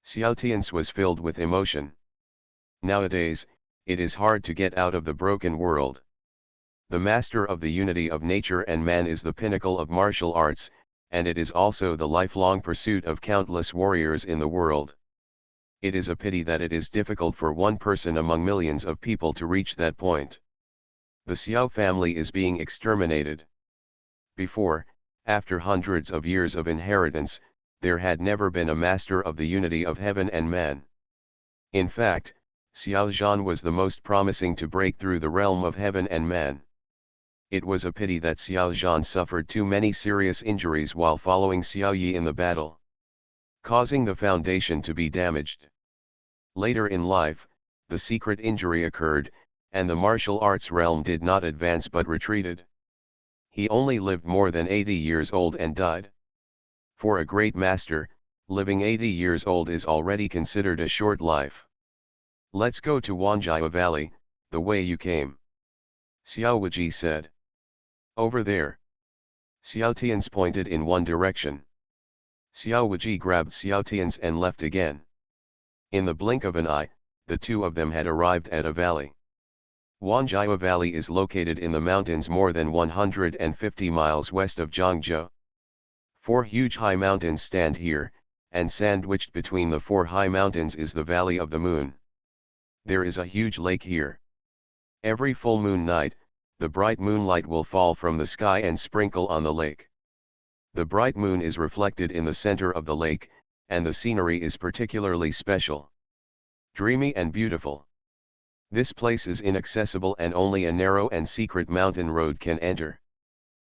Xiao Tian's was filled with emotion. Nowadays, it is hard to get out of the broken world. The master of the unity of nature and man is the pinnacle of martial arts, and it is also the lifelong pursuit of countless warriors in the world. It is a pity that it is difficult for one person among millions of people to reach that point. The Xiao family is being exterminated. Before, after hundreds of years of inheritance, there had never been a master of the unity of heaven and man. In fact, Xiao Zhan was the most promising to break through the realm of heaven and man. It was a pity that Xiao Zhan suffered too many serious injuries while following Xiao Yi in the battle, causing the foundation to be damaged. Later in life, the secret injury occurred, and the martial arts realm did not advance but retreated. He only lived more than 80 years old and died. For a great master, living 80 years old is already considered a short life. "Let's go to Wuxia Valley, the way you came," Xiao Wuji said. "Over there." Xiao Tian's pointed in one direction. Xiao Wuji grabbed Xiao Tian's and left again. In the blink of an eye, the two of them had arrived at a valley. Wuxia Valley is located in the mountains more than 150 miles west of Zhangzhou. 4 huge high mountains stand here, and sandwiched between the 4 high mountains is the Valley of the Moon. There is a huge lake here. Every full moon night, the bright moonlight will fall from the sky and sprinkle on the lake. The bright moon is reflected in the center of the lake, and the scenery is particularly special. Dreamy and beautiful. This place is inaccessible and only a narrow and secret mountain road can enter.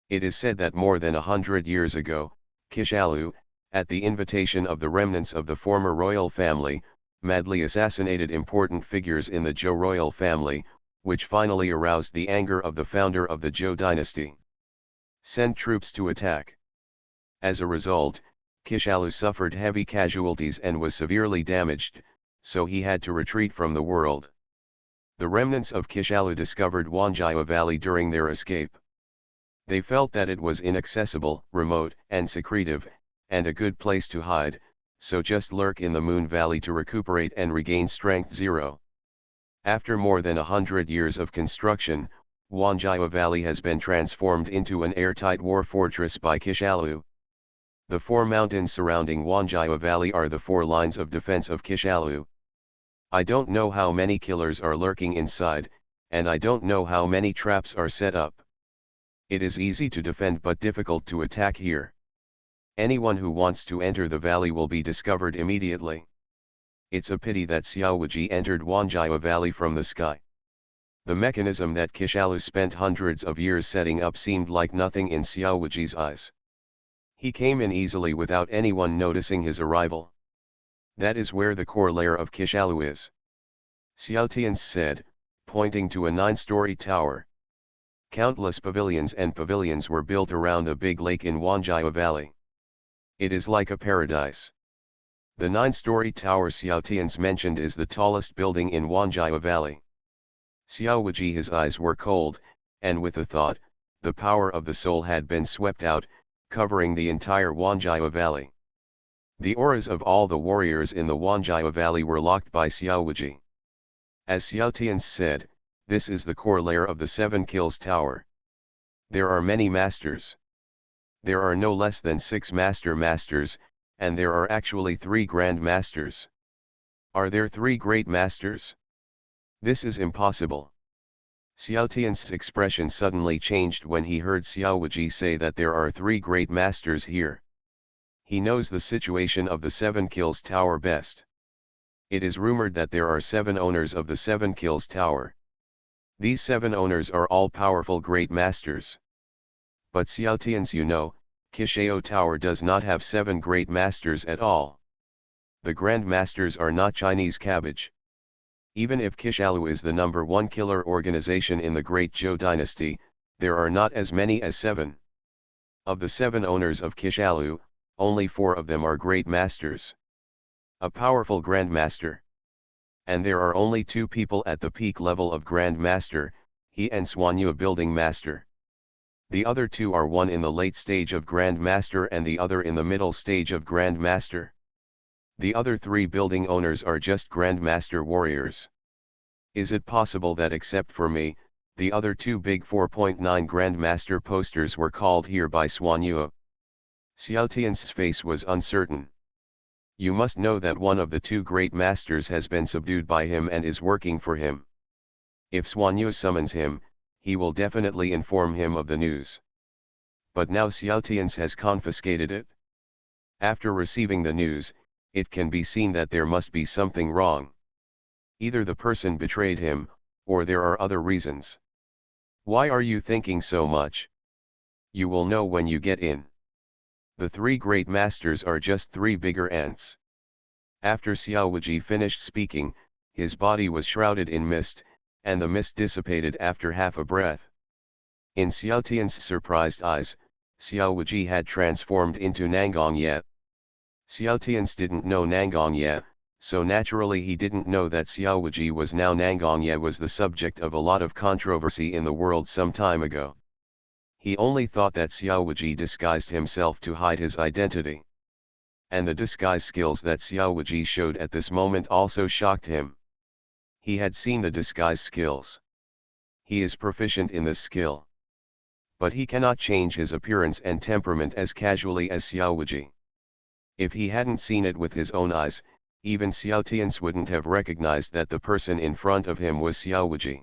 It is said that more than 100 years ago, Kishalu, at the invitation of the remnants of the former royal family, madly assassinated important figures in the Zhou royal family, which finally aroused the anger of the founder of the Zhou dynasty. Send troops to attack. As a result, Kishalu suffered heavy casualties and was severely damaged, so he had to retreat from the world. The remnants of Kishalu discovered Wanjiao Valley during their escape. They felt that it was inaccessible, remote, and secretive, and a good place to hide, so just lurk in the Moon Valley to recuperate and regain strength 0. After more than 100 years of construction, Wanjiao Valley has been transformed into an airtight war fortress by Kishalu. The 4 mountains surrounding Wanjiao Valley are the 4 lines of defense of Kishalu. I don't know how many killers are lurking inside, and I don't know how many traps are set up. It is easy to defend but difficult to attack here. Anyone who wants to enter the valley will be discovered immediately. It's a pity that Xiao Wuji entered Wanjiao Valley from the sky. The mechanism that Kishalu spent hundreds of years setting up seemed like nothing in Xiao Wuji's eyes. He came in easily without anyone noticing his arrival. That is where the core layer of Kishalu is. Xiao Tians said, pointing to a 9-story tower. Countless pavilions and pavilions were built around a big lake in Wanjiao Valley. It is like a paradise. The 9-story tower Xiao Tians mentioned is the tallest building in Wanjiao Valley. Xiao Wuji, his eyes were cold, and with a thought, the power of the soul had been swept out, covering the entire Wanjiao Valley. The auras of all the warriors in the Wanjiao Valley were locked by Xiao Wuji. As Xiao Tians said, this is the core layer of the 7 Kills Tower. There are many masters. There are no less than 6 masters, and there are actually 3 Grand Masters. Are there 3 Great Masters? This is impossible. Xiao Tian's expression suddenly changed when he heard Xiao Wuji say that there are 3 Great Masters here. He knows the situation of the 7 Kills Tower best. It is rumored that there are 7 owners of the 7 Kills Tower. These 7 owners are all powerful Great Masters. But Xiao Tians, you know, Kishao Tower does not have 7 Great Masters at all. The Grand Masters are not Chinese cabbage. Even if Kishalu is the number 1 killer organization in the Great Zhou dynasty, there are not as many as 7. Of the 7 owners of Kishalu, only 4 of them are Great Masters. A powerful Grand Master. And there are only 2 people at the peak level of Grand Master, he and Xuanyu, a building master. The other 2 are one in the late stage of Grand Master and the other in the middle stage of Grand Master. The other 3 building owners are just Grand Master warriors. Is it possible that except for me, the other 2 big 4.9 Grand Master posters were called here by Xuanyu? Xiao Tian's face was uncertain. You must know that one of the 2 Great Masters has been subdued by him and is working for him. If Xuanyu summons him, he will definitely inform him of the news. But now Xiao Tian's has confiscated it. After receiving the news, it can be seen that there must be something wrong. Either the person betrayed him, or there are other reasons. Why are you thinking so much? You will know when you get in. The 3 Great Masters are just 3 bigger ants. After Xiao Wuji finished speaking, his body was shrouded in mist, and the mist dissipated after half a breath. In Xiao Tian's surprised eyes, Xiao Wuji had transformed into Nangong Ye. Xiao Tian's didn't know Nangong Ye, so naturally he didn't know that Xiao Wuji was now Nangong Ye was the subject of a lot of controversy in the world some time ago. He only thought that Xiao Wuji disguised himself to hide his identity. And the disguise skills that Xiao Wuji showed at this moment also shocked him. He had seen the disguise skills. He is proficient in this skill. But he cannot change his appearance and temperament as casually as Xiao Wuji. If he hadn't seen it with his own eyes, even Xiao Tian's wouldn't have recognized that the person in front of him was Xiao Wuji.